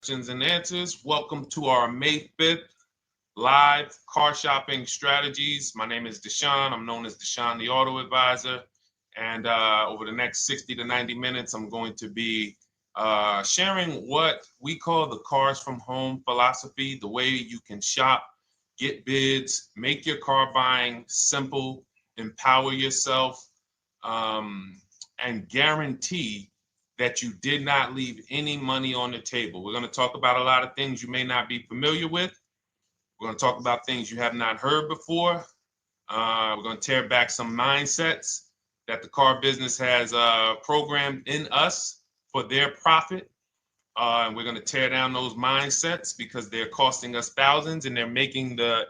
questions and answers. Welcome to our May 5th live car shopping strategies. My name is Deshone. I'm known as Deshone the Auto Advisor. And over the next 60 to 90 minutes, I'm going to be sharing what we call the cars from home philosophy, the way you can shop, get bids, make your car buying simple, empower yourself, and guarantee that you did not leave any money on the table. We're going to talk about a lot of things you may not be familiar with. We're going to talk about things you have not heard before. We're going to tear back some mindsets that the car business has programmed in us for their profit. And we're going to tear down those mindsets because they're costing us thousands and they're making the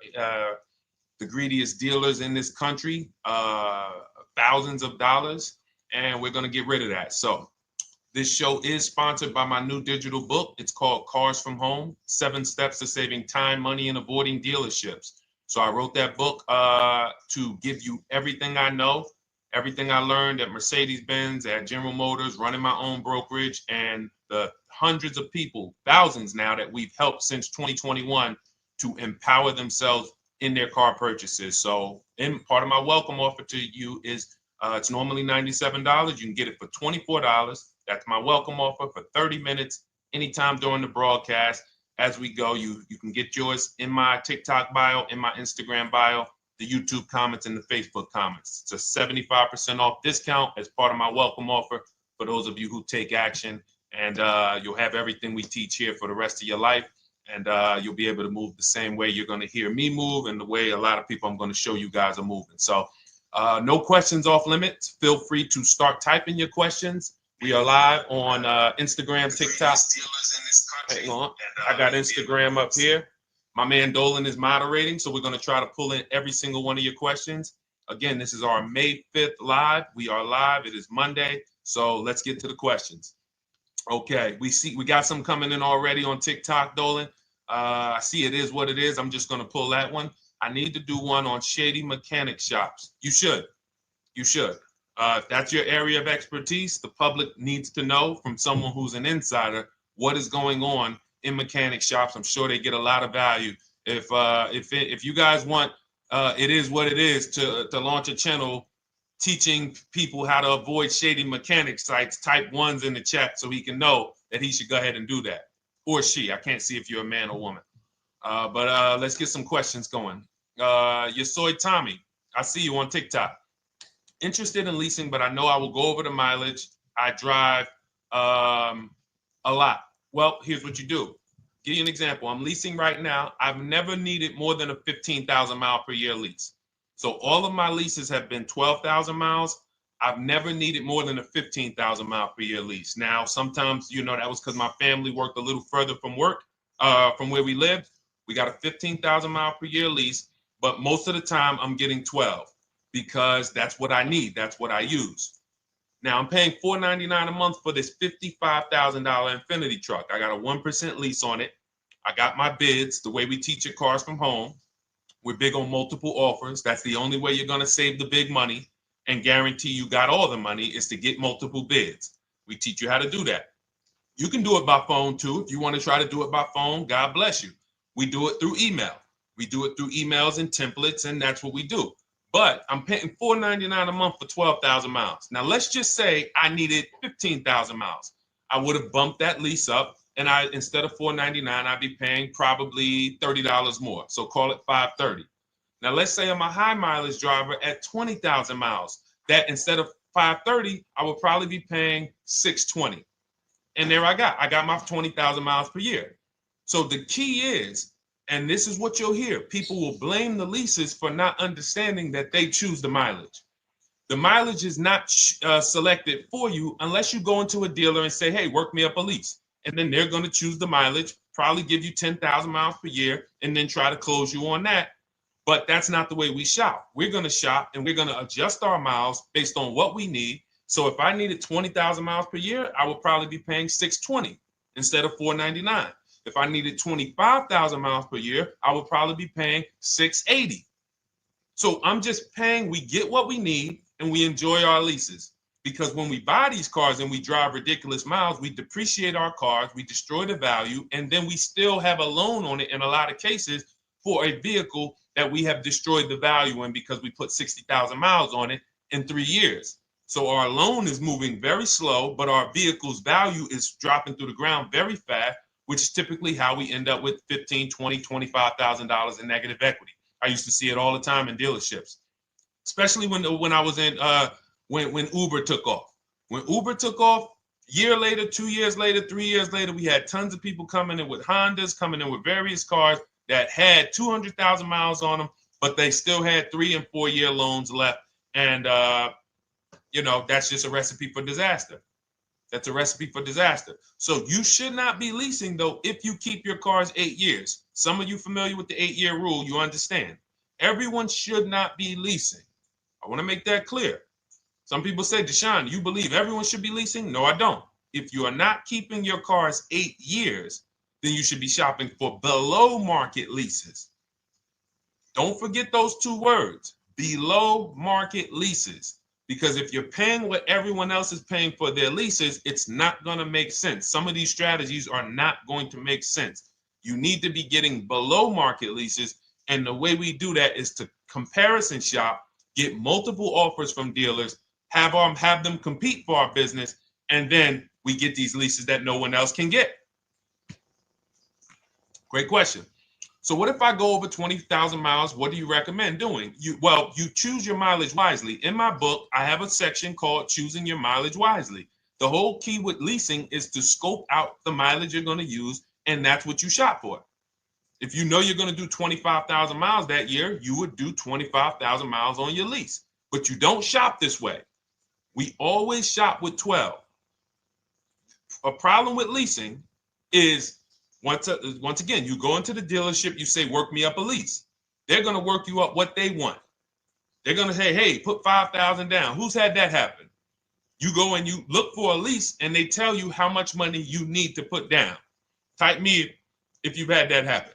greediest dealers in this country thousands of dollars. And we're going to get rid of that. So this show is sponsored by my new digital book. It's called Cars from Home, 7 Steps to Saving Time, Money, and Avoiding Dealerships. So I wrote that book to give you everything I know, everything I learned at Mercedes-Benz, at General Motors, running my own brokerage, and the hundreds of people, thousands now, that we've helped since 2021 to empower themselves in their car purchases. So part of my welcome offer to you is it's normally $97. You can get it for $24. That's my welcome offer for 30 minutes, anytime during the broadcast. As we go, you can get yours in my TikTok bio, in my Instagram bio, the YouTube comments, and the Facebook comments. It's a 75% off discount as part of my welcome offer for those of you who take action. And you'll have everything we teach here for the rest of your life. And you'll be able to move the same way you're going to hear me move and the way a lot of people I'm going to show you guys are moving. So no questions off limits. Feel free to start typing your questions. We are live on Instagram, TikTok. Hang on. I got Instagram up here. My man Dolan is moderating, so we're going to try to pull in every single one of your questions. Again, this is our May 5th live. We are live. It is Monday, so let's get to the questions. Okay, we got some coming in already on TikTok, Dolan. I see it is what it is. I'm just going to pull that one. I need to do one on shady mechanic shops. You should. If that's your area of expertise, the public needs to know from someone who's an insider what is going on in mechanic shops. I'm sure they get a lot of value. If you guys want, it is what it is to launch a channel teaching people how to avoid shady mechanic sites, type ones in the chat so he can know that he should go ahead and do that. Or she. I can't see if you're a man or woman. But let's get some questions going. Yosoy Tommy, I see you on TikTok. Interested in leasing, but I know I will go over the mileage. I drive a lot. Well, here's what you do. Give you an example. I'm leasing right now. I've never needed more than a 15,000 mile per year lease. So all of my leases have been 12,000 miles. I've never needed more than a 15,000 mile per year lease. Now, sometimes, that was because my family worked a little further from where we lived. We got a 15,000 mile per year lease, but most of the time I'm getting 12 because that's what I need. That's what I use. Now I'm paying $499 a month for this $55,000 Infinity truck. I got a 1% lease on it. I got my bids, the way we teach at Cars from Home. We're big on multiple offers. That's the only way you're going to save the big money and guarantee you got all the money is to get multiple bids. We teach you how to do that. You can do it by phone too. If you want to try to do it by phone, God bless you. We do it through email. We do it through emails and templates, and that's what we do. But I'm paying $499 a month for 12,000 miles. Now, let's just say I needed 15,000 miles. I would have bumped that lease up, and instead of $499, I'd be paying probably $30 more. So call it $530. Now, let's say I'm a high mileage driver at 20,000 miles. That instead of $530, I would probably be paying $620. And there I got my 20,000 miles per year. So the key is, and this is what you'll hear, people will blame the leases for not understanding that they choose the mileage. The mileage is not selected for you unless you go into a dealer and say, hey, work me up a lease. And then they're going to choose the mileage, probably give you 10,000 miles per year, and then try to close you on that. But that's not the way we shop. We're going to shop and we're going to adjust our miles based on what we need. So if I needed 20,000 miles per year, I would probably be paying $620 instead of $499. If I needed 25,000 miles per year, I would probably be paying $680. So I'm just paying, we get what we need and we enjoy our leases. because when we buy these cars and we drive ridiculous miles, we depreciate our cars, we destroy the value, and then we still have a loan on it in a lot of cases for a vehicle that we have destroyed the value in because we put 60,000 miles on it in 3 years. So our loan is moving very slow, but our vehicle's value is dropping through the ground very fast, which is typically how we end up with $15,000, $20,000, $25,000 in negative equity. I used to see it all the time in dealerships, especially when I was in when Uber took off. When Uber took off, year later, 2 years later, 3 years later, we had tons of people coming in with Hondas, coming in with various cars that had 200,000 miles on them, but they still had 3 and 4 year loans left. And, that's just a recipe for disaster. That's a recipe for disaster. So you should not be leasing, though, if you keep your cars 8 years. Some of you familiar with the 8-year rule, you understand. Everyone should not be leasing. I want to make that clear. Some people say, Deshone, you believe everyone should be leasing? No, I don't. If you are not keeping your cars 8 years, then you should be shopping for below market leases. Don't forget those 2 words, below market leases. Because if you're paying what everyone else is paying for their leases, it's not going to make sense. Some of these strategies are not going to make sense. You need to be getting below market leases. And the way we do that is to comparison shop, get multiple offers from dealers, have them compete for our business, and then we get these leases that no one else can get. Great question. So what if I go over 20,000 miles? What do you recommend doing? You choose your mileage wisely. In my book, I have a section called Choosing Your Mileage Wisely. The whole key with leasing is to scope out the mileage you're going to use, and that's what you shop for. If you know you're going to do 25,000 miles that year, you would do 25,000 miles on your lease. But you don't shop this way. We always shop with 12. A problem with leasing is once again, you go into the dealership, you say, work me up a lease. They're going to work you up what they want. They're going to say, hey, put 5,000 down. Who's had that happen? You go and you look for a lease and they tell you how much money you need to put down. Type me if you've had that happen.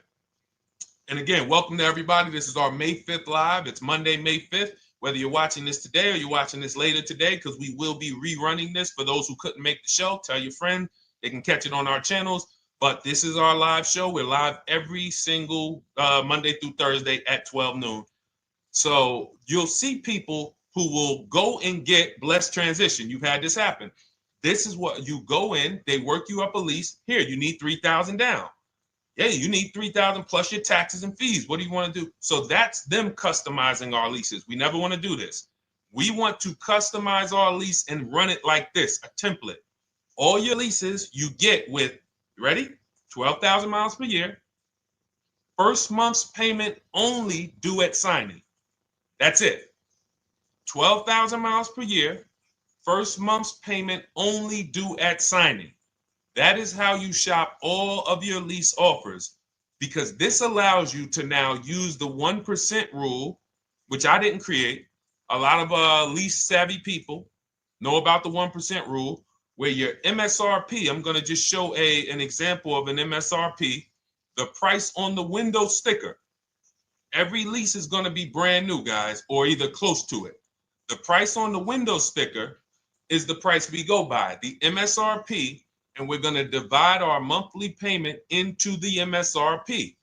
And again, welcome to everybody. This is our May 5th live. It's Monday, May 5th. Whether you're watching this today or you're watching this later today, because we will be rerunning this for those who couldn't make the show. Tell your friend they can catch it on our channels. But this is our live show. We're live every single Monday through Thursday at 12 noon. So you'll see people who will go and get blessed transition. You've had this happen. This is what you go in. They work you up a lease. Here, you need 3,000 down. Yeah, you need 3,000 plus your taxes and fees. What do you want to do? So that's them customizing our leases. We never want to do this. We want to customize our lease and run it like this, a template. All your leases you get with, ready? 12,000 miles per year. First month's payment only due at signing. That's it. 12,000 miles per year. First month's payment only due at signing. That is how you shop all of your lease offers, because this allows you to now use the 1% rule, which I didn't create. A lot of lease savvy people know about the 1% rule, where your MSRP, I'm going to just show an example of an MSRP, the price on the window sticker. Every lease is going to be brand new, guys, or either close to it. The price on the window sticker is the price we go by, the MSRP, and we're going to divide our monthly payment into the MSRP.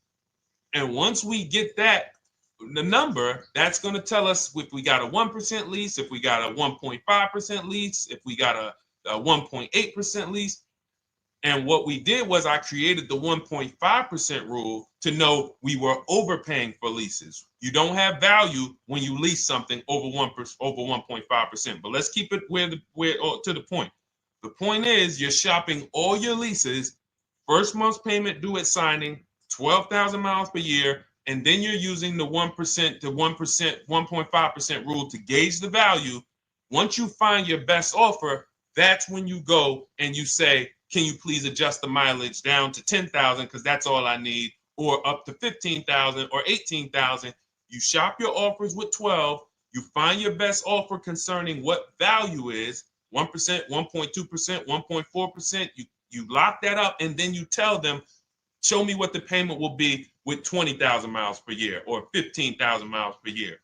And once we get that, the number, that's going to tell us if we got a 1% lease, if we got a 1.5% lease, if we got a 1.8% lease. And what we did was I created the 1.5% rule to know we were overpaying for leases. You don't have value when you lease something over 1.5%. But let's keep it to the point. The point is you're shopping all your leases, first month's payment due at signing, 12,000 miles per year, and then you're using the 1% to 1.5% rule to gauge the value. Once you find your best offer, that's when you go and you say, can you please adjust the mileage down to 10,000 because that's all I need, or up to 15,000 or 18,000. You shop your offers with 12. You find your best offer concerning what value is, 1%, 1.2%, 1.4%. You lock that up, and then you tell them, show me what the payment will be with 20,000 miles per year or 15,000 miles per year.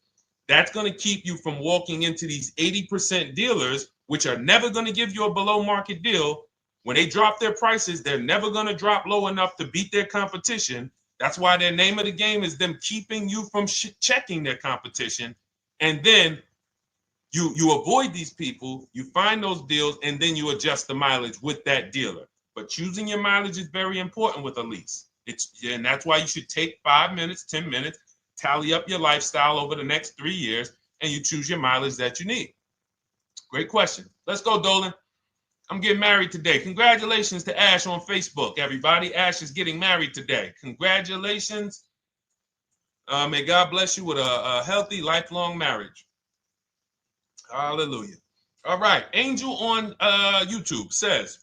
That's going to keep you from walking into these 80% dealers which are never going to give you a below market deal, when they drop their prices, they're never going to drop low enough to beat their competition. That's why their name of the game is them keeping you from checking their competition. And then you avoid these people, you find those deals, and then you adjust the mileage with that dealer. But choosing your mileage is very important with a lease. And that's why you should take 5 minutes, 10 minutes, tally up your lifestyle over the next 3 years, and you choose your mileage that you need. Great question. Let's go, Dolan. I'm getting married today. Congratulations to Ash on Facebook, everybody. Ash is getting married today. Congratulations. May God bless you with a healthy, lifelong marriage. Hallelujah. All right. Angel on YouTube says,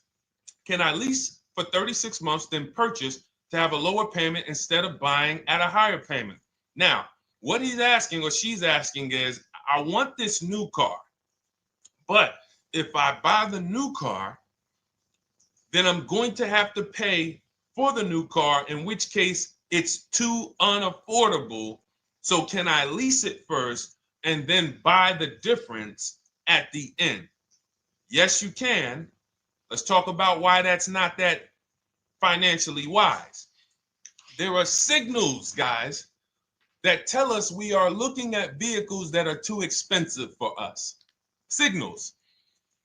can I lease for 36 months, then purchase to have a lower payment instead of buying at a higher payment? Now, what he's asking or she's asking is, I want this new car, but if I buy the new car, then I'm going to have to pay for the new car, in which case it's too unaffordable. So can I lease it first and then buy the difference at the end? Yes, you can. Let's talk about why that's not that financially wise. There are signals, guys, that tell us we are looking at vehicles that are too expensive for us. Signals.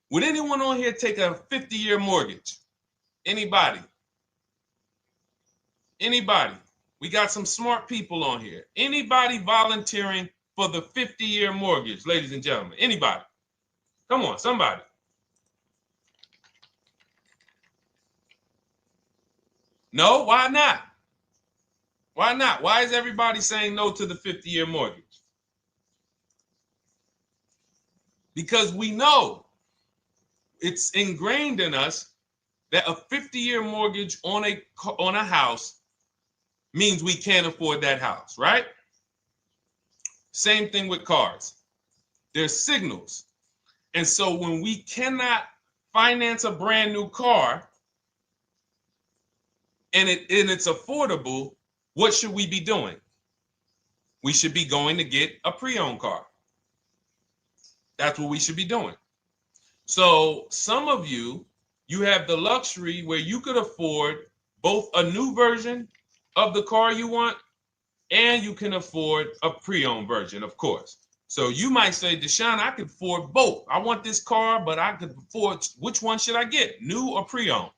Would anyone on here take a 50-year mortgage? Anybody? Anybody? We got some smart people on here. Anybody volunteering for the 50-year mortgage, ladies and gentlemen? Anybody? Come on, somebody. No, why not? Why not? Why is everybody saying no to the 50-year mortgage? Because we know it's ingrained in us that a 50-year mortgage on a house means we can't afford that house, right? Same thing with cars. There's signals. And so when we cannot finance a brand new car and it's affordable, what should we be doing? We should be going to get a pre-owned car. That's what we should be doing. So some of you have the luxury where you could afford both a new version of the car you want, and you can afford a pre-owned version, of course. So you might say, Deshone, I could afford both. I want this car, but I could afford, which one should I get, new or pre-owned?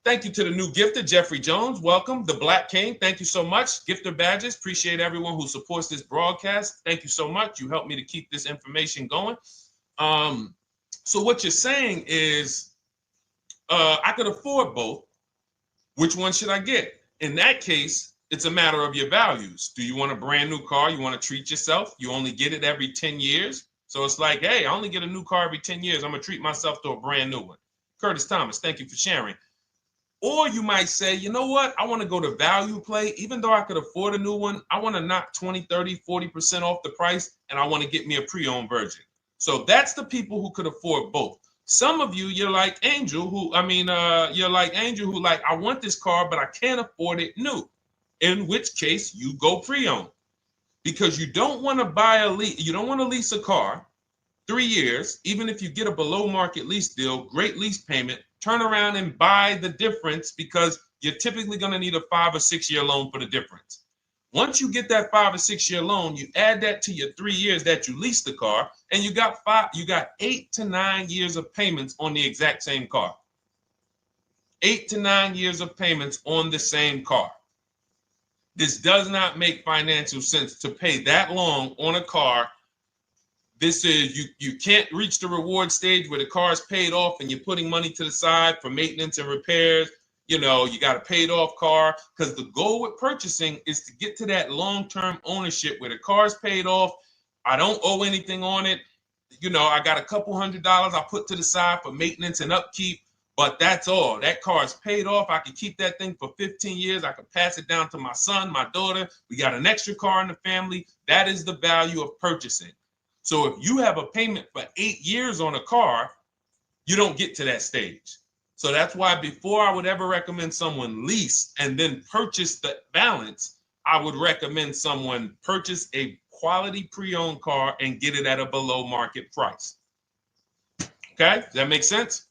Thank you to the new gifter, Jeffrey Jones. Welcome. The Black King. Thank you so much. Gifter badges. Appreciate everyone who supports this broadcast. Thank you so much. You helped me to keep this information going. So what you're saying is, I could afford both. Which one should I get? In that case, it's a matter of your values. Do you want a brand new car? You want to treat yourself? You only get it every 10 years. So it's like, hey, I only get a new car every 10 years. I'm going to treat myself to a brand new one. Curtis Thomas, thank you for sharing. Or you might say, you know what? I want to go to value play. Even though I could afford a new one, I want to knock 20, 30, 40% off the price, and I want to get me a pre-owned version. So that's the people who could afford both. Some of you, you're like Angel, who like, I want this car, but I can't afford it new. In which case you go pre-owned, because you don't want to lease a car 3 years, even if you get a below market lease deal, great lease payment, turn around and buy the difference, because you're typically going to need a 5 or 6 year loan for the difference. Once you get that 5 or 6 year loan, you add that to your 3 years that you leased the car, and you got 8 to 9 years of payments on the exact same car. 8 to 9 years of payments on the same car. This does not make financial sense to pay that long on a car. This is, you can't reach the reward stage where the car is paid off and you're putting money to the side for maintenance and repairs. You know, you got a paid off car, because the goal with purchasing is to get to that long-term ownership where the car is paid off. I don't owe anything on it. You know, I got a couple $100 I put to the side for maintenance and upkeep, but that's all. That car is paid off. I can keep that thing for 15 years. I can pass it down to my son, my daughter. We got an extra car in the family. That is the value of purchasing. So if you have a payment for 8 years on a car, you don't get to that stage. So that's why before I would ever recommend someone lease and then purchase the balance, I would recommend someone purchase a quality pre-owned car and get it at a below market price. Okay, does that make sense?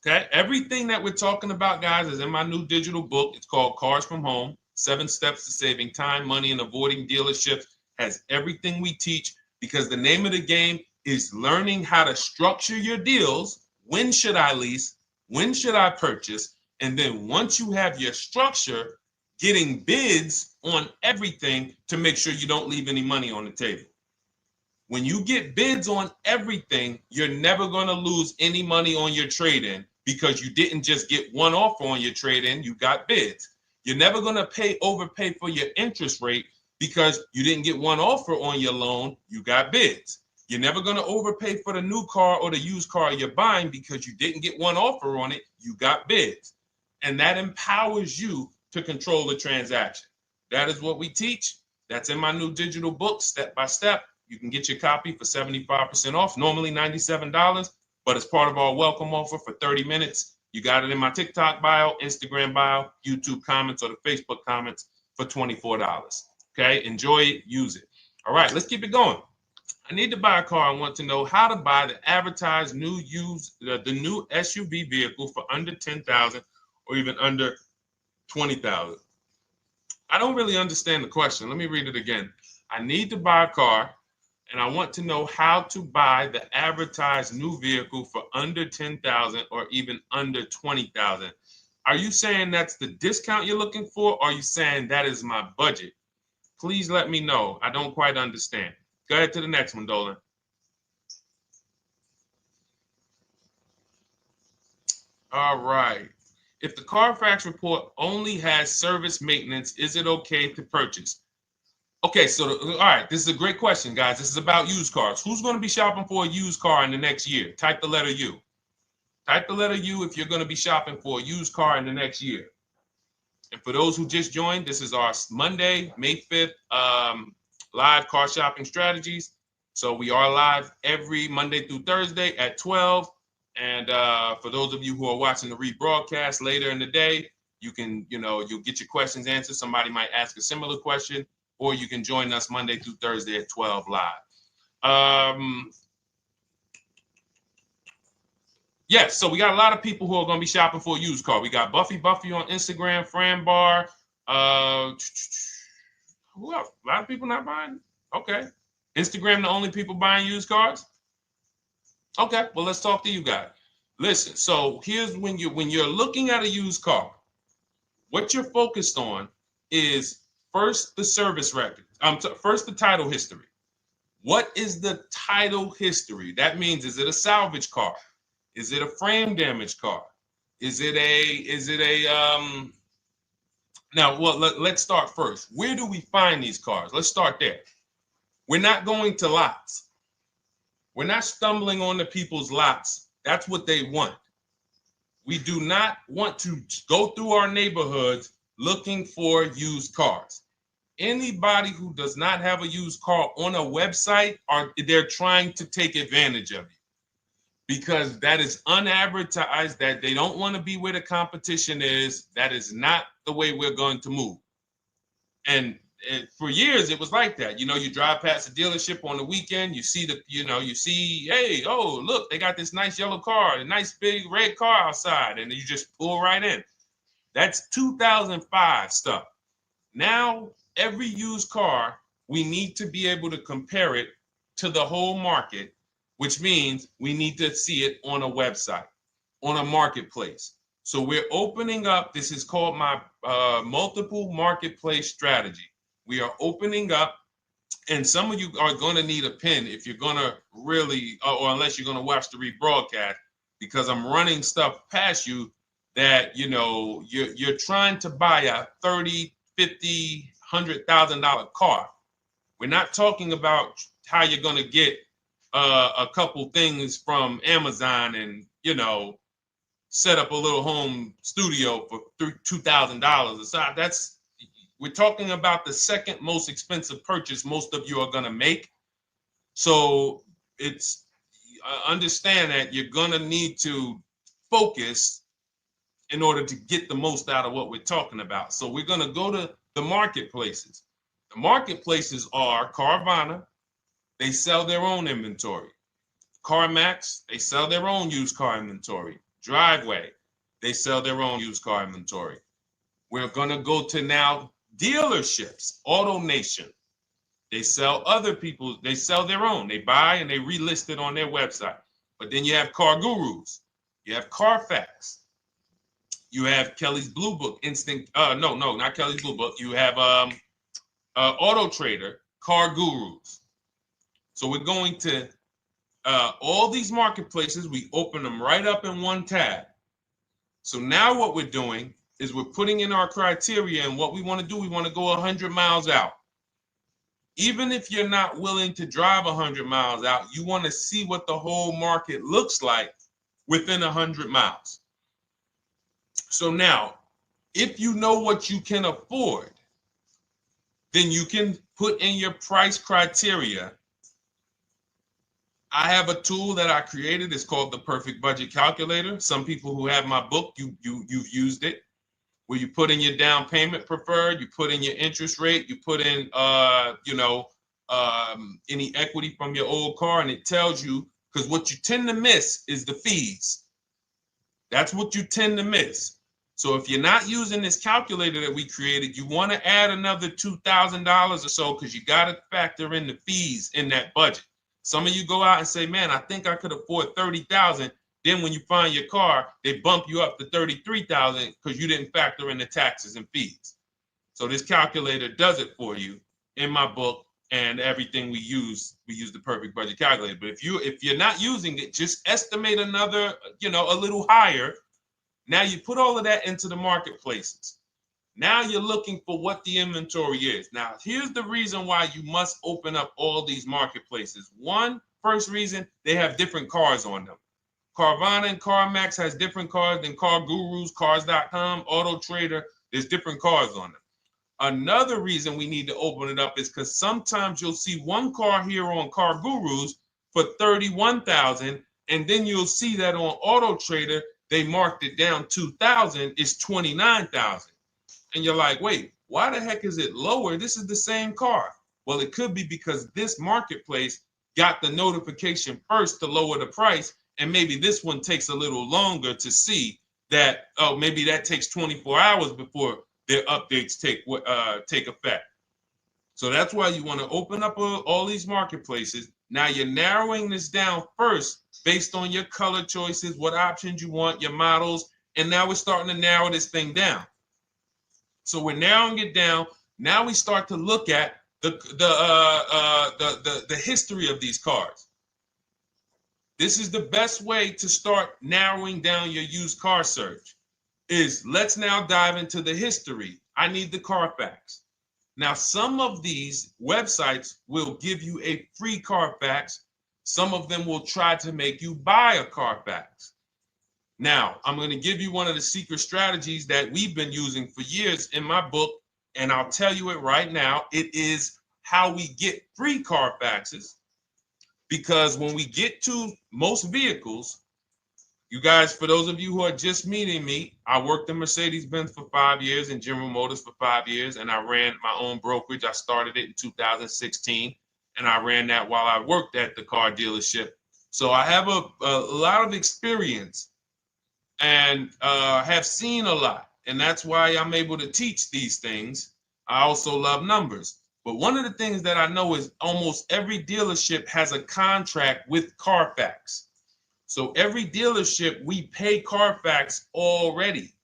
Okay, everything that we're talking about, guys, is in my new digital book. It's called Cars from Home, 7 Steps to Saving Time, Money, and Avoiding Dealerships. Has everything we teach, because the name of the game is learning how to structure your deals. When should I lease? When should I purchase? And then once you have your structure, getting bids on everything to make sure you don't leave any money on the table. When you get bids on everything, you're never going to lose any money on your trade-in, because you didn't just get one offer on your trade-in, you got bids. You're never going to overpay for your interest rate, because you didn't get one offer on your loan, you got bids. You're never going to overpay for the new car or the used car you're buying, because you didn't get one offer on it, you got bids. And that empowers you to control the transaction. That is what we teach. That's in my new digital book, step by step. You can get your copy for 75% off, normally $97, but it's part of our welcome offer for 30 minutes. You got it in my TikTok bio, Instagram bio, YouTube comments, or the Facebook comments for $24. Okay, enjoy it, use it. All right, let's keep it going. I need to buy a car. I want to know how to buy the advertised new the new SUV vehicle for under $10,000 or even under $20,000. I don't really understand the question. Let me read it again. I need to buy a car, and I want to know how to buy the advertised new vehicle for under $10,000 or even under $20,000. Are you saying that's the discount you're looking for, or are you saying that is my budget? Please let me know. I don't quite understand. Go ahead to the next one, Dolan. All right. If the Carfax report only has service maintenance, is it okay to purchase? Okay, so all right, this is a great question, guys. This is about used cars. Who's going to be shopping for a used car in the next year? Type the letter U. Type the letter U if you're going to be shopping for a used car in the next year. And for those who just joined, this is our Monday, May 5th, live car shopping strategies. So we are live every Monday through Thursday at 12. And for those of you who are watching the rebroadcast later in the day, you can, you'll get your questions answered. Somebody might ask a similar question, or you can join us Monday through Thursday at 12 live. Yes, so we got a lot of people who are going to be shopping for a used car. We got Buffy on Instagram, Fran Bar. Who else? A lot of people not buying? Okay. Instagram, the only people buying used cars? Okay, well, let's talk to you guys. Listen, so here's when you're looking at a used car, what you're focused on is first the service record. First the title history. What is the title history? That means, is it a salvage car? Is it a frame damage car? Is it a now, well, let's start first. Where do we find these cars? Let's start there. We're not going to lots. We're not stumbling onto people's lots. That's what they want. We do not want to go through our neighborhoods looking for used cars. Anybody who does not have a used car on a website, they're trying to take advantage of you, because that is unadvertised, that they don't want to be where the competition is. That is not the way we're going to move. And for years, it was like that. You drive past a dealership on the weekend, you see hey, oh, look, they got this nice yellow car, a nice big red car outside, and you just pull right in. That's 2005 stuff. Now, every used car, we need to be able to compare it to the whole market, which means we need to see it on a website, on a marketplace. So we're opening up, this is called my multiple marketplace strategy. We are opening up, and some of you are going to need a pen if you're going to really, or unless you're going to watch the rebroadcast, because I'm running stuff past you that, you're trying to buy a $30,000, $50,000, $100,000 car. We're not talking about how you're going to get a couple things from Amazon and, set up a little home studio for $2,000. We're talking about the second most expensive purchase most of you are going to make. So it's understand that you're going to need to focus in order to get the most out of what we're talking about. So we're going to go to the marketplaces. The marketplaces are Carvana. They sell their own inventory. CarMax, they sell their own used car inventory. Driveway, they sell their own used car inventory. We're going to go to now dealerships. AutoNation, they sell other people's, they sell their own. They buy and they relist it on their website. But then you have Car Gurus, you have Carfax, you have Kelly's Blue Book, no, not Kelly's Blue Book. You have Auto Trader, Car Gurus. So we're going to all these marketplaces, we open them right up in one tab. So now what we're doing is we're putting in our criteria, and what we want to do, we want to go 100 miles out. Even if you're not willing to drive 100 miles out, you want to see what the whole market looks like within 100 miles. So now, if you know what you can afford, then you can put in your price criteria. I have a tool that I created. It's called the Perfect Budget Calculator. Some people who have my book, you've used it, where you put in your down payment preferred, you put in your interest rate, you put in any equity from your old car, and it tells you, because what you tend to miss is the fees. That's what you tend to miss. So if you're not using this calculator that we created, you want to add another $2,000 or so, because you got to factor in the fees in that budget. Some of you go out and say, man, I think I could afford $30,000. Then when you find your car, they bump you up to $33,000 because you didn't factor in the taxes and fees. So this calculator does it for you in my book, and everything we use the Perfect Budget Calculator. But if you're not using it, just estimate another, a little higher. Now you put all of that into the marketplaces. Now you're looking for what the inventory is. Now, here's the reason why you must open up all these marketplaces. First reason, they have different cars on them. Carvana and CarMax has different cars than Car Gurus, Cars.com, Auto Trader. There's different cars on them. Another reason we need to open it up is because sometimes you'll see one car here on Car Gurus for $31,000, and then you'll see that on Auto Trader, they marked it down $2,000, it's $29,000. And you're like, wait, why the heck is it lower? This is the same car. Well, it could be because this marketplace got the notification first to lower the price, and maybe this one takes a little longer to see that, oh, maybe that takes 24 hours before their updates take effect. So that's why you want to open up all these marketplaces. Now you're narrowing this down first based on your color choices, what options you want, your models, and now we're starting to narrow this thing down. So we're narrowing it down. Now we start to look at the history of these cars. This is the best way to start narrowing down your used car search. Let's now dive into the history. I need the Carfax. Now, some of these websites will give you a free Carfax. Some of them will try to make you buy a Carfax. Now, I'm going to give you one of the secret strategies that we've been using for years in my book, and I'll tell you it right now. It is how we get free Carfaxes, because when we get to most vehicles, you guys, for those of you who are just meeting me, I worked in Mercedes-Benz for 5 years and General Motors for 5 years, and I ran my own brokerage. I started it in 2016, and I ran that while I worked at the car dealership. So I have a lot of experience and have seen a lot, and that's why I'm able to teach these things. I also love numbers. But one of the things that I know is almost every dealership has a contract with Carfax. So every dealership, we pay Carfax already.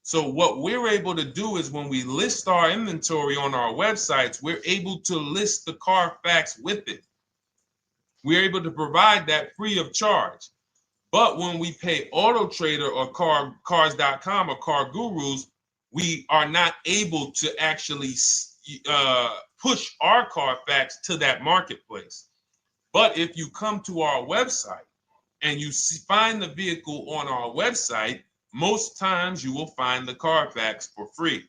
So what we're able to do is when we list our inventory on our websites, we're able to list the Carfax with it. We're able to provide that free of charge. But when we pay Auto Trader or Cars.com or Car Gurus, we are not able to actually push our Carfax to that marketplace. But if you come to our website and you find the vehicle on our website, most times you will find the Carfax for free.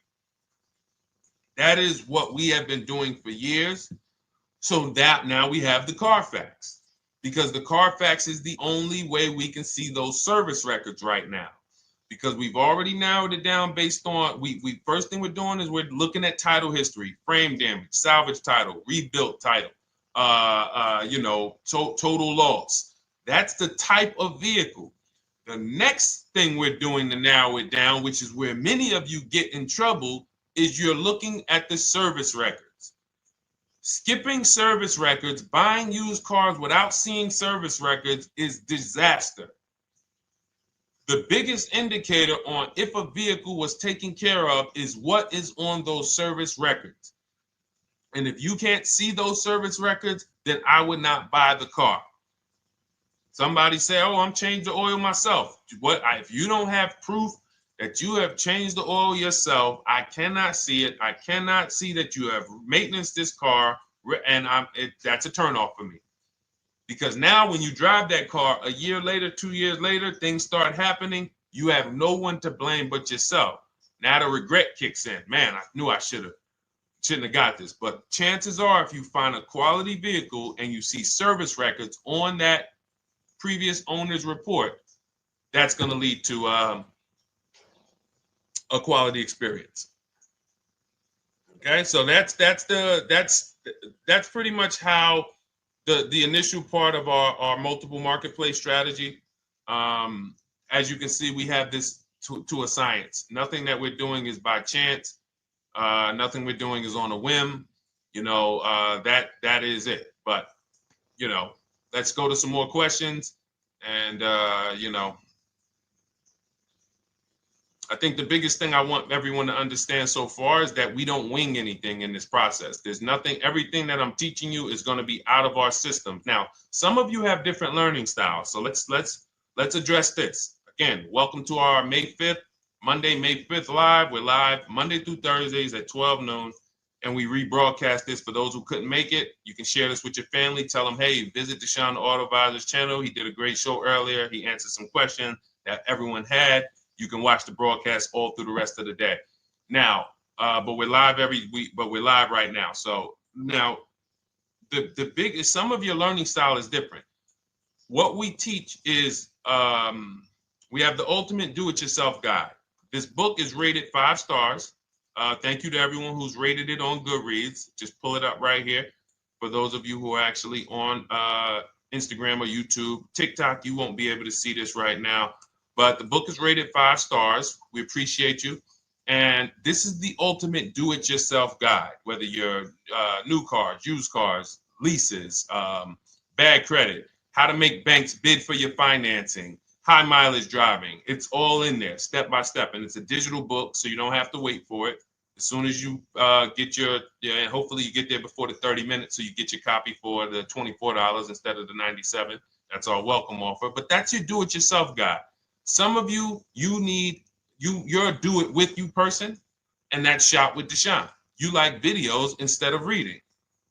That is what we have been doing for years. So that now we have the Carfax, because the Carfax is the only way we can see those service records right now, because we've already narrowed it down based on, first thing we're doing is we're looking at title history, frame damage, salvage title, rebuilt title, total loss. That's the type of vehicle. The next thing we're doing to narrow it down, which is where many of you get in trouble, is you're looking at the service records. Skipping service records, buying used cars without seeing service records is disaster. The biggest indicator on if a vehicle was taken care of is what is on those service records. And if you can't see those service records, then I would not buy the car. Somebody say, oh, I'm changing the oil myself. If you don't have proof that you have changed the oil yourself, I cannot see it. I cannot see that you have maintenance this car, and that's a turnoff for me. Because now when you drive that car a year later, 2 years later, things start happening. You have no one to blame but yourself. Now the regret kicks in. Man, I knew I shouldn't have got this. But chances are, if you find a quality vehicle and you see service records on that previous owner's report, that's going to lead to a quality experience. Okay, so that's pretty much how the initial part of our multiple marketplace strategy. As you can see, we have this to a science. Nothing that we're doing is by chance. Nothing we're doing is on a whim. That is it. But let's go to some more questions. And I think the biggest thing I want everyone to understand so far is that we don't wing anything in this process. There's nothing, everything that I'm teaching you is going to be out of our systems. Now, some of you have different learning styles. So let's address this. Again, welcome to our May 5th, Monday, May 5th live. We're live Monday through Thursdays at 12 noon. And we rebroadcast this for those who couldn't make it. You can share this with your family. Tell them, hey, visit Deshone the Auto Advisor's channel. He did a great show earlier. He answered some questions that everyone had. You can watch the broadcast all through the rest of the day. Now, but we're live every week, but we're live right now. So now the biggest, some of your learning style is different. What we teach is we have the ultimate do-it-yourself guide. This book is rated 5 stars. Thank you to everyone who's rated it on Goodreads. Just pull it up right here. For those of you who are actually on Instagram or YouTube, TikTok, you won't be able to see this right now. But the book is rated 5 stars. We appreciate you. And this is the ultimate do-it-yourself guide, whether you're new cars, used cars, leases, bad credit, how to make banks bid for your financing, high mileage driving. It's all in there, step by step. And it's a digital book, so you don't have to wait for it. As soon as you get and hopefully you get there before the 30 minutes, so you get your copy for the $24 instead of the $97. That's our welcome offer. But that's your do-it-yourself guide. Some of you, you're a do-it-with-you person, and that's Shop with Deshone. You like videos instead of reading.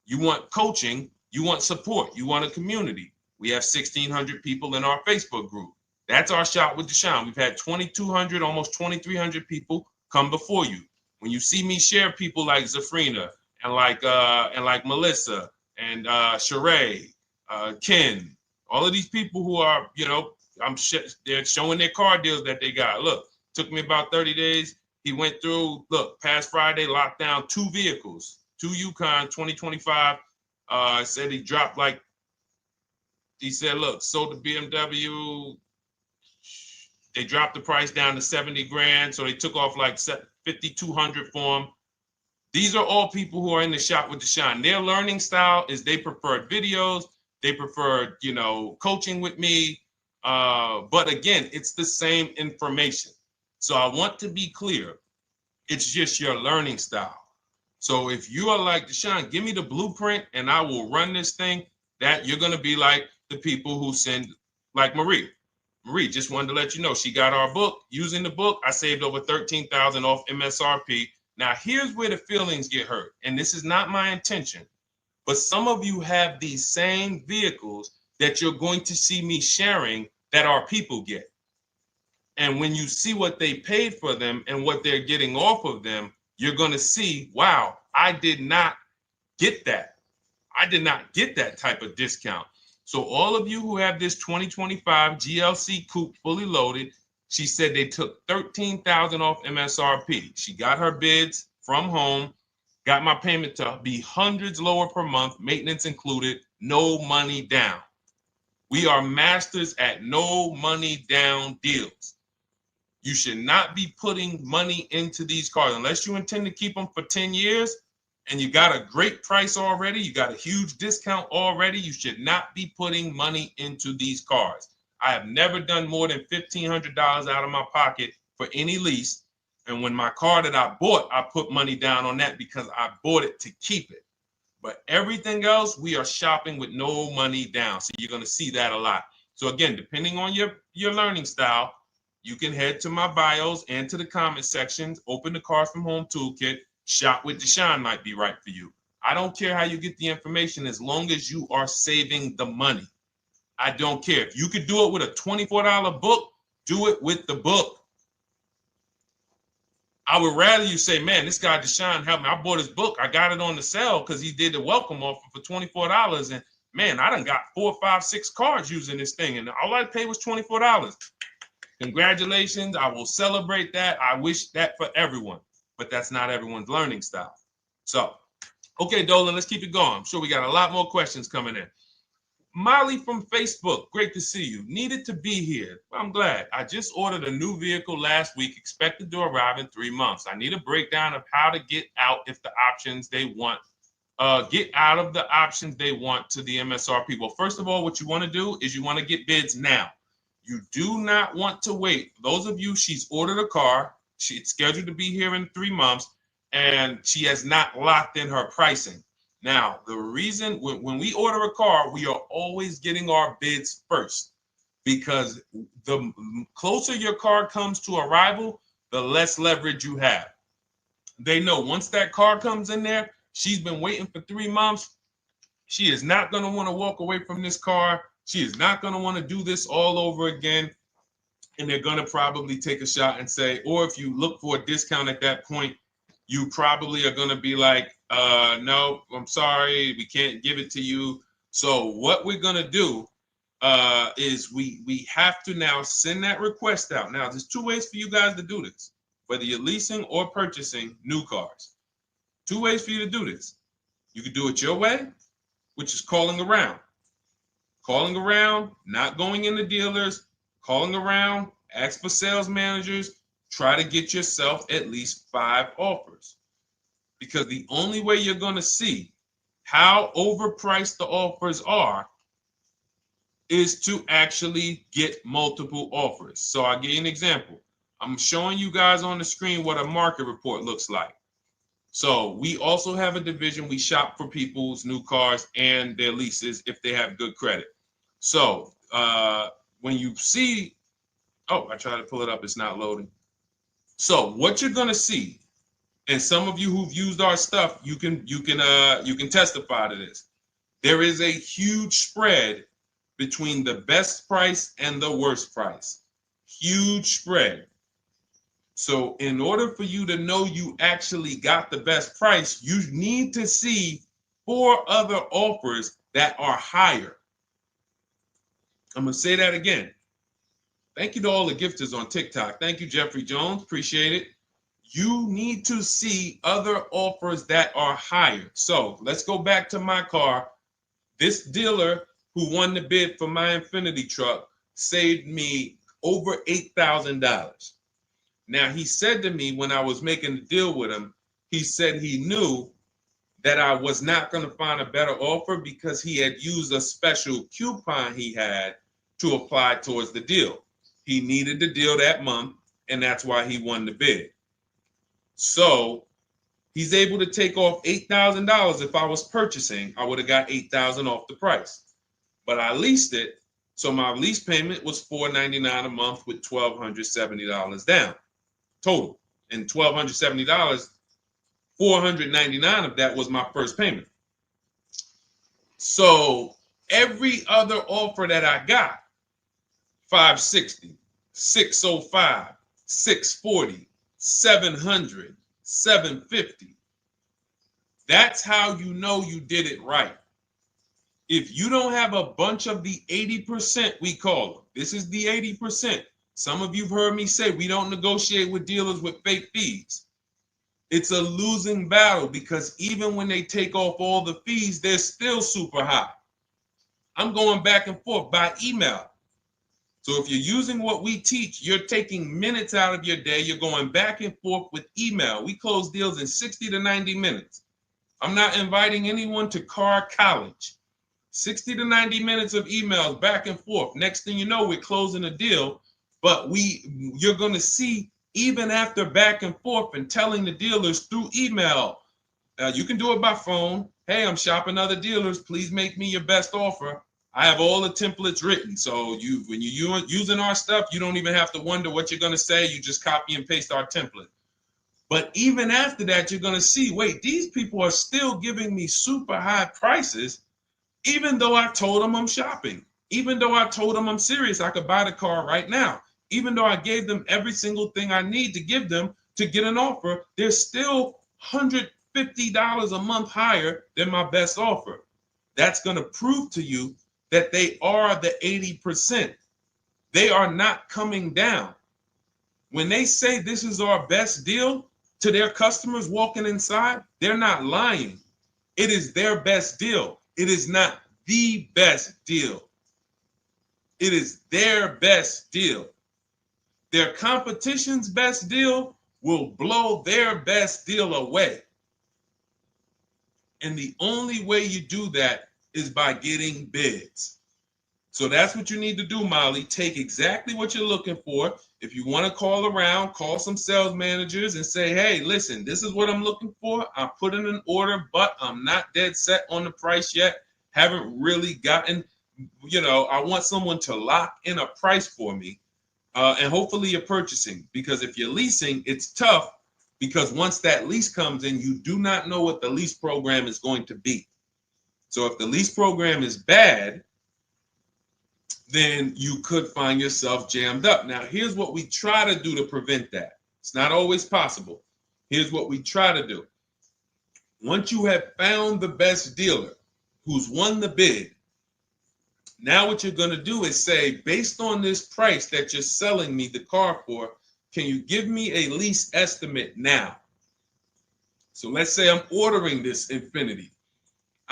You want coaching. You want support. You want a community. We have 1,600 people in our Facebook group. That's our Shop with Deshone. We've had 2,200, almost 2,300 people come before you. When you see me share people like Zafrina and like Melissa and Sheree, Ken, all of these people who are, they're showing their car deals that they got. Look, took me about 30 days. He went through, past Friday, locked down 2 vehicles, 2 Yukon 2025. Said he dropped sold the BMW. They dropped the price down to 70 grand. So they took off like 5,200 for him. These are all people who are in the Shop with Deshone. Their learning style is they preferred videos. They preferred, coaching with me. But again, it's the same information. So I want to be clear. It's just your learning style. So if you are like Deshone, give me the blueprint and I will run this thing. That you're going to be like the people who send, like Marie. Marie just wanted to let you know she got our book. Using the book, I saved over $13,000 off MSRP. Now, here's where the feelings get hurt. And this is not my intention. But some of you have these same vehicles that you're going to see me sharing that our people get. And when you see what they paid for them and what they're getting off of them, you're going to see, wow, I did not get that. I did not get that type of discount. So all of you who have this 2025 GLC coupe fully loaded, she said they took $13,000 off MSRP. She got her bids from home, got my payment to be hundreds lower per month, maintenance included, no money down. We are masters at no money down deals. You should not be putting money into these cars unless you intend to keep them for 10 years and you got a great price already. You got a huge discount already. You should not be putting money into these cars. I have never done more than $1,500 out of my pocket for any lease. And when my car that I bought, I put money down on that because I bought it to keep it. But everything else, we are shopping with no money down. So you're going to see that a lot. So again, depending on your learning style, you can head to my bios and to the comment sections, open the Cars from Home Toolkit, Shop with Deshone might be right for you. I don't care how you get the information as long as you are saving the money. I don't care. If you could do it with a $24 book, do it with the book. I would rather you say, man, this guy Deshone helped me. I bought his book. I got it on the sale because he did the welcome offer for $24. And man, I done got 4, 5, 6 cars using this thing. And all I paid was $24. Congratulations. I will celebrate that. I wish that for everyone, but that's not everyone's learning style. So, okay, Dolan, let's keep it going. I'm sure we got a lot more questions coming in. Molly from Facebook, great to see you. Needed to be here. Well, I'm glad. I just ordered a new vehicle last week, expected to arrive in 3 months. I need a breakdown of how to get out if the options they want, get out of the options they want to the MSRP. Well, first of all, what you want to do is you want to get bids now. You do not want to wait. For those of you, she's ordered a car. She's scheduled to be here in 3 months, and she has not locked in her pricing. Now, the reason when we order a car, we are always getting our bids first because the closer your car comes to arrival, the less leverage you have. They know once that car comes in there, she's been waiting for 3 months. She is not going to want to walk away from this car. She is not going to want to do this all over again. And they're going to probably take a shot and say, or if you look for a discount at that point, you probably are going to be like, no, I'm sorry, we can't give it to you. So what we're going to do is we have to now send that request out. Now, there's 2 ways for you guys to do this, whether you're leasing or purchasing new cars. 2 ways for you to do this. You can do it your way, which is calling around. Calling around, not going into dealers, calling around, ask for sales managers, try to get yourself at least 5 offers. Because the only way you're going to see how overpriced the offers are is to actually get multiple offers. So I'll give you an example. I'm showing you guys on the screen what a market report looks like. So we also have a division. We shop for people's new cars and their leases if they have good credit. So when you see, oh, I tried to pull it up. It's not loading. So what you're going to see, and some of you who've used our stuff, you can testify to this. There is a huge spread between the best price and the worst price. Huge spread. So in order for you to know you actually got the best price, you need to see 4 other offers that are higher. I'm going to say that again. Thank you to all the gifters on TikTok. Thank you, Jeffrey Jones. Appreciate it. You need to see other offers that are higher. So let's go back to my car. This dealer who won the bid for my Infinity truck saved me over $8,000. Now, he said to me when I was making the deal with him, he said he knew that I was not going to find a better offer because he had used a special coupon he had to apply towards the deal. He needed the deal that month, and that's why he won the bid. So he's able to take off $8,000. If I was purchasing, I would have got $8,000 off the price. But I leased it, so my lease payment was $499 a month with $1,270 down total. And $1,270, $499 of that was my first payment. So every other offer that I got, $560, $605, $640, $700, $750. That's how you know you did it right. If you don't have a bunch of the 80%, we call them. This is the 80%. Some of you've heard me say we don't negotiate with dealers with fake fees. It's a losing battle because even when they take off all the fees, they're still super high. I'm going back and forth by email. So if you're using what we teach, you're taking minutes out of your day. You're going back and forth with email. We close deals in 60 to 90 minutes. I'm not inviting anyone to car college. 60 to 90 minutes of emails back and forth. Next thing you know, we're closing a deal. But you're going to see, even after back and forth and telling the dealers through email, you can do it by phone. Hey, I'm shopping other dealers. Please make me your best offer. I have all the templates written. So when you're using our stuff, you don't even have to wonder what you're going to say. You just copy and paste our template. But even after that, you're going to see, wait, these people are still giving me super high prices, even though I told them I'm shopping, even though I told them I'm serious, I could buy the car right now, even though I gave them every single thing I need to give them to get an offer, they're still $150 a month higher than my best offer. That's going to prove to you that they are the 80%. They are not coming down. When they say this is our best deal to their customers walking inside, they're not lying. It is their best deal. It is not the best deal. It is their best deal. Their competition's best deal will blow their best deal away. And the only way you do that is by getting bids. So that's what you need to do, Molly. Take exactly what you're looking for. If you want to call around, call some sales managers and say, hey, listen, this is what I'm looking for. I put in an order, but I'm not dead set on the price yet. Haven't really gotten, I want someone to lock in a price for me. And hopefully you're purchasing, because if you're leasing, it's tough, because once that lease comes in, you do not know what the lease program is going to be. So if the lease program is bad, then you could find yourself jammed up. Now, here's what we try to do to prevent that. It's not always possible. Here's what we try to do. Once you have found the best dealer who's won the bid, now what you're going to do is say, based on this price that you're selling me the car for, can you give me a lease estimate now? So let's say I'm ordering this Infiniti.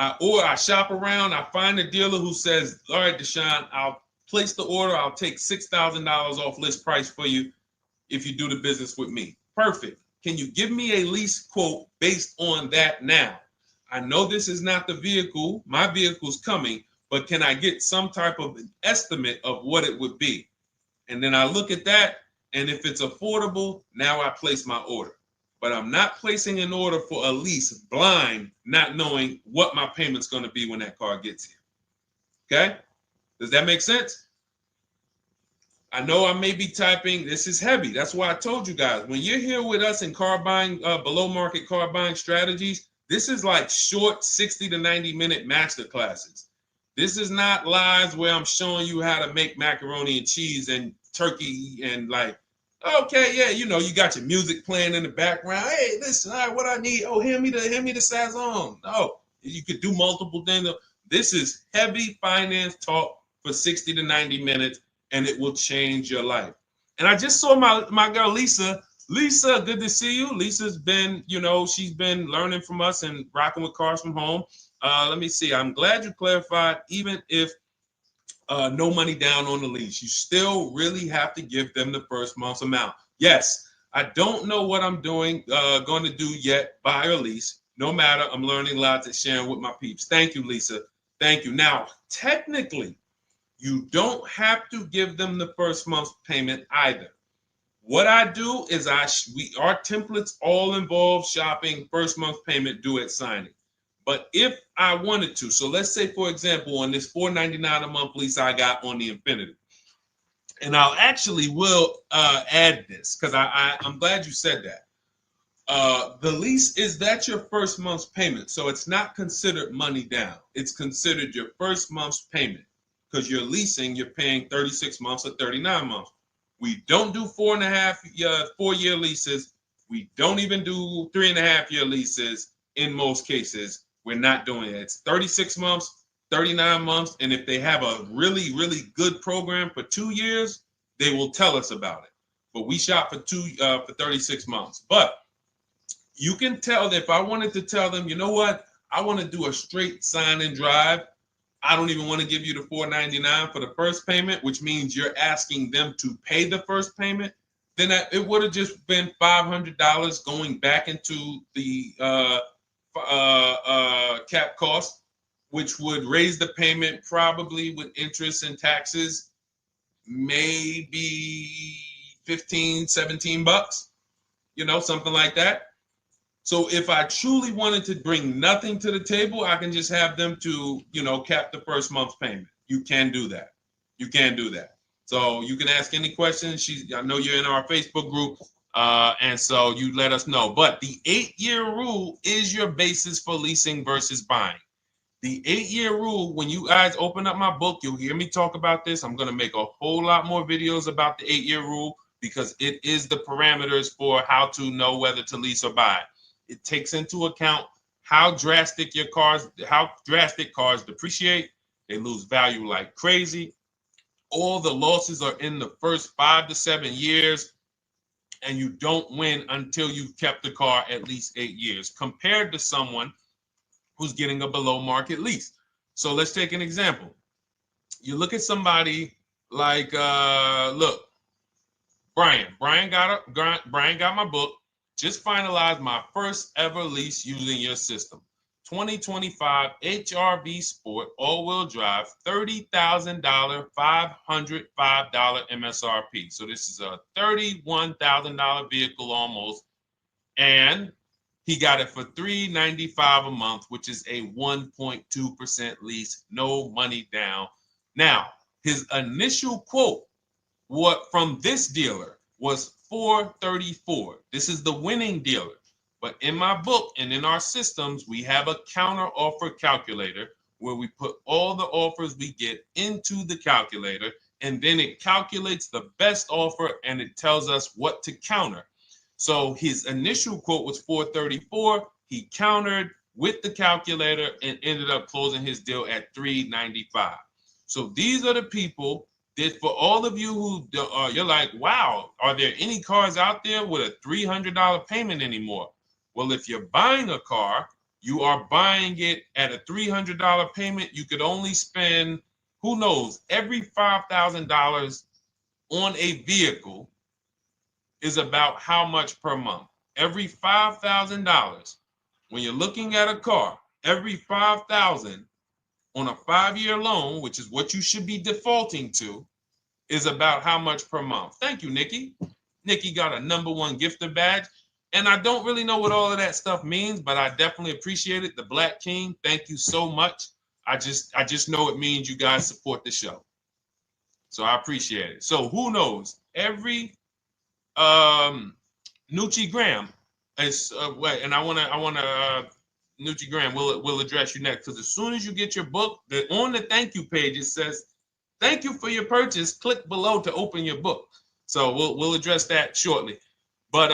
I shop around, I find a dealer who says, all right, Deshone, I'll place the order. I'll take $6,000 off list price for you if you do the business with me. Perfect. Can you give me a lease quote based on that now? I know this is not the vehicle. My vehicle's coming, but can I get some type of an estimate of what it would be? And then I look at that, and if it's affordable, now I place my order. But I'm not placing an order for a lease blind, not knowing what my payment's going to be when that car gets here. Okay? Does that make sense? I know I may be typing, this is heavy. That's why I told you guys, when you're here with us in car buying, below market car buying strategies, this is like short 60 to 90 minute master classes. This is not lives where I'm showing you how to make macaroni and cheese and turkey and like, okay, yeah, you got your music playing in the background. Hey, listen, all right, what I need? Oh, hand me the Sazon. No, you could do multiple things. This is heavy finance talk for 60 to 90 minutes, and it will change your life. And I just saw my girl, Lisa. Lisa, good to see you. Lisa's been, she's been learning from us and rocking with Cars from Home. Let me see. I'm glad you clarified, even if no money down on the lease, you still really have to give them the first month's amount. Yes, I don't know what I'm going to do yet, buy or lease. No matter, I'm learning lots and sharing with my peeps. Thank you, Lisa. Thank you. Now, technically, you don't have to give them the first month's payment either. What I do is our templates all involve shopping, first month payment due at signing. But if I wanted to, so let's say, for example, on this $499 a month lease I got on the Infiniti, and I'll actually will add this because I'm glad you said that. The lease that's your first month's payment, so it's not considered money down. It's considered your first month's payment because you're leasing, you're paying 36 months or 39 months. We don't do 4-year leases. We don't even do 3.5-year leases in most cases. We're not doing it. It's 36 months, 39 months, and if they have a really, really good program for 2 years, they will tell us about it. But we shop for 36 months. But you can tell that if I wanted to tell them, you know what, I want to do a straight sign and drive, I don't even want to give you the $499 for the first payment, which means you're asking them to pay the first payment, then it would have just been $500 going back into the cap cost, which would raise the payment probably with interest and taxes, maybe 15, 17 bucks, something like that. So if I truly wanted to bring nothing to the table, I can just have them to, cap the first month's payment. You can do that. You can do that. So you can ask any questions. I know you're in our Facebook group, and so you let us know. But the 8-year rule is your basis for leasing versus buying. The 8-year rule, when you guys open up my book, you'll hear me talk about this. I'm going to make a whole lot more videos about the 8-year rule because it is the parameters for how to know whether to lease or buy. It takes into account how drastic cars depreciate. They lose value like crazy. All the losses are in the first 5 to 7 years, and you don't win until you've kept the car at least 8 years, compared to someone who's getting a below market lease. So let's take an example. You look at somebody like, look, Brian. Brian got my book. Just finalized my first ever lease using your system. 2025 HRV Sport all-wheel drive, $30,000, $505 MSRP. So this is a $31,000 vehicle almost, and he got it for $395 a month, which is a 1.2% lease, no money down. Now, his initial quote from this dealer was $434. This is the winning dealer. But in my book and in our systems, we have a counter offer calculator where we put all the offers we get into the calculator, and then it calculates the best offer and it tells us what to counter. So his initial quote was $434. He countered with the calculator and ended up closing his deal at $395. So these are the people that, for all of you who you're like, wow, are there any cars out there with a $300 payment anymore? Well, if you're buying a car, you are buying it at a $300 payment. You could only spend, who knows, every $5,000 on a vehicle is about how much per month? Every $5,000. When you're looking at a car, every $5,000 on a 5-year loan, which is what you should be defaulting to, is about how much per month. Thank you, Nikki. Nikki got a #1 gifter badge. And I don't really know what all of that stuff means, but I definitely appreciate it. The Black King, thank you so much. I just know it means you guys support the show. So I appreciate it. So who knows? Every Nucci Graham is and I wanna Nucci Graham will address you next, because as soon as you get your book, on the thank you page it says, "Thank you for your purchase. Click below to open your book." So we'll address that shortly. But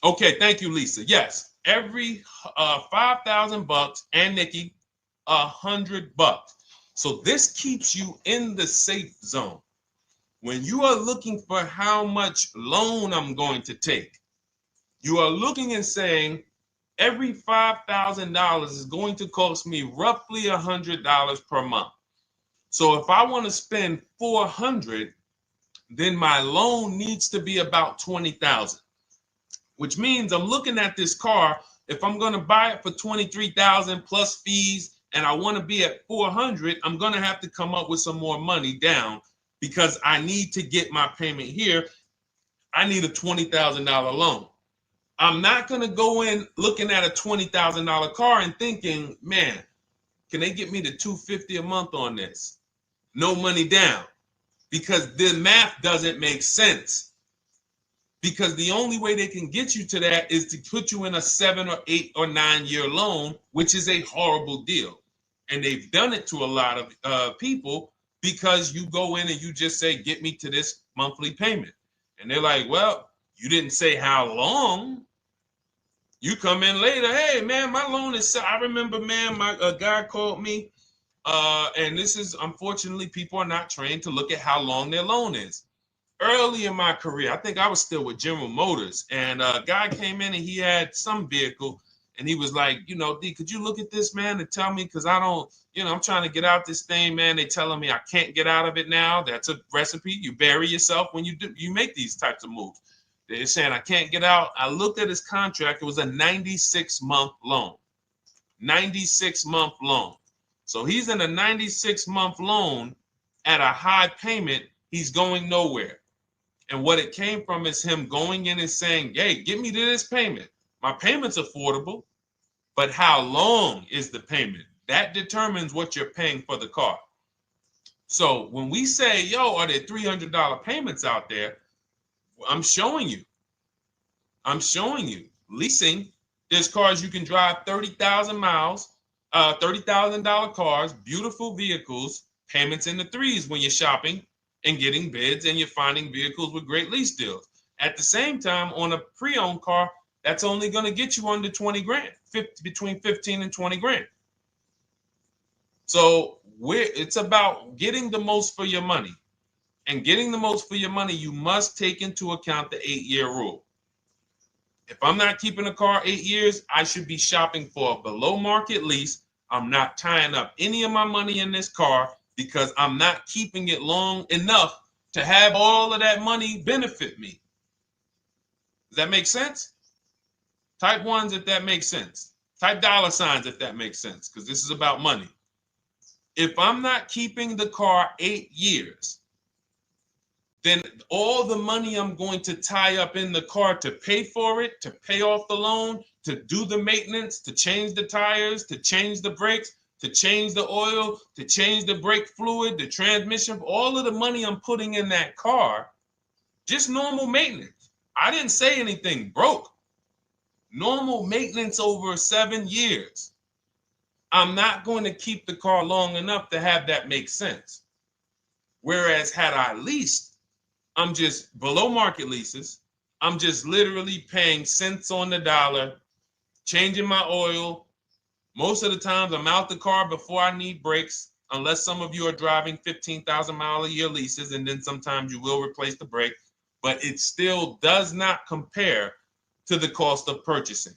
okay, thank you, Lisa. Yes, every $5,000, and Nikki, $100. So this keeps you in the safe zone. When you are looking for how much loan I'm going to take, you are looking and saying, every $5,000 is going to cost me roughly $100 per month. So if I want to spend $400, then my loan needs to be about $20,000, which means I'm looking at this car. If I'm going to buy it for $23,000 plus fees, and I want to be at $400, I'm going to have to come up with some more money down, because I need to get my payment here. I need a $20,000 loan. I'm not going to go in looking at a $20,000 car and thinking, man, can they get me to $250 a month on this? No money down, because the math doesn't make sense. Because the only way they can get you to that is to put you in a 7 or 8 or 9 year loan, which is a horrible deal. And they've done it to a lot of people, because you go in and you just say, get me to this monthly payment. And they're like, well, you didn't say how long. You come in later, hey, man, my loan is, I remember, man, a guy called me, and this is, unfortunately, people are not trained to look at how long their loan is. Early in my career, I think I was still with General Motors, and a guy came in and he had some vehicle, And he was like, D, could you look at this, man, and tell me, because I don't, I'm trying to get out this thing, man. They telling me I can't get out of it now. That's a recipe. You bury yourself when you make these types of moves. They're saying I can't get out. I looked at his contract. It was a 96-month loan. 96-month loan. So he's in a 96-month loan at a high payment. He's going nowhere. And what it came from is him going in and saying, hey, get me to this payment. My payment's affordable, but how long is the payment? That determines what you're paying for the car. So when we say, yo, are there $300 payments out there? I'm showing you. Leasing, there's cars you can drive 30,000 miles, $30,000 cars, beautiful vehicles, payments in the threes when you're shopping and getting bids, and you're finding vehicles with great lease deals. At the same time, on a pre-owned car, that's only going to get you under 20 grand, between 15 and 20 grand. So it's about getting the most for your money. And getting the most for your money, you must take into account the 8-year rule. If I'm not keeping a car 8 years, I should be shopping for a below market lease. I'm not tying up any of my money in this car because I'm not keeping it long enough to have all of that money benefit me. Does that make sense? Type ones if that makes sense. Type dollar signs if that makes sense, because this is about money. If I'm not keeping the car 8 years, then all the money I'm going to tie up in the car to pay for it, to pay off the loan, to do the maintenance, to change the tires, to change the brakes, to change the oil, to change the brake fluid, the transmission, all of the money I'm putting in that car, just normal maintenance. I didn't say anything broke. Normal maintenance over 7 years. I'm not going to keep the car long enough to have that make sense. Whereas had I leased, I'm just below market leases. I'm just literally paying cents on the dollar, changing my oil. Most of the times I'm out the car before I need brakes, unless some of you are driving 15,000 mile a year leases, and then sometimes you will replace the brake, but it still does not compare to the cost of purchasing.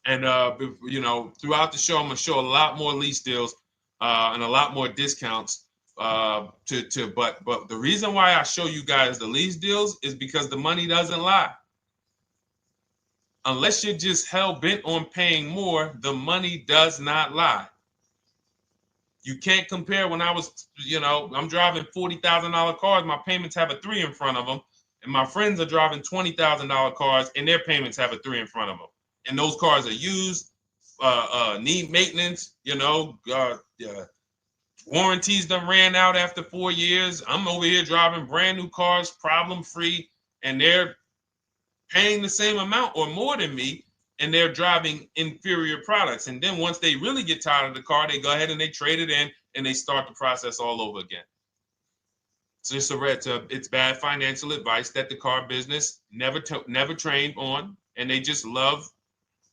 And, throughout the show, I'm going to show a lot more lease deals and a lot more discounts. But the reason why I show you guys the lease deals is because the money doesn't lie. Unless you're just hell bent on paying more, the money does not lie. You can't compare when I was, I'm driving $40,000 cars. My payments have a 3 in front of them. And my friends are driving $20,000 cars and their payments have a 3 in front of them. And those cars are used, need maintenance, warranties done ran out after 4 years. I'm over here driving brand new cars, problem free, and they're paying the same amount or more than me, and they're driving inferior products. And then once they really get tired of the car, they go ahead and they trade it in and they start the process all over again. So it's bad financial advice that the car business never trained on, and they just love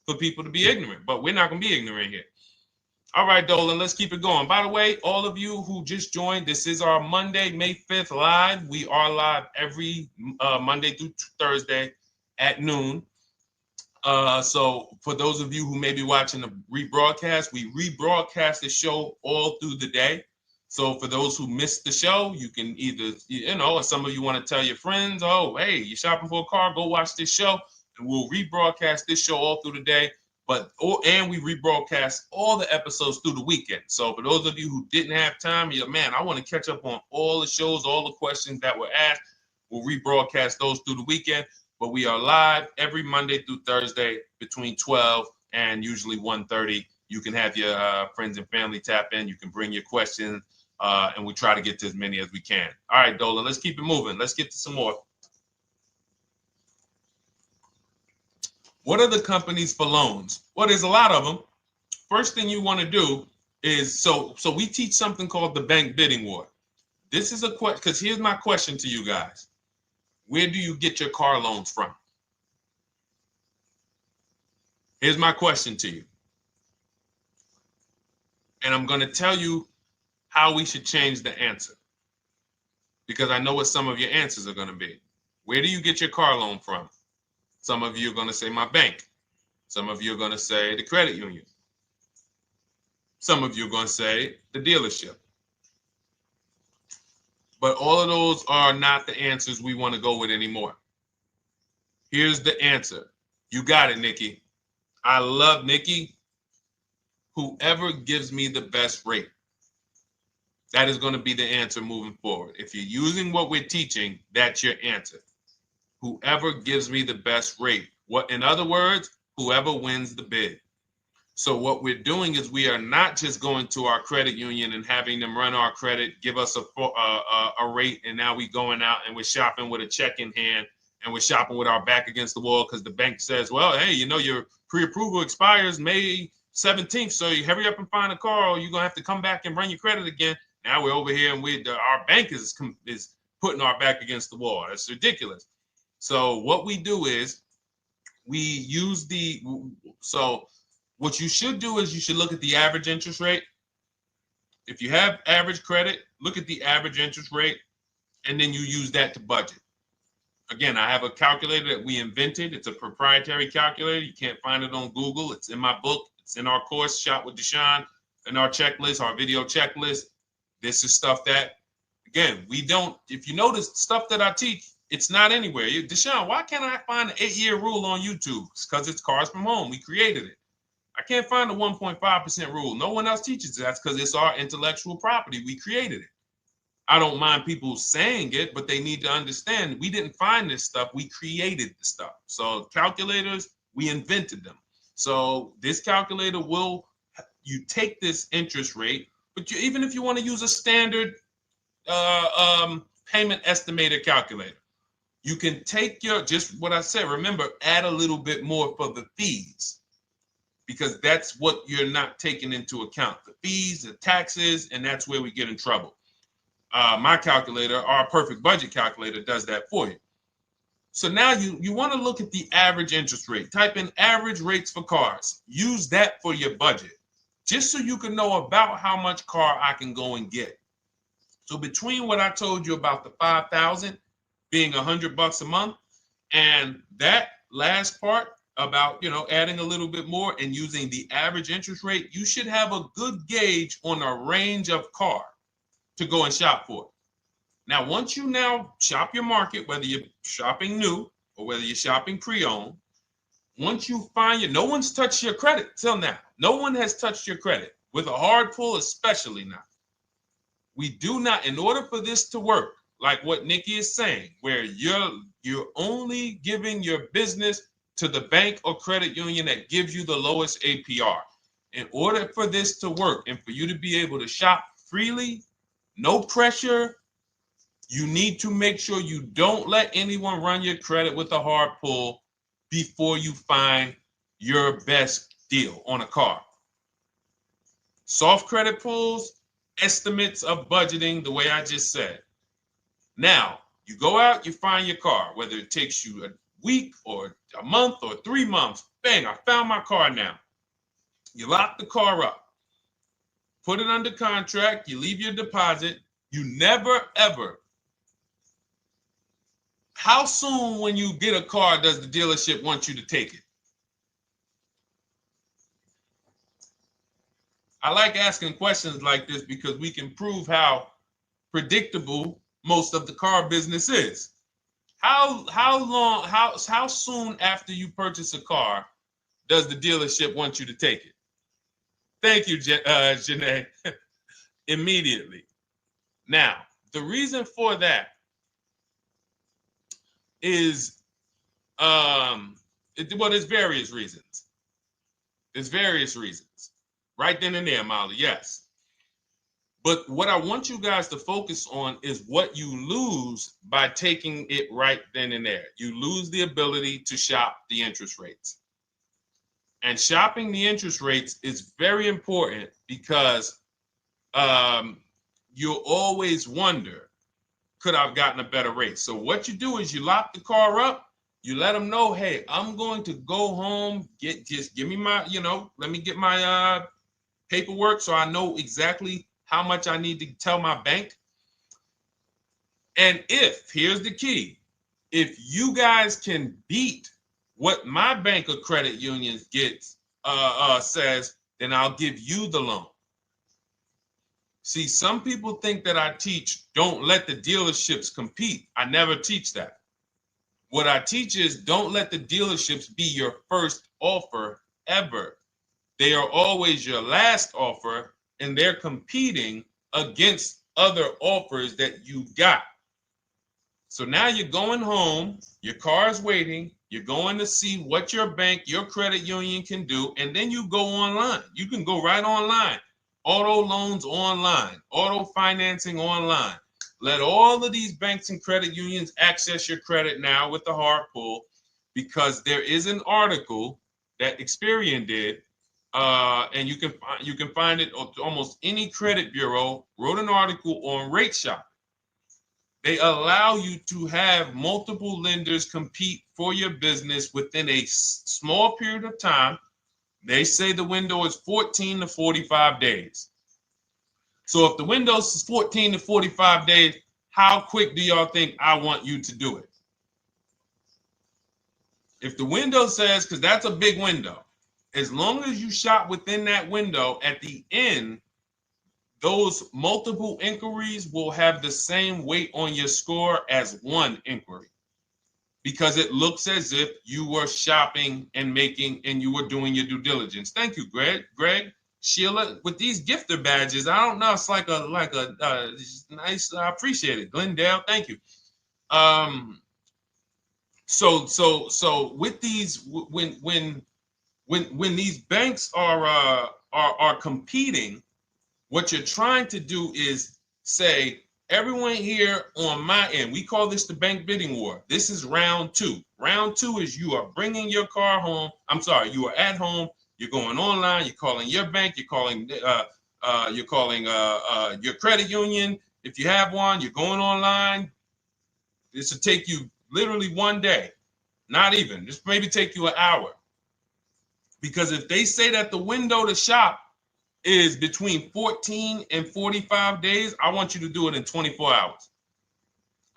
for people to be ignorant. But we're not going to be ignorant here. All right, Dolan, let's keep it going. By the way, all of you who just joined, this is our Monday, May 5th live. We are live every Monday through Thursday at noon. So for those of you who may be watching the rebroadcast, we rebroadcast the show all through the day. So for those who missed the show, you can either, or some of you want to tell your friends, oh, hey, you're shopping for a car, go watch this show. And we'll rebroadcast this show all through the day. And we rebroadcast all the episodes through the weekend. So for those of you who didn't have time, you're like, man, I want to catch up on all the shows, all the questions that were asked. We'll rebroadcast those through the weekend. But we are live every Monday through Thursday between 12 and usually 1:30. You can have your friends and family tap in. You can bring your questions, and we try to get to as many as we can. All right, Dolan, let's keep it moving. Let's get to some more. What are the companies for loans? Well, there's a lot of them. First thing you want to do is, so we teach something called the bank bidding war. This is a question, because here's my question to you guys. Where do you get your car loans from? Here's my question to you. And I'm going to tell you how we should change the answer, because I know what some of your answers are going to be. Where do you get your car loan from? Some of you are going to say my bank. Some of you are going to say the credit union. Some of you are going to say the dealership. But all of those are not the answers we want to go with anymore. Here's the answer. You got it, Nikki. I love Nikki. Whoever gives me the best rate. That is going to be the answer moving forward. If you're using what we're teaching, that's your answer. Whoever gives me the best rate. What, in other words, whoever wins the bid. So what we're doing is we are not just going to our credit union and having them run our credit, give us a rate, and now we going out and we're shopping with a check in hand and we're shopping with our back against the wall because the bank says, well, hey, you know, your pre-approval expires May 17th, so you hurry up and find a car or you're going to have to come back and run your credit again. Now we're over here and our bank is putting our back against the wall. That's ridiculous. So what we do is we use what you should do is you should look at the average interest rate. If you have average credit, look at the average interest rate, and then you use that to budget. Again, I have a calculator that we invented. It's a proprietary calculator. You can't find it on Google. It's in my book. It's in our course, Shop with Deshone, in our checklist, our video checklist. This is stuff that, again, we don't, if you notice stuff that I teach, it's not anywhere. Deshone, why can't I find an 8-year rule on YouTube? It's because it's Cars from Home. We created it. I can't find the 1.5% rule. No one else teaches that because it's our intellectual property. We created it. I don't mind people saying it, but they need to understand we didn't find this stuff. We created the stuff. So calculators, we invented them. So this calculator you take this interest rate, but even if you want to use a standard payment estimator calculator, you can take just what I said. Remember, add a little bit more for the fees, because that's what you're not taking into account. The fees, the taxes, and that's where we get in trouble. My calculator, our perfect budget calculator, does that for you. So now you want to look at the average interest rate. Type in average rates for cars. Use that for your budget, just so you can know about how much car I can go and get. So between what I told you about the $5,000 being $100 a month, and that last part about, adding a little bit more and using the average interest rate, you should have a good gauge on a range of car to go and shop for. Now, once you now shop your market, whether you're shopping new or whether you're shopping pre-owned, once you find no one's touched your credit till now. No one has touched your credit with a hard pull, especially not. We do not, in order for this to work, like what Nikki is saying, where you're only giving your business to the bank or credit union that gives you the lowest APR. In order for this to work and for you to be able to shop freely, no pressure, you need to make sure you don't let anyone run your credit with a hard pull before you find your best deal on a car. Soft credit pulls, estimates of budgeting, the way I just said. Now, you go out, you find your car, whether it takes you a week or a month or 3 months. Bang, I found my car now. You lock the car up, put it under contract, you leave your deposit. You never, ever. How soon when you get a car does the dealership want you to take it? I like asking questions like this because we can prove how predictable most of the car business is. How soon after you purchase a car does the dealership want you to take it? Thank you, Janae. Immediately. Now, the reason for that is, there's various reasons. There's various reasons. Right then and there, Molly, yes. But what I want you guys to focus on is what you lose by taking it right then and there. You lose the ability to shop the interest rates. And shopping the interest rates is very important because you'll always wonder, could I have gotten a better rate? So what you do is you lock the car up, you let them know, hey, I'm going to go home, just give me my, let me get my paperwork so I know exactly how much I need to tell my bank. And here's the key, if you guys can beat what my bank or credit union gets says, then I'll give you the loan. See, some people think that I teach don't let the dealerships compete. I never teach that. What I teach is don't let the dealerships be your first offer ever. They are always your last offer, and they're competing against other offers that you got. So now you're going home, your car is waiting, you're going to see what your bank, your credit union can do, and then you go online. You can go right online. Auto loans online, auto financing online. Let all of these banks and credit unions access your credit now with the hard pull, because there is an article that Experian did, and you can find it on almost any credit bureau, wrote an article on rate shopping. They allow you to have multiple lenders compete for your business within a small period of time. They say the window is 14 to 45 days. So if the window is 14 to 45 days, how quick do y'all think I want you to do it? If the window says, because that's a big window, as long as you shop within that window, at the end, those multiple inquiries will have the same weight on your score as one inquiry, because it looks as if you were shopping and you were doing your due diligence. Thank you, Greg, Sheila, with these gifter badges. I don't know. It's like a nice. I appreciate it, Glendale. Thank you. So with these, when these banks are competing, what you're trying to do is say, everyone here on my end, we call this the bank bidding war. This is round two. Round two is you are bringing your car home. You are at home. You're going online. You're calling your bank. You're calling your credit union. If you have one, you're going online. This will take you literally one day, not even. This maybe take you an hour. Because if they say that the window to shop is between 14 and 45 days, I want you to do it in 24 hours.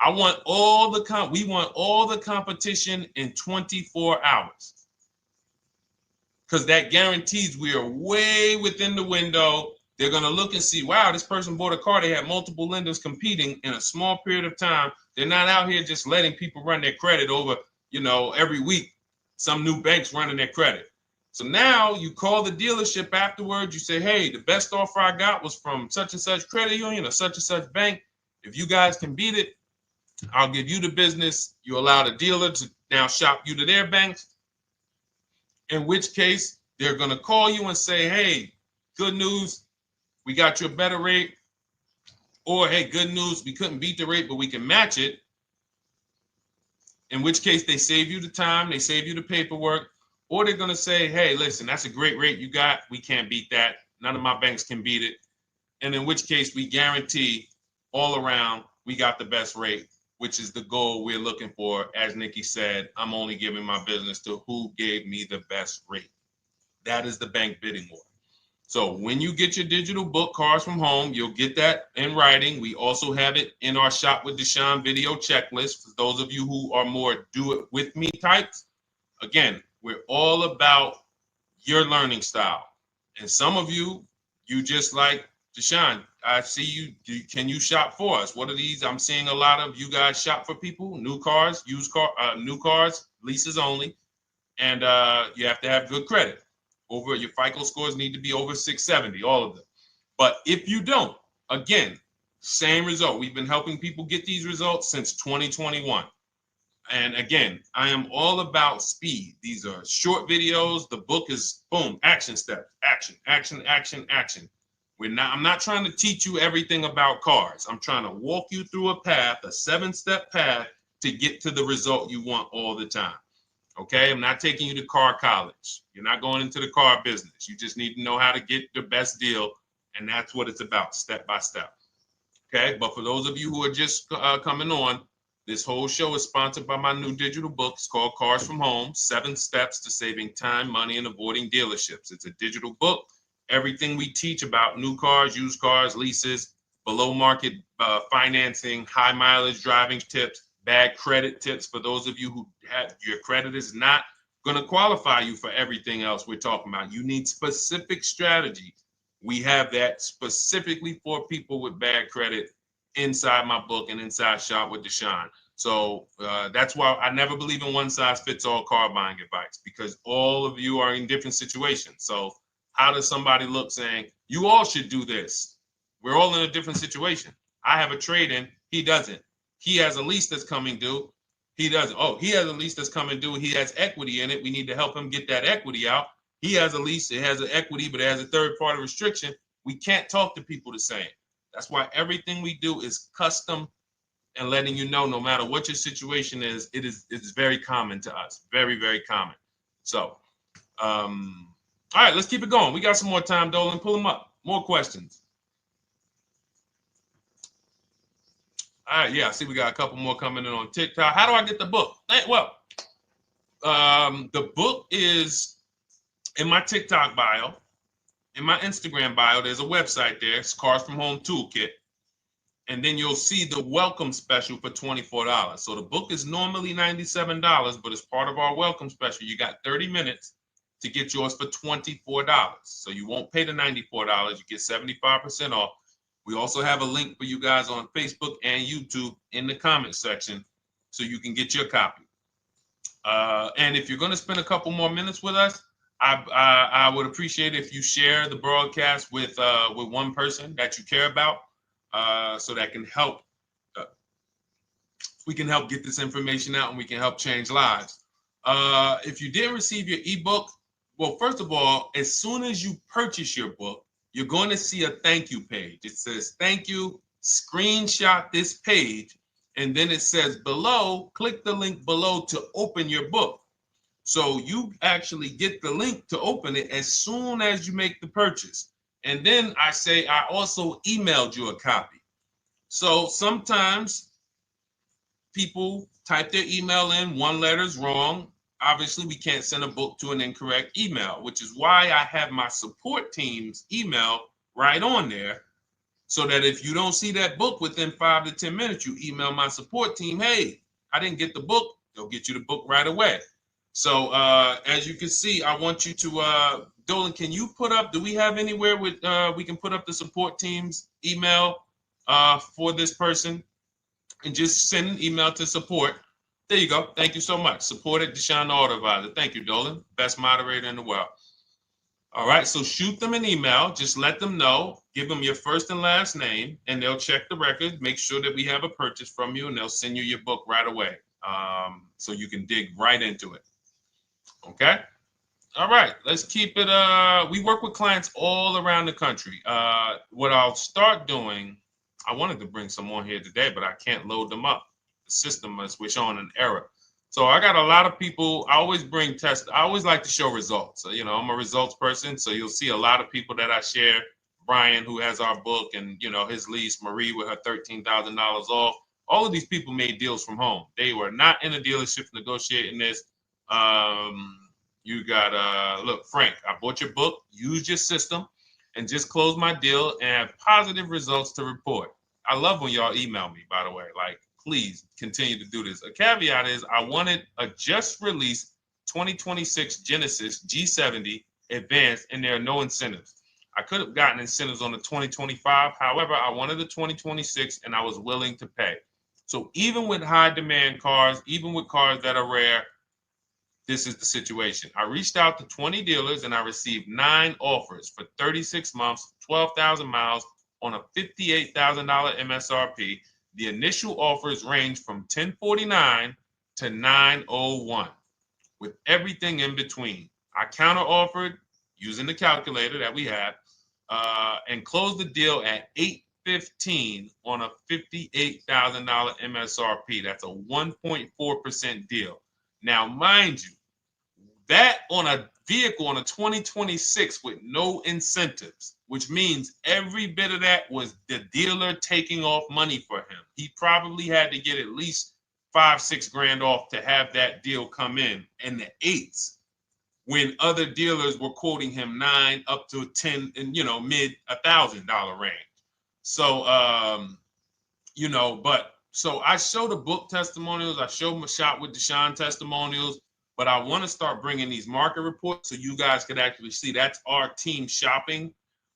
We want all the competition in 24 hours. Because that guarantees we are way within the window. They're going to look and see, wow, this person bought a car. They had multiple lenders competing in a small period of time. They're not out here just letting people run their credit over, every week. Some new banks running their credit. So now you call the dealership afterwards. You say, hey, the best offer I got was from such and such credit union or such and such bank. If you guys can beat it, I'll give you the business. You allow the dealer to now shop you to their banks. In which case, they're going to call you and say, hey, good news, we got you a better rate. Or, hey, good news, we couldn't beat the rate, but we can match it. In which case, they save you the time, they save you the paperwork. Or they're going to say, hey, listen, that's a great rate you got. We can't beat that. None of my banks can beat it. And in which case, we guarantee all around we got the best rate, which is the goal we're looking for. As Nikki said, I'm only giving my business to who gave me the best rate. That is the bank bidding war. So when you get your digital book, Cars from Home, you'll get that in writing. We also have it in our Shop with Deshone video checklist. For those of you who are more do-it-with-me types, again, we're all about your learning style. And some of you just like, Deshone, I see you. Can you shop for us? What are these? I'm seeing a lot of you guys shop for people, new cars, new cars, leases only. And you have to have good credit. Your FICO scores need to be over 670, all of them. But if you don't, again, same result. We've been helping people get these results since 2021. And again, I am all about speed. These are short videos. The book is boom, action steps, action, action, action, action. I'm not trying to teach you everything about cars. I'm trying to walk you through a path, a 7-step path to get to the result you want all the time. Okay, I'm not taking you to car college. You're not going into the car business. You just need to know how to get the best deal. And that's what it's about, step by step. Okay, but for those of you who are just coming on, this whole show is sponsored by my new digital book. It's called Cars from Home, 7 Steps to Saving Time, Money, and Avoiding Dealerships. It's a digital book. Everything we teach about new cars, used cars, leases, below market financing, high mileage driving tips, bad credit tips for those of you who have your credit is not going to qualify you for everything else we're talking about. You need specific strategy. We have that specifically for people with bad credit inside my book and inside Shop with Deshone. So that's why I never believe in one size fits all car buying advice, because all of you are in different situations. So how does somebody look saying, you all should do this? We're all in a different situation. I have a trade-in. He doesn't. He has a lease that's coming due. He doesn't. Oh, he has a lease that's coming due. He has equity in it. We need to help him get that equity out. He has a lease. It has an equity, but it has a third-party restriction. We can't talk to people the same. That's why everything we do is custom and letting you know, no matter what your situation is, it's very common to us. Very, very common. So, all right, let's keep it going. We got some more time, Dolan. Pull them up. More questions. All right, yeah, I see we got a couple more coming in on TikTok. How do I get the book? Well, the book is in my TikTok bio. In my Instagram bio, there's a website there. It's Cars from Home Toolkit. And then you'll see the welcome special for $24. So the book is normally $97, but as part of our welcome special, you got 30 minutes to get yours for $24. So you won't pay the $94. You get 75% off. We also have a link for you guys on Facebook and YouTube in the comment section so you can get your copy. And if you're going to spend a couple more minutes with us, I would appreciate if you share the broadcast with one person that you care about, so that can help. We can help get this information out, and we can help change lives. If you didn't receive your ebook, well, first of all, as soon as you purchase your book, you're going to see a thank you page. It says thank you. Screenshot this page, and then it says below, click the link below to open your book. So you actually get the link to open it as soon as you make the purchase. And then I say I also emailed you a copy. So sometimes people type their email in, one letter's wrong. Obviously, we can't send a book to an incorrect email, which is why I have my support team's email right on there, so that if you don't see that book within 5 to 10 minutes, you email my support team, hey, I didn't get the book. They'll get you the book right away. So as you can see, I want you to, Dolan, can you put up, do we have anywhere with, we can put up the support team's email for this person, and just send an email to support. There you go. Thank you so much. Support at Deshone the Auto Advisor. Thank you, Dolan. Best moderator in the world. All right, so shoot them an email. Just let them know. Give them your first and last name, and they'll check the record, make sure that we have a purchase from you, and they'll send you your book right away, so you can dig right into it. Okay? All right, let's keep it. We work with clients all around the country. What I'll start doing, I wanted to bring some on here today, but I can't load them up. The system is showing an error. So I got a lot of people. I always bring tests. I always like to show results. So, you know, I'm a results person. So you'll see a lot of people that I share. Brian, who has our book, and, you know, his lease, Marie with her $13,000 off. All of these people made deals from home. They were not in a dealership negotiating this. You got, look, Frank, I bought your book, used your system, and just closed my deal and have positive results to report. I love when y'all email me, by the way. Like, please continue to do this. A caveat is I wanted a just released 2026 Genesis G70 Advanced, and there are no incentives. I could have gotten incentives on the 2025. However, I wanted the 2026, and I was willing to pay. So even with high demand cars, even with cars that are rare, this is the situation. I reached out to 20 dealers, and I received 9 offers for 36 months, 12,000 miles on a $58,000 MSRP. The initial offers range from $1049 to $901, with everything in between. I counter offered using the calculator that we have, and closed the deal at $815 on a $58,000 MSRP. That's a 1.4% deal. Now, mind you, that on a vehicle on a 2026 with no incentives, which means every bit of that was the dealer taking off money for him. He probably had to get at least $5-6 grand off to have that deal come in the 8s, when other dealers were quoting him 9 up to 10 and, you know, mid $1,000 range. So, you know, but so I show the book testimonials. I show my Shop with Deshone testimonials. But I want to start bringing these market reports so you guys could actually see that's our team shopping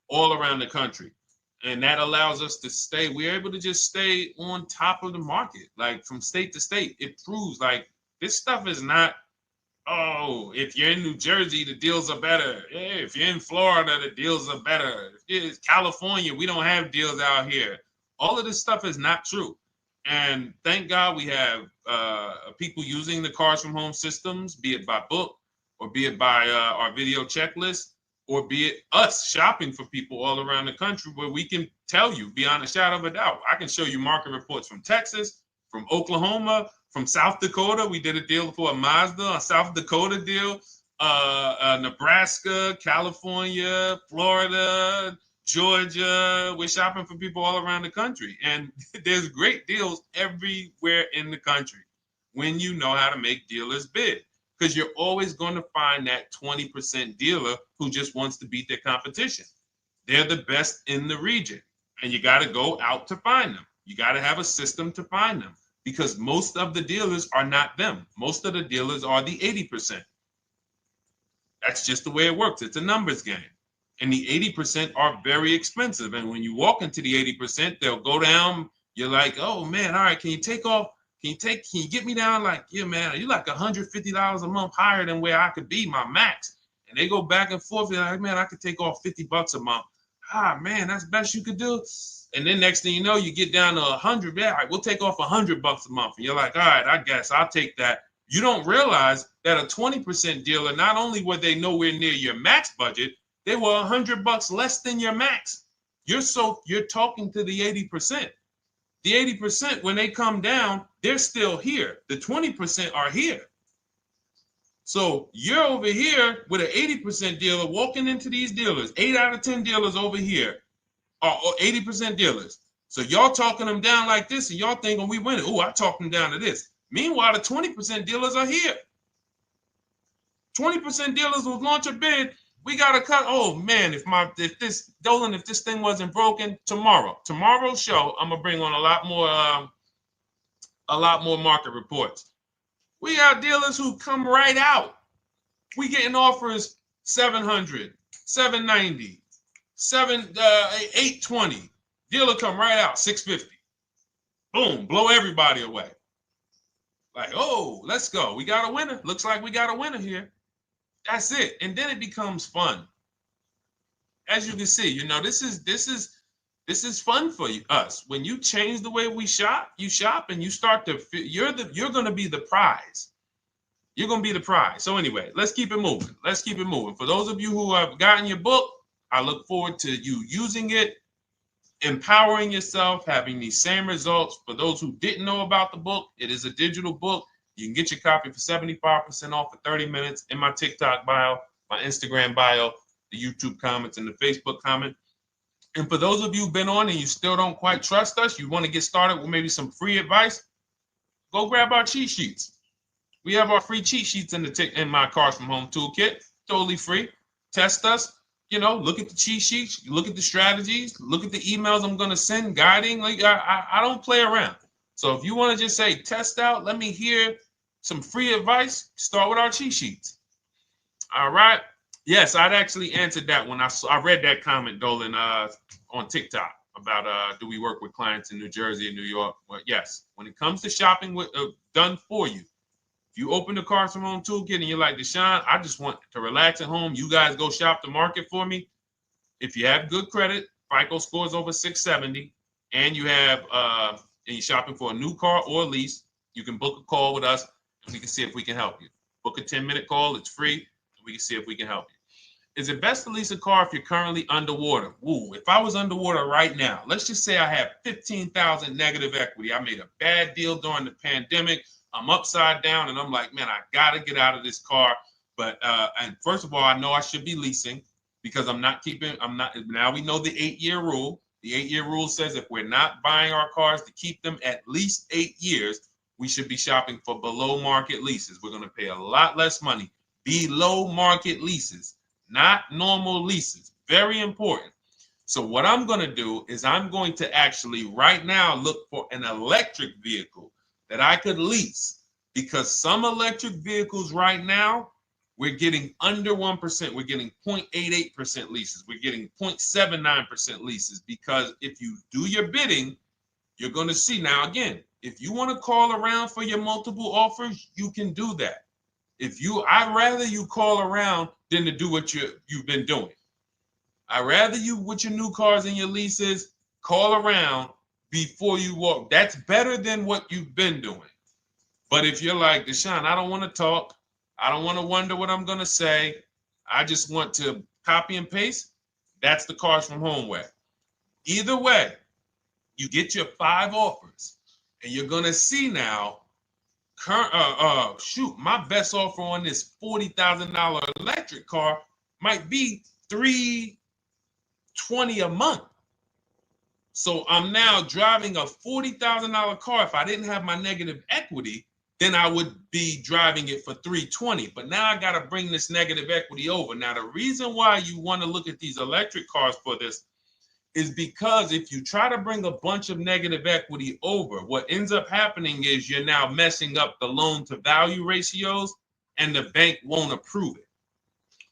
all around the country. And that allows us to stay, we're able to just stay on top of the market, like from state to state. It proves like this stuff is not, oh, if you're in New Jersey, the deals are better. Yeah, if you're in Florida, the deals are better. If it's California, we don't have deals out here. All of this stuff is not true. And thank God we have people using the Cars from Home systems, be it by book or be it by our video checklist, or be it us shopping for people all around the country where we can tell you beyond a shadow of a doubt. I can show you market reports from Texas, from Oklahoma, from South Dakota. We did a deal for a Mazda, a South Dakota deal, Nebraska, California, Florida, Georgia. We're shopping for people all around the country. And there's great deals everywhere in the country when you know how to make dealers bid. Because you're always going to find that 20% dealer who just wants to beat their competition. They're the best in the region. And you got to go out to find them. You got to have a system to find them. Because most of the dealers are not them. Most of the dealers are the 80%. That's just the way it works. It's a numbers game. And the 80% are very expensive. And when you walk into the 80%, they'll go down. You're like, oh, man, all right, can you take off? Can you get me down like, yeah, man, you're like $150 a month higher than where I could be, my max. And they go back and forth. They're like, man, I could take off $50 a month. Ah, man, that's the best you could do. And then next thing you know, you get down to 100. Yeah, all right, we'll take off $100 a month. And you're like, all right, I guess I'll take that. You don't realize that a 20% dealer, not only were they nowhere near your max budget, they were $100 less than your max. You're talking to the 80%. The 80%, when they come down, they're still here. The 20% are here. So you're over here with an 80% dealer walking into these dealers. 8 out of 10 dealers over here are 80% dealers. So y'all talking them down like this, and y'all thinking we winning. Oh, I talked them down to this. Meanwhile, the 20% dealers are here. 20% dealers will launch a bid. We gotta cut. Oh man, if this thing wasn't broken, tomorrow's show, I'm gonna bring on a lot more market reports. We got dealers who come right out. We getting offers 700, 790, 820. Dealer come right out 650. Boom, blow everybody away. Like, oh, let's go. We got a winner. Looks like we got a winner here. That's it. And then it becomes fun. As you can see, this is fun for us. When you change the way we shop, you shop and you start to you're going to be the prize. You're going to be the prize. So anyway, let's keep it moving. For those of you who have gotten your book, I look forward to you using it, empowering yourself, having these same results. For those who didn't know about the book, it is a digital book. You can get your copy for 75% off for 30 minutes in my TikTok bio, my Instagram bio, the YouTube comments, and the Facebook comment. And for those of you who've been on and you still don't quite trust us, you want to get started with maybe some free advice, go grab our cheat sheets. We have our free cheat sheets in my Cars from Home toolkit, totally free. Test us, look at the cheat sheets, look at the strategies, look at the emails I'm going to send, guiding. Like I don't play around. So if you want to just say, test out, let me hear some free advice, start with our cheat sheets. All right. Yes, I'd actually answered that when I read that comment, Dolan, on TikTok about do we work with clients in New Jersey and New York? Well, yes. When it comes to shopping done for you, if you open the Cars from Home toolkit and you're like, Deshone, I just want to relax at home. You guys go shop the market for me. If you have good credit, FICO scores over 670, and you have and you're shopping for a new car or a lease, you can book a call with us. We can see if we can help you. Book a 10-minute call. It's free. And we can see if we can help you. Is it best to lease a car if you're currently underwater? Ooh, if I was underwater right now, let's just say I have 15,000 negative equity. I made a bad deal during the pandemic. I'm upside down and I'm like, man, I got to get out of this car. But and first of all, I know I should be leasing because now we know the 8-year rule. The 8-year rule says if we're not buying our cars to keep them at least 8 years, we should be shopping for below market leases. We're going to pay a lot less money. Below market leases, not normal leases. Very important. So what I'm going to do is I'm going to actually right now look for an electric vehicle that I could lease because some electric vehicles right now, we're getting under 1%. We're getting 0.88% leases. We're getting 0.79% leases, because if you do your bidding, you're going to see. Now, again, if you want to call around for your multiple offers, you can do that. I'd rather you call around than to do what you've been doing. I'd rather you, with your new cars and your leases, call around before you walk. That's better than what you've been doing. But if you're like, Deshone, I don't want to talk. I don't want to wonder what I'm going to say. I just want to copy and paste. That's the Cars from Home way. Either way, you get your 5 offers, and you're going to see now, my best offer on this $40,000 electric car might be $320 a month. So I'm now driving a $40,000 car. If I didn't have my negative equity, then I would be driving it for $320. But now I got to bring this negative equity over. Now, the reason why you want to look at these electric cars for this is because if you try to bring a bunch of negative equity over, what ends up happening is you're now messing up the loan to value ratios, and the bank won't approve it.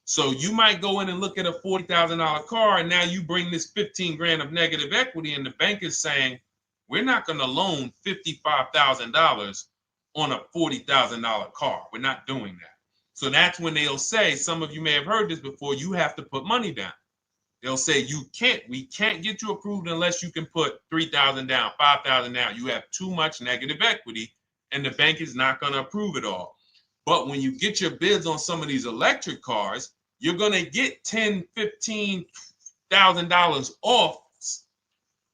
So you might go in and look at a $40,000 car, and now you bring this 15 grand of negative equity, and the bank is saying, we're not going to loan $55,000 on a $40,000 car. We're not doing that. So that's when they'll say, some of you may have heard this before, you have to put money down. They'll say, we can't get you approved unless you can put $3,000 down, $5,000 down. You have too much negative equity, and the bank is not going to approve it all. But when you get your bids on some of these electric cars, you're going to get $10,000, $15,000 off.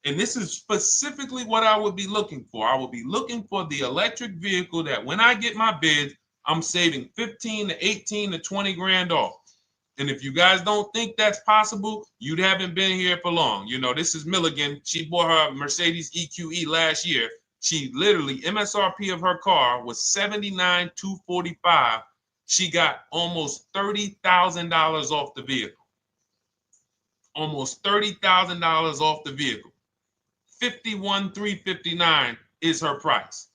And this is specifically what I would be looking for. I would be looking for the electric vehicle that when I get my bids, I'm saving 15 to 18 to 20 grand off. And if you guys don't think that's possible, you haven't been here for long. You know, this is Milligan. She bought her Mercedes EQE last year. She literally, MSRP of her car was $79,245. She got almost $30,000 off the vehicle. Almost $30,000 off the vehicle. $51,359 is her price.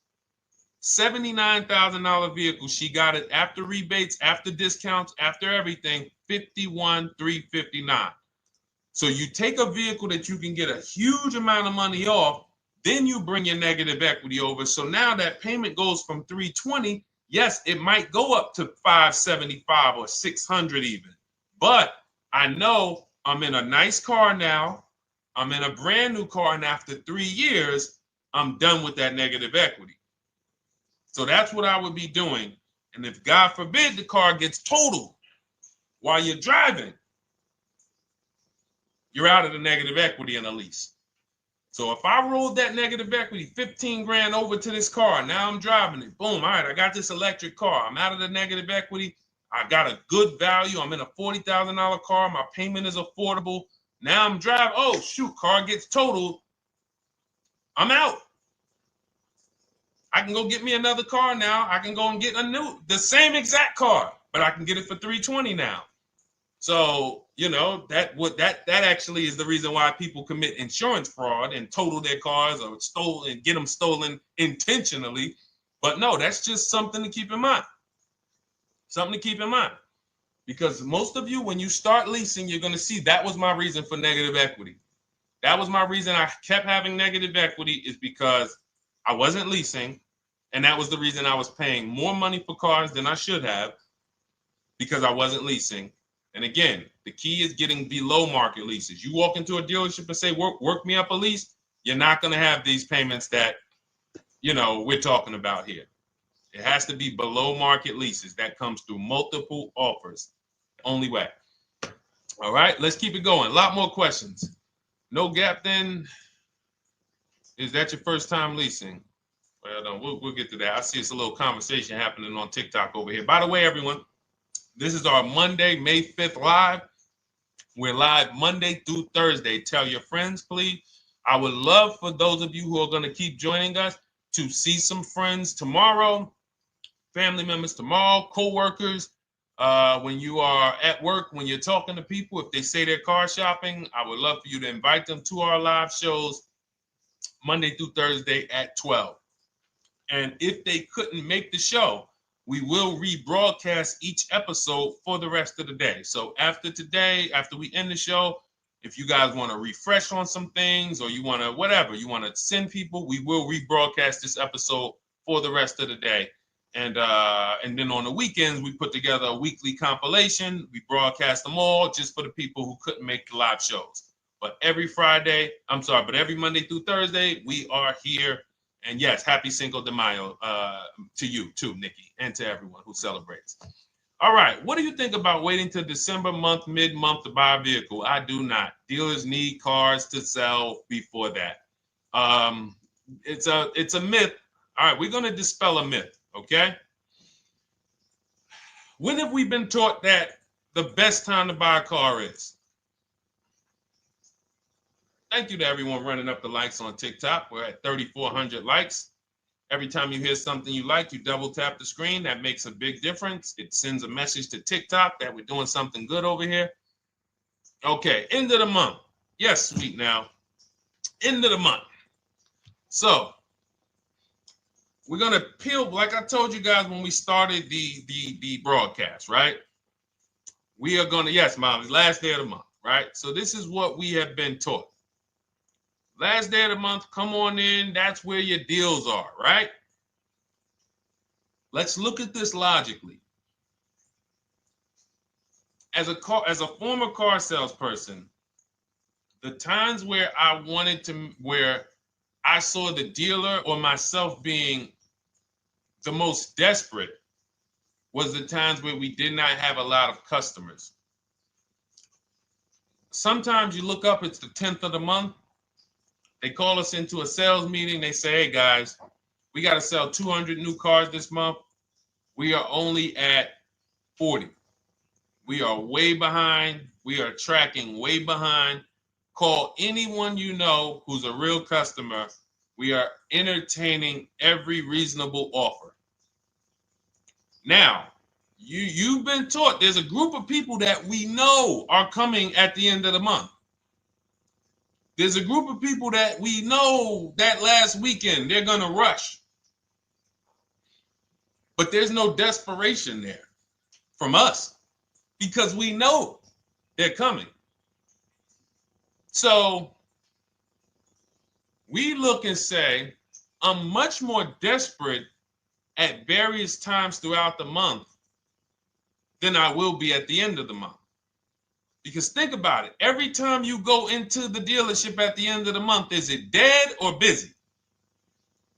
$79,000 vehicle. She got it after rebates, after discounts, after everything. $51,359. So you take a vehicle that you can get a huge amount of money off, then you bring your negative equity over. So now that payment goes from $320. Yes, it might go up to $575 or $600 even. But I know I'm in a nice car now. I'm in a brand new car, and after 3 years, I'm done with that negative equity. So that's what I would be doing. And if God forbid the car gets totaled while you're driving, you're out of the negative equity in a lease. So if I rolled that negative equity, 15 grand over to this car, now I'm driving it. Boom. All right, I got this electric car. I'm out of the negative equity. I got a good value. I'm in a $40,000 car. My payment is affordable. Now I'm driving. Oh, shoot, car gets totaled. I'm out. I can go get me another car now. I can go and get the same exact car, but I can get it for $320 now. So, you know, that actually is the reason why people commit insurance fraud and total their cars or get them stolen intentionally. But no, that's just something to keep in mind. Something to keep in mind. Because most of you, when you start leasing, you're going to see that was my reason for negative equity. That was my reason I kept having negative equity, is because I wasn't leasing. And that was the reason I was paying more money for cars than I should have, because I wasn't leasing. And again, the key is getting below market leases. You walk into a dealership and say, work me up a lease, you're not going to have these payments that, you know, we're talking about here. It has to be below market leases. That comes through multiple offers. Only way. All right, let's keep it going. A lot more questions. No gap then. Is that your first time leasing? Well, no, we'll get to that. I see it's a little conversation happening on TikTok over here. By the way, everyone, this is our Monday, May 5th live. We're live Monday through Thursday. Tell your friends, please. I would love for those of you who are going to keep joining us to see some friends tomorrow, family members tomorrow, co-workers. When you are at work, when you're talking to people, if they say they're car shopping, I would love for you to invite them to our live shows Monday through Thursday at 12. And if they couldn't make the show, we will rebroadcast each episode for the rest of the day. So after today, after we end the show, if you guys want to refresh on some things or you want to whatever, you want to send people, we will rebroadcast this episode for the rest of the day. And then on the weekends, we put together a weekly compilation. We broadcast them all just for the people who couldn't make the live shows. But every Monday through Thursday, we are here. And yes, happy Cinco de Mayo to you too, Nikki, and to everyone who celebrates. All right, what do you think about waiting till December month, mid-month to buy a vehicle? I do not. Dealers need cars to sell before that. It's a myth. All right, we're going to dispel a myth, okay? When have we been taught that the best time to buy a car is? Thank you to everyone running up the likes on TikTok. We're at 3,400 likes. Every time you hear something you like, you double tap the screen. That makes a big difference. It sends a message to TikTok that we're doing something good over here. Okay, end of the month. Yes, sweet now. End of the month. So we're gonna peel, like I told you guys when we started the broadcast, right? We are gonna, yes, Molly, last day of the month, right? So this is what we have been taught. Last day of the month, come on in. That's where your deals are, right? Let's look at this logically. As a former car salesperson, the times where where I saw the dealer or myself being the most desperate was the times where we did not have a lot of customers. Sometimes you look up, it's the 10th of the month. They call us into a sales meeting. They say, hey, guys, we got to sell 200 new cars this month. We are only at 40. We are way behind. We are tracking way behind. Call anyone you know who's a real customer. We are entertaining every reasonable offer. Now, you've been taught there's a group of people that we know are coming at the end of the month. There's a group of people that we know that last weekend they're going to rush. But there's no desperation there from us because we know they're coming. So we look and say, I'm much more desperate at various times throughout the month than I will be at the end of the month. Because think about it. Every time you go into the dealership at the end of the month, is it dead or busy?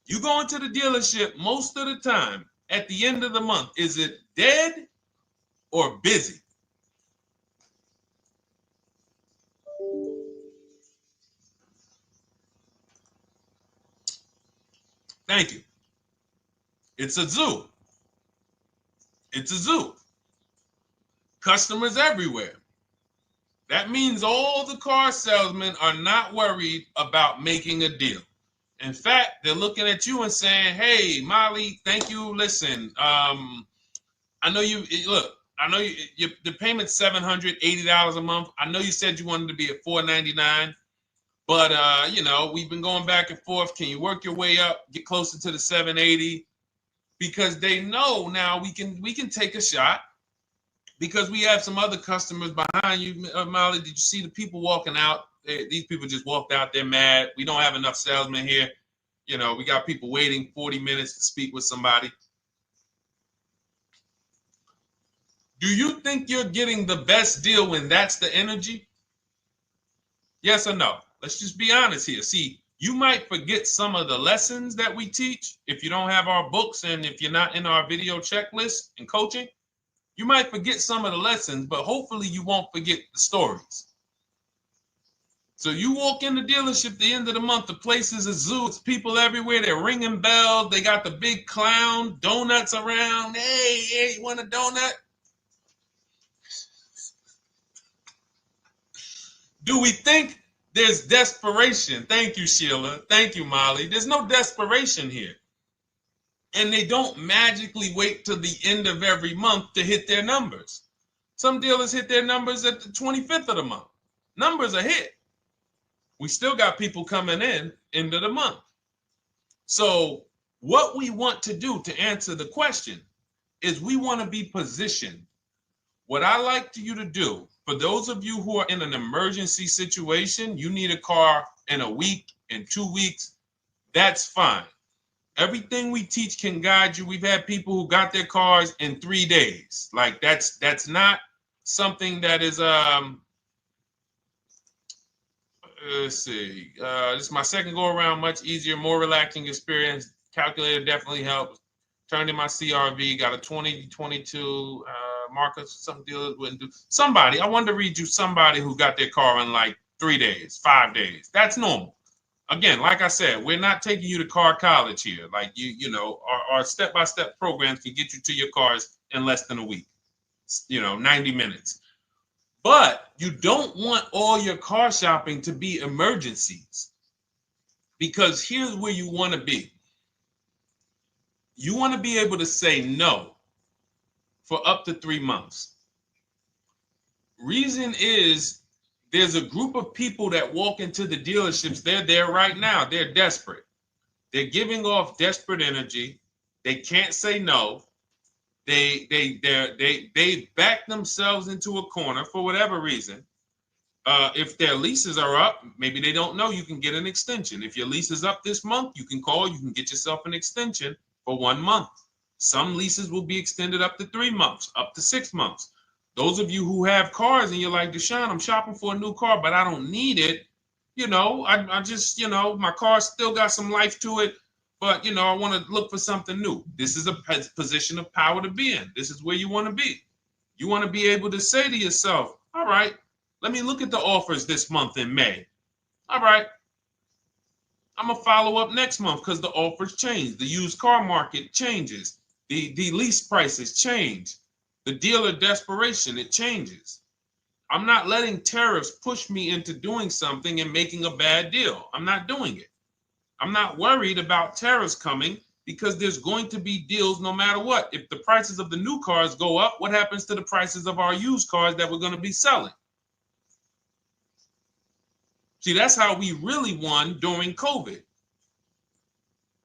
You go into the dealership most of the time at the end of the month, is it dead or busy? Thank you. It's a zoo. It's a zoo. Customers everywhere. That means all the car salesmen are not worried about making a deal. In fact, they're looking at you and saying, hey, Molly, thank you. Listen, I know the payment's $780 a month. I know you said you wanted to be at $499, but we've been going back and forth. Can you work your way up, get closer to the $780? Because they know now we can take a shot. Because we have some other customers behind you, Molly. Did you see the people walking out? These people just walked out. They're mad. We don't have enough salesmen here. We got people waiting 40 minutes to speak with somebody. Do you think you're getting the best deal when that's the energy? Yes or no? Let's just be honest here. See, you might forget some of the lessons that we teach if you don't have our books and if you're not in our video checklist and coaching. You might forget some of the lessons, but hopefully you won't forget the stories. So you walk in the dealership at the end of the month, the place is a zoo. It's people everywhere. They're ringing bells. They got the big clown, donuts around. Hey, you want a donut? Do we think there's desperation? Thank you, Sheila. Thank you, Molly. There's no desperation here. And they don't magically wait till the end of every month to hit their numbers. Some dealers hit their numbers at the 25th of the month. Numbers are hit. We still got people coming in end of the month. So What we want to do to answer the question is we want to be positioned. What I like you to do, for those of you who are in an emergency situation, you need a car in a week, in 2 weeks, that's fine. Everything we teach can guide you. We've had people who got their cars in 3 days. Like that's not something that is let's see. This is my second go around, much easier, more relaxing experience. Calculator definitely helps. Turned in my CRV, got a 2022 Marcus, some dealers wouldn't do. Somebody, I wanted to read you somebody who got their car in like 3 days, 5 days. That's normal. Again, like I said, we're not taking you to car college here. Like you know, our step-by-step programs can get you to your cars in less than a week, 90 minutes. But you don't want all your car shopping to be emergencies, because here's where you want to be. You want to be able to say no for up to 3 months. Reason is, there's a group of people that walk into the dealerships. They're there right now. They're desperate. They're giving off desperate energy. They can't say no. They back themselves into a corner for whatever reason. If their leases are up, maybe they don't know you can get an extension. If your lease is up this month, you can call. You can get yourself an extension for 1 month. Some leases will be extended up to 3 months, up to 6 months. Those of you who have cars and you're like, Deshone, I'm shopping for a new car, but I don't need it. I just, my car still got some life to it, but, I want to look for something new. This is a position of power to be in. This is where you want to be. You want to be able to say to yourself, all right, let me look at the offers this month in May. All right, I'm going to follow up next month because the offers change. The used car market changes. The lease prices change. The dealer desperation, it changes. I'm not letting tariffs push me into doing something and making a bad deal. I'm not doing it. I'm not worried about tariffs coming, because there's going to be deals no matter what. If the prices of the new cars go up, what happens to the prices of our used cars that we're going to be selling? See, that's how we really won during COVID.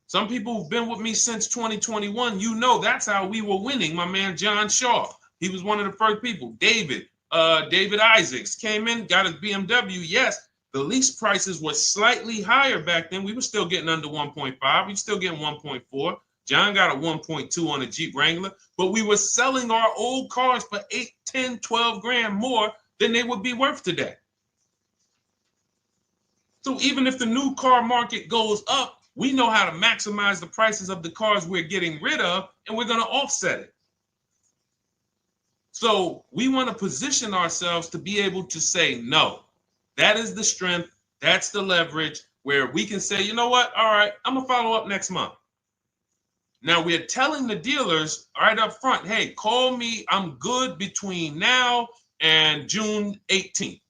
Some people who've been with me since 2021, that's how we were winning. My man John Shaw, he was one of the first people. David Isaacs came in, got his BMW. Yes, the lease prices were slightly higher back then. We were still getting under 1.5. We were still getting 1.4. John got a 1.2 on a Jeep Wrangler, but we were selling our old cars for 8, 10, 12 grand more than they would be worth today. So even if the new car market goes up, we know how to maximize the prices of the cars we're getting rid of, and we're going to offset it. So we want to position ourselves to be able to say no. That is the strength. That's the leverage where we can say, you know what? All right, I'm going to follow up next month. Now we're telling the dealers right up front, hey, call me. I'm good between now and June 18th.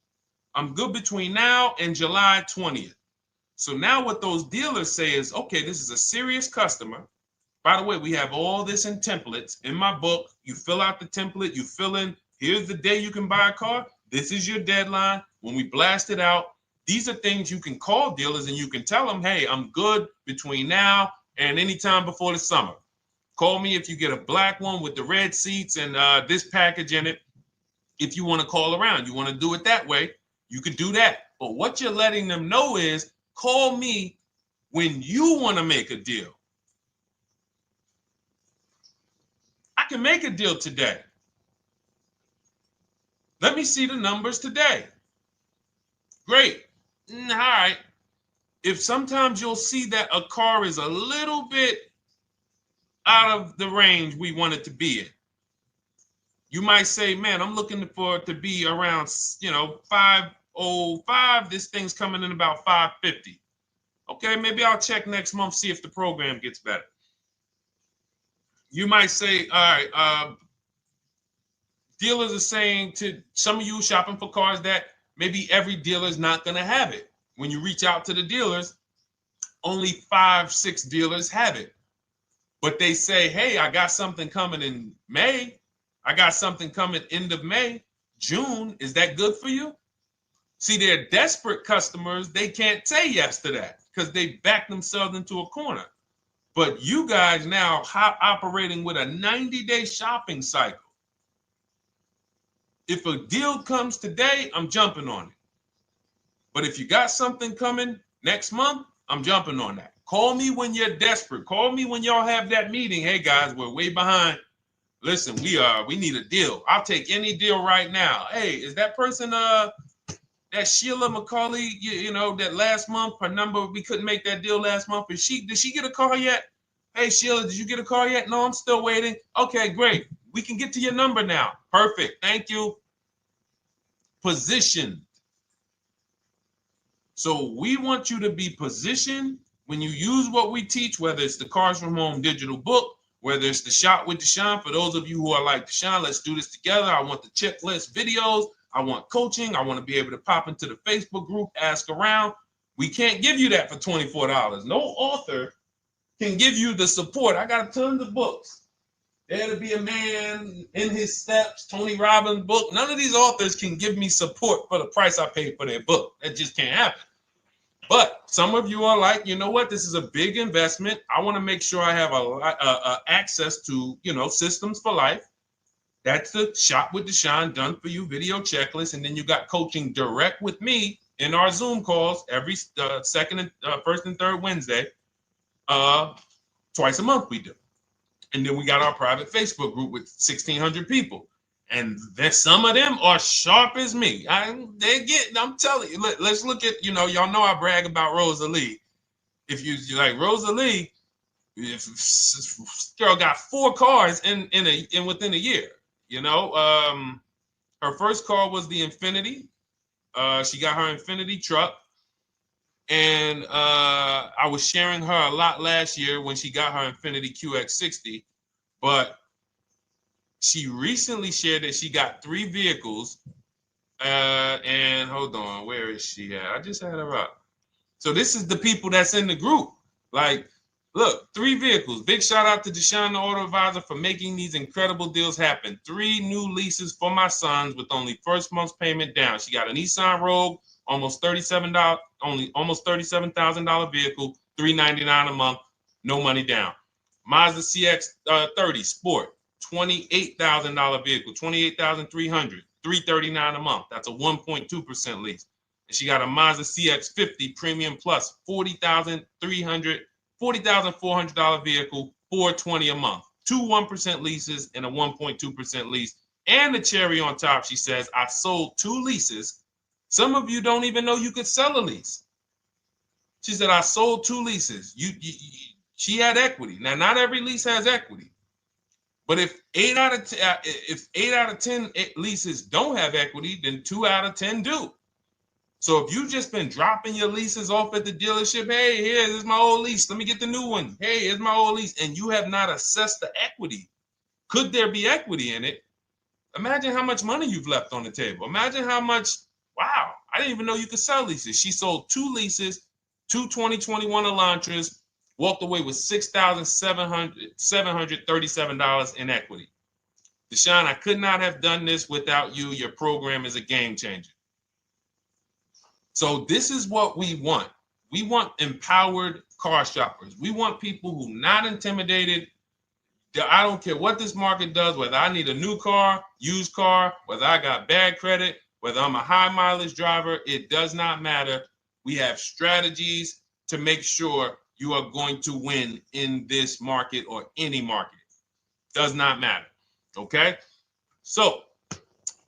I'm good between now and July 20th. So now what those dealers say is, okay, this is a serious customer. By the way, we have all this in templates. In my book, you fill out the template, you fill in, here's the day you can buy a car. This is your deadline. When we blast it out, these are things you can call dealers and you can tell them, hey, I'm good between now and anytime before the summer. Call me if you get a black one with the red seats and this package in it. If you want to call around, you want to do it that way, you could do that. But what you're letting them know is, call me when you want to make a deal. I can make a deal today. Let me see the numbers today. Great. All right. If sometimes you'll see that a car is a little bit out of the range we want it to be in, you might say, man, I'm looking for it to be around, 505. This thing's coming in about 550. Okay, maybe I'll check next month, see if the program gets better. You might say, all right, dealers are saying to some of you shopping for cars that maybe every dealer is not going to have it. When you reach out to the dealers, only 5, 6 dealers have it. But they say, hey, I got something coming in May. I got something coming end of May, June. Is that good for you? See, they're desperate customers. They can't say yes to that because they back themselves into a corner. But you guys now operating with a 90-day shopping cycle. If a deal comes today, I'm jumping on it. But if you got something coming next month, I'm jumping on that. Call me when you're desperate. Call me when y'all have that meeting. Hey guys, we're way behind. Listen, we need a deal. I'll take any deal right now. Hey, is that person that Sheila McCauley, you know, that last month, her number, we couldn't make that deal last month. Did she get a call yet? Hey Sheila, did you get a call yet? No, I'm still waiting. Okay, great. We can get to your number now. Perfect. Thank you. Positioned. So we want you to be positioned when you use what we teach, whether it's the Cars from Home digital book, whether it's the Shop with Deshone. For those of you who are like, Deshone, let's do this together. I want the checklist videos. I want coaching. I want to be able to pop into the Facebook group, ask around. We can't give you that for $24. No author can give you the support. I got tons of books. There to Be a Man, In His Steps, Tony Robbins' book. None of these authors can give me support for the price I paid for their book. That just can't happen. But some of you are like, you know what? This is a big investment. I want to make sure I have a access to, you know, systems for life. That's the Shop with Deshone done for you video checklist. And then you got coaching direct with me in our Zoom calls every first and third Wednesday. Twice a month we do. And then we got our private Facebook group with 1,600 people. And then some of them are sharp as me. I'm telling you, let's look at, you know, y'all know I brag about Rosalie. If you like Rosalie, if girl got 4 cars in within a year, you know. Her first car was the Infinity. She got her Infinity truck. And I was sharing her a lot last year when she got her Infinity QX60, but she recently shared that she got 3 vehicles. And hold on, where is she at? I just had her up. So this is the people that's in the group. Like, look, 3 vehicles. Big shout out to Deshone the Auto Advisor for making these incredible deals happen. 3 new leases for my sons with only first month's payment down. She got a Nissan Rogue, almost $37,000 vehicle, $399 a month, no money down. Mazda CX-30 Sport, $28,000 vehicle, $28,300, $339 a month. That's a 1.2% lease. And she got a Mazda CX-50 Premium Plus, $40,400 vehicle, $420 a month. 2 1% leases and a 1.2% lease. And the cherry on top, she says, I sold 2 leases. Some of you don't even know you could sell a lease. She said, I sold 2 leases. She had equity. Now, not every lease has equity. But if 8 out of 10 leases don't have equity, then 2 out of 10 do. So if you've just been dropping your leases off at the dealership, hey, here's my old lease. Let me get the new one. Hey, here's my old lease. And you have not assessed the equity. Could there be equity in it? Imagine how much money you've left on the table. Imagine how much, wow, I didn't even know you could sell leases. She sold 2 leases, 2 2021 Elantras, walked away with $6,737 in equity. Deshone, I could not have done this without you. Your program is a game changer. So this is what we want. We want empowered car shoppers. We want people who are not intimidated. I don't care what this market does, whether I need a new car, used car, whether I got bad credit, whether I'm a high mileage driver, it does not matter. We have strategies to make sure you are going to win in this market or any market. Does not matter. Okay? So,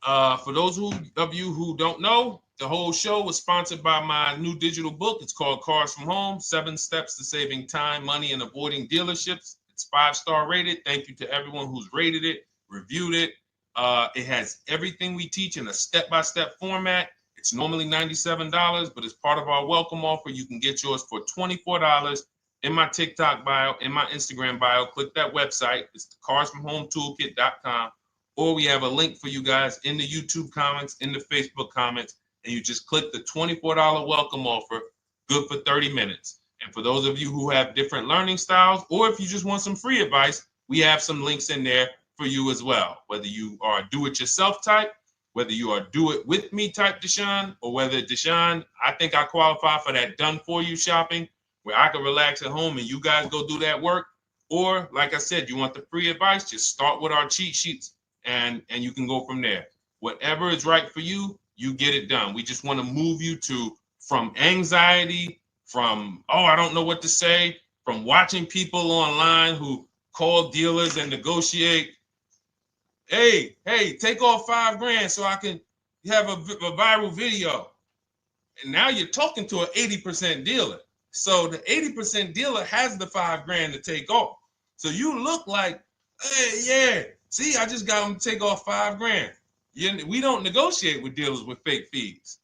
for those of you who don't know, the whole show was sponsored by my new digital book. It's called Cars from Home, 7 Steps to Saving Time, Money, and Avoiding Dealerships. It's 5-star rated. Thank you to everyone who's rated it, reviewed it. It has everything we teach in a step-by-step format. It's normally $97, but as part of our welcome offer, you can get yours for $24 in my TikTok bio, in my Instagram bio. Click that website. It's the carsfromhometoolkit.com. Or we have a link for you guys in the YouTube comments, in the Facebook comments, and you just click the $24 welcome offer, good for 30 minutes. And for those of you who have different learning styles, or if you just want some free advice, we have some links in there for you as well. Whether you are a do-it-yourself type, whether you are do-it-with-me type Deshone, or whether Deshone, I think I qualify for that done-for-you shopping, where I can relax at home and you guys go do that work. Or like I said, you want the free advice, just start with our cheat sheets and you can go from there. Whatever is right for you, you get it done. We just want to move you from anxiety, from, oh, I don't know what to say, from watching people online who call dealers and negotiate. Hey, take off $5,000 so I can have a viral video. And now you're talking to an 80% dealer. So the 80% dealer has the $5,000 to take off. So you look like, hey, yeah, see, I just got them to take off $5,000. We don't negotiate with dealers with fake fees.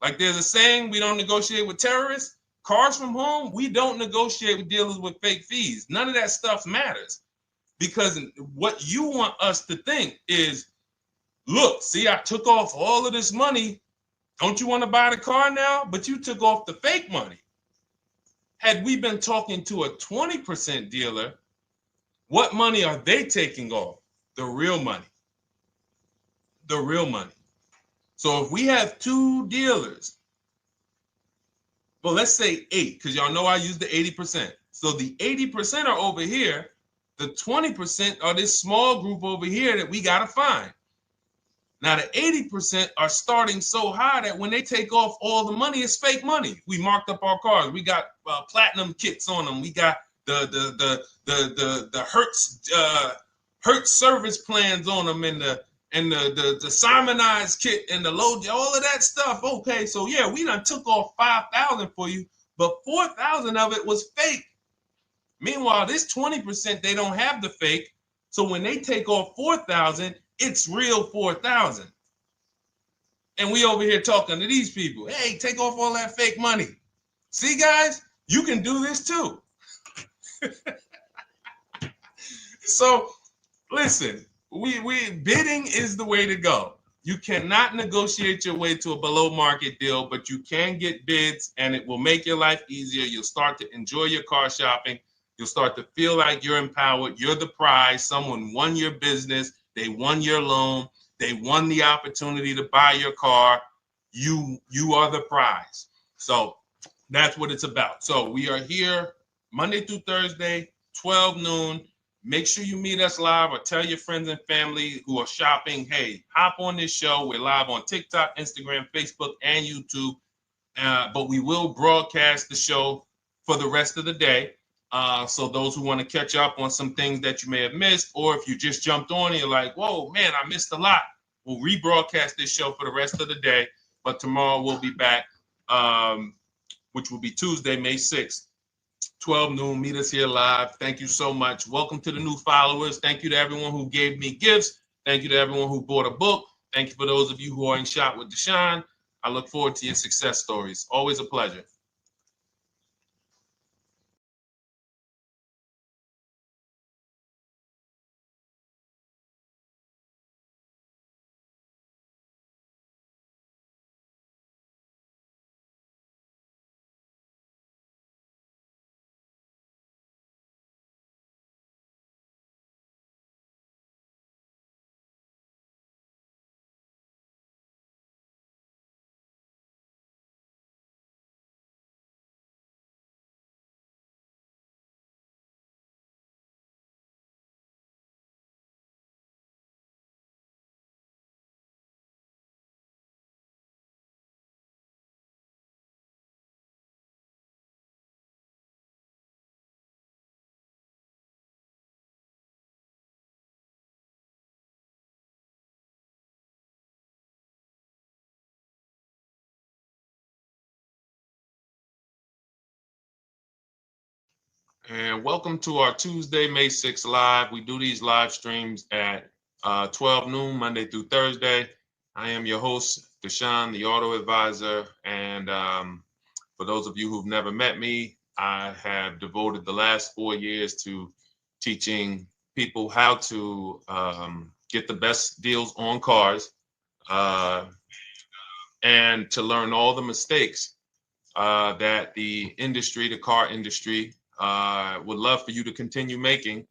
Like there's a saying, we don't negotiate with terrorists. Cars from home, we don't negotiate with dealers with fake fees. None of that stuff matters. Because what you want us to think is, look, see, I took off all of this money. Don't you want to buy the car now? But you took off the fake money. Had we been talking to a 20% dealer, what money are they taking off? The real money. The real money. So if we have 2 dealers, well, let's say 8, because y'all know I use the 80%. So the 80% are over here. The 20% are this small group over here that we got to find. Now, the 80% are starting so high that when they take off all the money, it's fake money. We marked up our cars. We got platinum kits on them. We got the Hertz service plans on them, and the Simonized kit and the low, all of that stuff. Okay, so yeah, we done took off 5,000 for you, but 4,000 of it was fake. Meanwhile, this 20%, they don't have the fake. So when they take off 4,000, it's real 4,000. And we over here talking to these people. Hey, take off all that fake money. See, guys, you can do this too. So listen, we bidding is the way to go. You cannot negotiate your way to a below market deal, but you can get bids and it will make your life easier. You'll start to enjoy your car shopping. You'll start to feel like you're empowered. You're the prize. Someone won your business. They won your loan. They won the opportunity to buy your car. You are the prize. So that's what it's about. So we are here Monday through Thursday, 12 noon. Make sure you meet us live or tell your friends and family who are shopping, hey, hop on this show. We're live on TikTok, Instagram, Facebook, and YouTube. But we will broadcast the show for the rest of the day. So those who want to catch up on some things that you may have missed, or if you just jumped on and you're like, whoa, man, I missed a lot. We'll rebroadcast this show for the rest of the day. But tomorrow we'll be back, which will be Tuesday, May 6th. 12 noon, meet us here live. Thank you so much. Welcome to the new followers. Thank you to everyone who gave me gifts. Thank you to everyone who bought a book. Thank you for those of you who are in Shop with Deshone. I look forward to your success stories. Always a pleasure. And welcome to our Tuesday, May 6th live. We do these live streams at 12 noon, Monday through Thursday. I am your host, Deshone the Auto Advisor. And for those of you who've never met me, I have devoted the last 4 years to teaching people how to get the best deals on cars and to learn all the mistakes that the industry, the car industry, would love for you to continue making,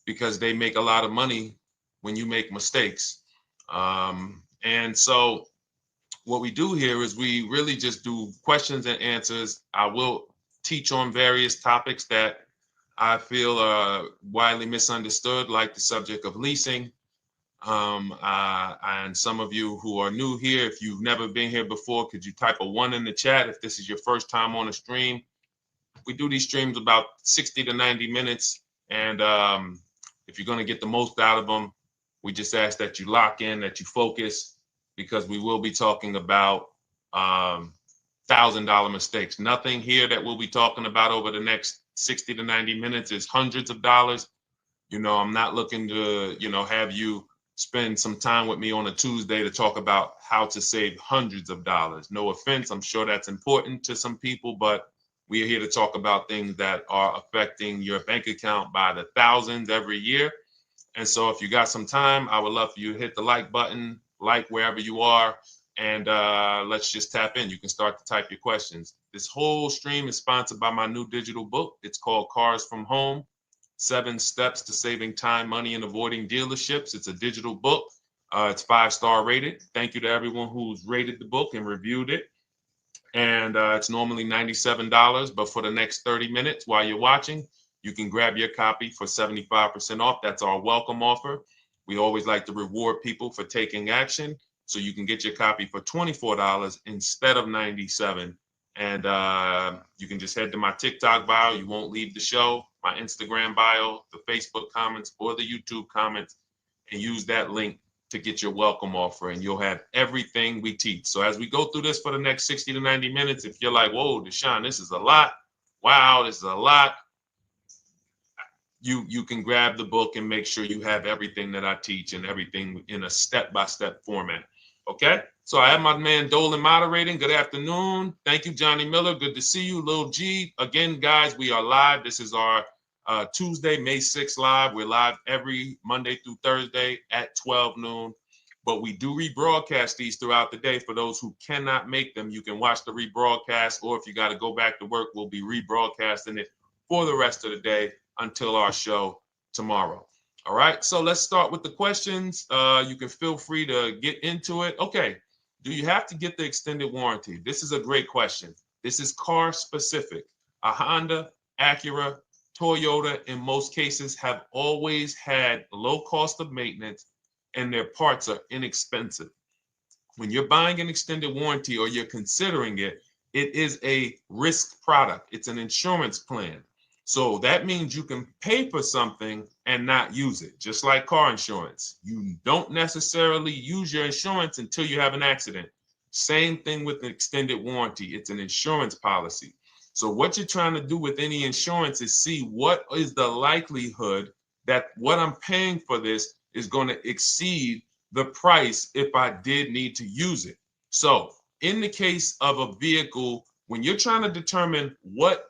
because they make a lot of money when you make mistakes. And so what we do here is we really just do questions and answers. I will teach on various topics that I feel are widely misunderstood, like the subject of leasing. And some of you who are new here, if you've never been here before, could you type a 1 in the chat if this is your first time on a stream? We do these streams about 60 to 90 minutes. And if you're going to get the most out of them, we just ask that you lock in, that you focus, because we will be talking about $1,000 mistakes. Nothing here that we'll be talking about over the next 60 to 90 minutes is hundreds of dollars. You know, I'm not looking to, have you spend some time with me on a Tuesday to talk about how to save hundreds of dollars. No offense, I'm sure that's important to some people, but we are here to talk about things that are affecting your bank account by the thousands every year. And so if you got some time, I would love for you to hit the like button, like wherever you are, and let's just tap in. You can start to type your questions. This whole stream is sponsored by my new digital book. It's called Cars from Home, 7 Steps to Saving Time, Money, and Avoiding Dealerships. It's a digital book. It's 5-star rated. Thank you to everyone who's rated the book and reviewed it. And it's normally $97, but for the next 30 minutes while you're watching, you can grab your copy for 75% off. That's our welcome offer. We always like to reward people for taking action. So you can get your copy for $24 instead of $97. And you can just head to my TikTok bio. You won't leave the show, my Instagram bio, the Facebook comments, or the YouTube comments, and use that link to get your welcome offer, and you'll have everything we teach. So as we go through this for the next 60 to 90 minutes, if you're like, whoa, Deshone, this is a lot. Wow, this is a lot. You can grab the book and make sure you have everything that I teach and everything in a step-by-step format. Okay? So I have my man Dolan moderating. Good afternoon. Thank you, Johnny Miller. Good to see you, Lil G. Again, guys, we are live. This is our Tuesday, May 6th live. We're live every Monday through Thursday at 12 noon. But we do rebroadcast these throughout the day. For those who cannot make them, you can watch the rebroadcast, or if you got to go back to work, we'll be rebroadcasting it for the rest of the day until our show tomorrow. All right, so let's start with the questions. You can feel free to get into it. Okay, do you have to get the extended warranty? This is a great question. This is car specific. A Honda, Acura, Toyota, in most cases, have always had low cost of maintenance and their parts are inexpensive. When you're buying an extended warranty or you're considering it, it is a risk product. It's an insurance plan. So that means you can pay for something and not use it, just like car insurance. You don't necessarily use your insurance until you have an accident. Same thing with an extended warranty. It's an insurance policy. So what you're trying to do with any insurance is see what is the likelihood that what I'm paying for this is going to exceed the price if I did need to use it. So in the case of a vehicle, when you're trying to determine what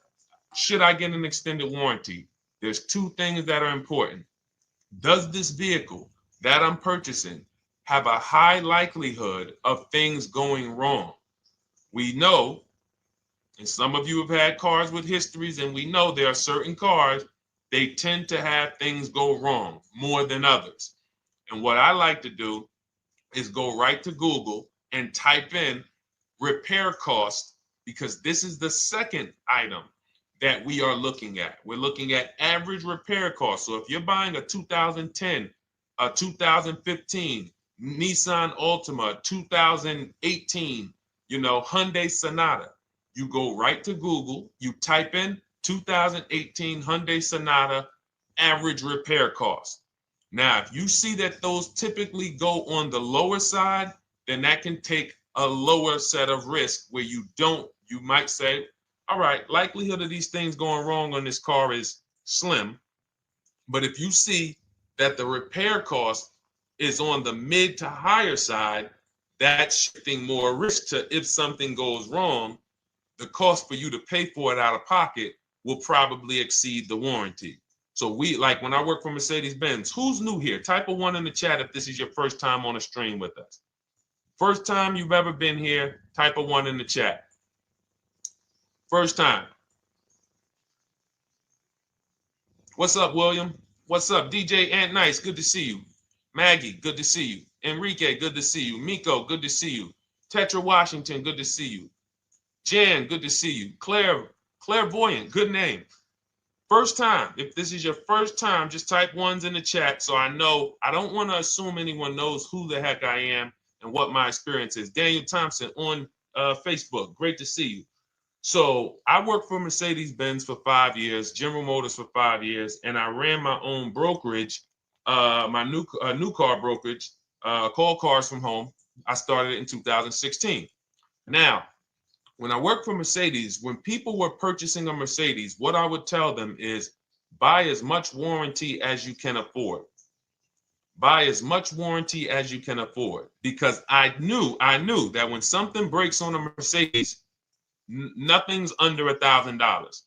should I get an extended warranty, there's 2 things that are important. Does this vehicle that I'm purchasing have a high likelihood of things going wrong? We know, and some of you have had cars with histories, and we know there are certain cars, they tend to have things go wrong more than others. And what I like to do is go right to Google and type in repair cost, because this is the second item that we are looking at. We're looking at average repair cost. So if you're buying a 2010, a 2015 Nissan Altima, 2018, Hyundai Sonata, you go right to Google, you type in 2018 Hyundai Sonata average repair cost. Now, if you see that those typically go on the lower side, then that can take a lower set of risk where you might say, all right, likelihood of these things going wrong on this car is slim. But if you see that the repair cost is on the mid to higher side, that's shifting more risk to if something goes wrong, the cost for you to pay for it out of pocket will probably exceed the warranty. So like when I work for Mercedes-Benz, who's new here? Type a 1 in the chat if this is your first time on a stream with us. First time you've ever been here, type a 1 in the chat. First time. What's up, William? What's up, DJ Ant Nice? Good to see you. Maggie, good to see you. Enrique, good to see you. Miko, good to see you. Tetra Washington, good to see you. Jan, good to see you. Claire Clairvoyant, good name. First time, if this is your first time, just type ones in the chat so I know. I don't want to assume anyone knows who the heck I am and what my experience is. Daniel Thompson on Facebook, great to see you. So I worked for Mercedes-Benz for 5 years, General Motors for 5 years, and I ran my own brokerage, my new car brokerage, called Cars from Home. I started it in 2016. Now, when I worked for Mercedes, when people were purchasing a Mercedes, what I would tell them is buy as much warranty as you can afford. Buy as much warranty as you can afford, because I knew that when something breaks on a Mercedes, nothing's under $1,000,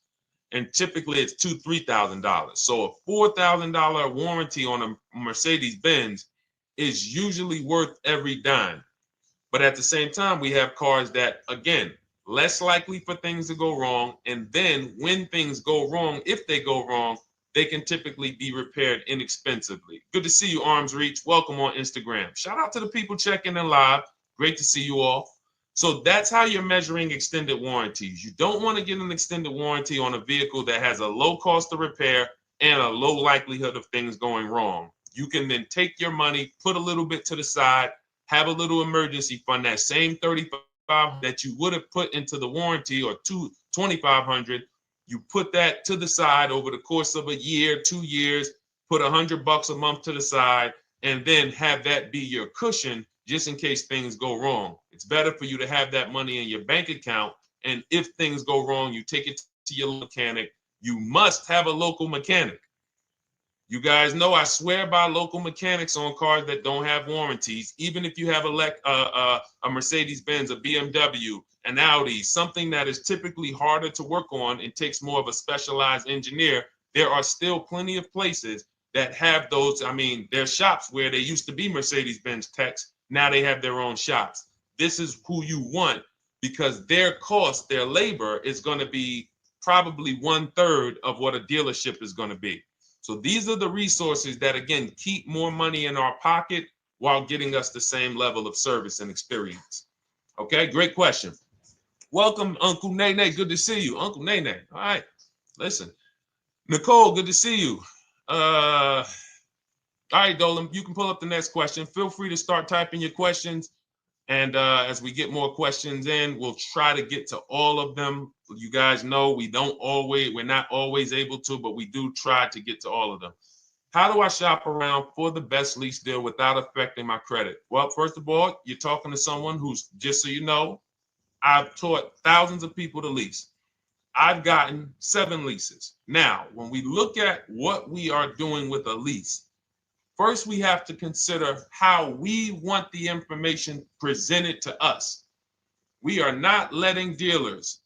and typically it's $2,000-$3,000. So a $4,000 warranty on a Mercedes-Benz is usually worth every dime. But at the same time, we have cars that, again, less likely for things to go wrong. And then when things go wrong, if they go wrong, they can typically be repaired inexpensively. Good to see you, Arms Reach. Welcome on Instagram. Shout out to the people checking in live. Great to see you all. So that's how you're measuring extended warranties. You don't want to get an extended warranty on a vehicle that has a low cost of repair and a low likelihood of things going wrong. You can then take your money, put a little bit to the side, have a little emergency fund, that same $3,500 that you would have put into the warranty, or $2,500, you put that to the side over the course of a year, 2 years, put $100 a month to the side, and then have that be your cushion just in case things go wrong. It's better for you to have that money in your bank account, and if things go wrong, you take it to your mechanic. You must have a local mechanic. You guys know I swear by local mechanics on cars that don't have warranties. Even if you have a Mercedes-Benz, a BMW, an Audi, something that is typically harder to work on and takes more of a specialized engineer, there are still plenty of places that have those. I mean, there's shops where they used to be Mercedes-Benz techs. Now they have their own shops. This is who you want, because their cost, their labor is going to be probably 1/3 of what a dealership is going to be. So these are the resources that, again, keep more money in our pocket while getting us the same level of service and experience. Okay, great question. Welcome, Uncle Nene. Good to see you. Uncle Nene. All right, listen. Nicole, good to see you. All right, Dolan, you can pull up the next question. Feel free to start typing your questions. And as we get more questions in, we'll try to get to all of them. You guys know we're not always able to, but we do try to get to all of them. How do I shop around for the best lease deal without affecting my credit? Well, first of all, you're talking to someone who's, just so you know, I've taught thousands of people to lease. I've gotten 7 leases. Now, when we look at what we are doing with a lease, first, we have to consider how we want the information presented to us. We are not letting dealers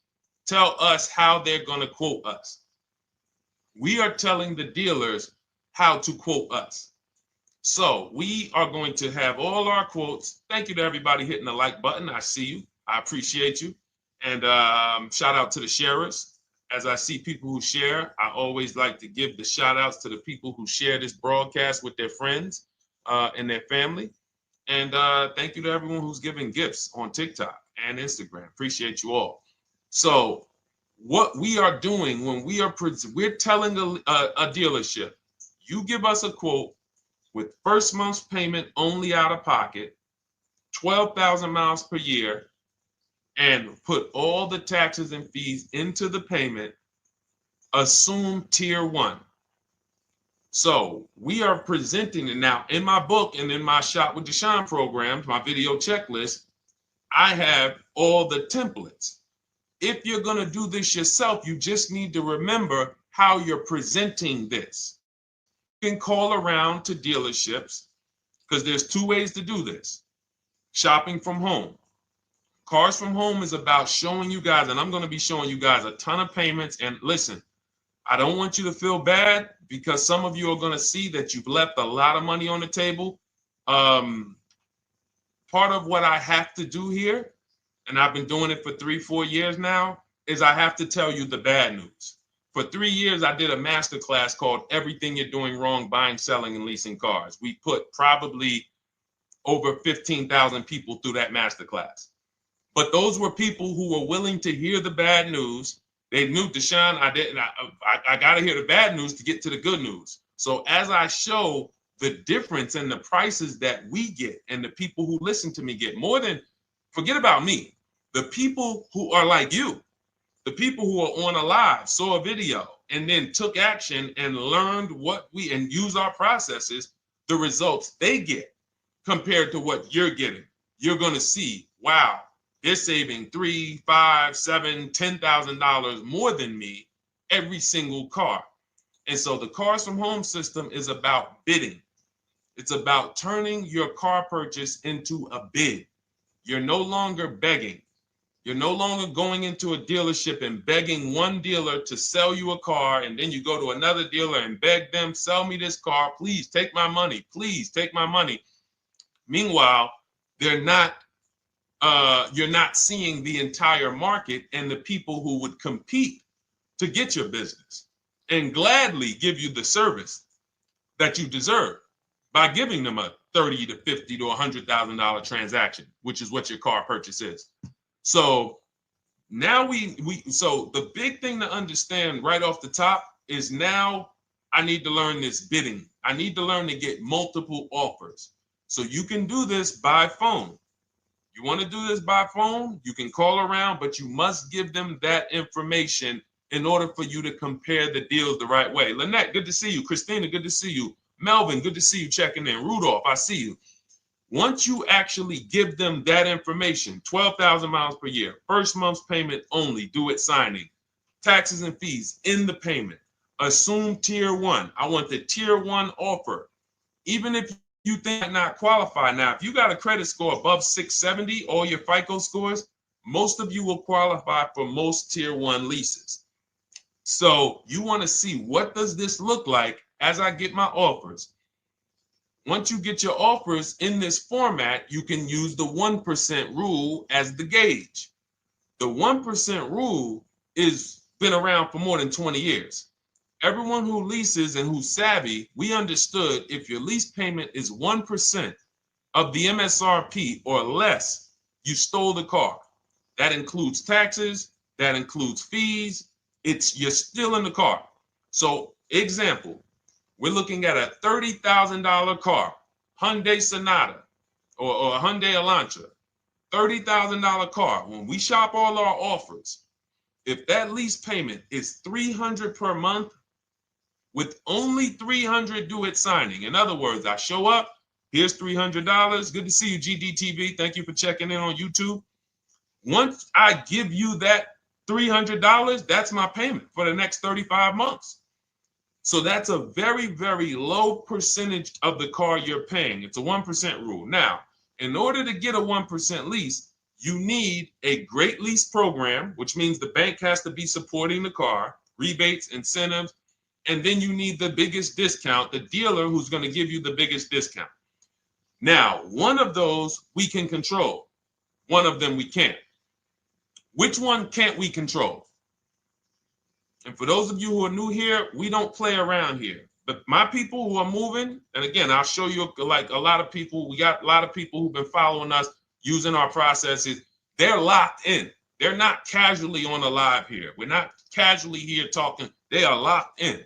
tell us how they're going to quote us. We are telling the dealers how to quote us. So we are going to have all our quotes. Thank you to everybody hitting the like button. I see you. I appreciate you. And shout out to the sharers. As I see people who share, I always like to give the shout outs to the people who share this broadcast with their friends and their family. And thank you to everyone who's giving gifts on TikTok and Instagram. Appreciate you all. So what we are doing when we're telling a dealership, you give us a quote with first month's payment only out of pocket, 12,000 miles per year, and put all the taxes and fees into the payment, assume tier 1. So we are presenting it now in my book and in my Shop with Deshone programs, my video checklist. I have all the templates. If you're going to do this yourself, you just need to remember how you're presenting this. You can call around to dealerships, because there's 2 ways to do this. Shopping from home. Cars from Home is about showing you guys, and I'm going to be showing you guys a ton of payments. And listen, I don't want you to feel bad, because some of you are going to see that you've left a lot of money on the table. Part of what I have to do here, and I've been doing it for 3-4 years now, is I have to tell you the bad news. For 3 years, I did a masterclass called Everything You're Doing Wrong Buying, Selling, and Leasing Cars. We put probably over 15,000 people through that masterclass. But those were people who were willing to hear the bad news They knew, Deshone, I got to hear the bad news to get to the good news. So as I show the difference in the prices that we get and the people who listen to me get, more than, forget about me, the people who are like you, the people who are on a live, saw a video, and then took action and learned and use our processes, the results they get compared to what you're getting. You're going to see, wow, they're saving $3,000, $5,000, $7,000, $10,000 more than me every single car. And so the Cars from Home system is about bidding. It's about turning your car purchase into a bid. You're no longer begging. You're no longer going into a dealership and begging one dealer to sell you a car, and then you go to another dealer and beg them, sell me this car, please take my money, please take my money. Meanwhile, you're not seeing the entire market and the people who would compete to get your business and gladly give you the service that you deserve by giving them a $30,000 to $50,000 to $100,000 transaction, which is what your car purchase is. So now so the big thing to understand right off the top is, now I need to learn this bidding. I need to learn to get multiple offers. So you can do this by phone. You want to do this by phone, you can call around, but you must give them that information in order for you to compare the deals the right way. Lynette, good to see you. Christina, good to see you. Melvin, good to see you checking in. Rudolph, I see you. Once you actually give them that information, 12,000 miles per year, first month's payment only, due at signing, taxes and fees in the payment, assume tier one. I want the tier one offer. Even if you think I not qualify. Now, if you got a credit score above 670, all your FICO scores, most of you will qualify for most tier one leases. So you want to see, what does this look like as I get my offers? Once you get your offers in this format, you can use the 1% rule as the gauge. The 1% rule is been around for more than 20 years. Everyone who leases and who's savvy, we understood if your lease payment is 1% of the MSRP or less, you stole the car. That includes taxes, that includes fees. You're still in the car. So example, we're looking at a $30,000 car, Hyundai Sonata or a Hyundai Elantra, $30,000 car. When we shop all our offers, if that lease payment is $300 per month, with only $300 due at signing. In other words, I show up, here's $300. Good to see you, GDTV. Thank you for checking in on YouTube. Once I give you that $300, that's my payment for the next 35 months. So that's a very, very low percentage of the car you're paying. It's a 1% rule. Now, in order to get a 1% lease, you need a great lease program, which means the bank has to be supporting the car, rebates, incentives, and then you need the biggest discount, the dealer who's going to give you the biggest discount. Now, one of those we can control. One of them we can't. Which one can't we control? And for those of you who are new here, we don't play around here. But my people who are moving, and again, I'll show you, like a lot of people, we got a lot of people who've been following us, using our processes. They're locked in. They're not casually on a live here. We're not casually here talking. They are locked in.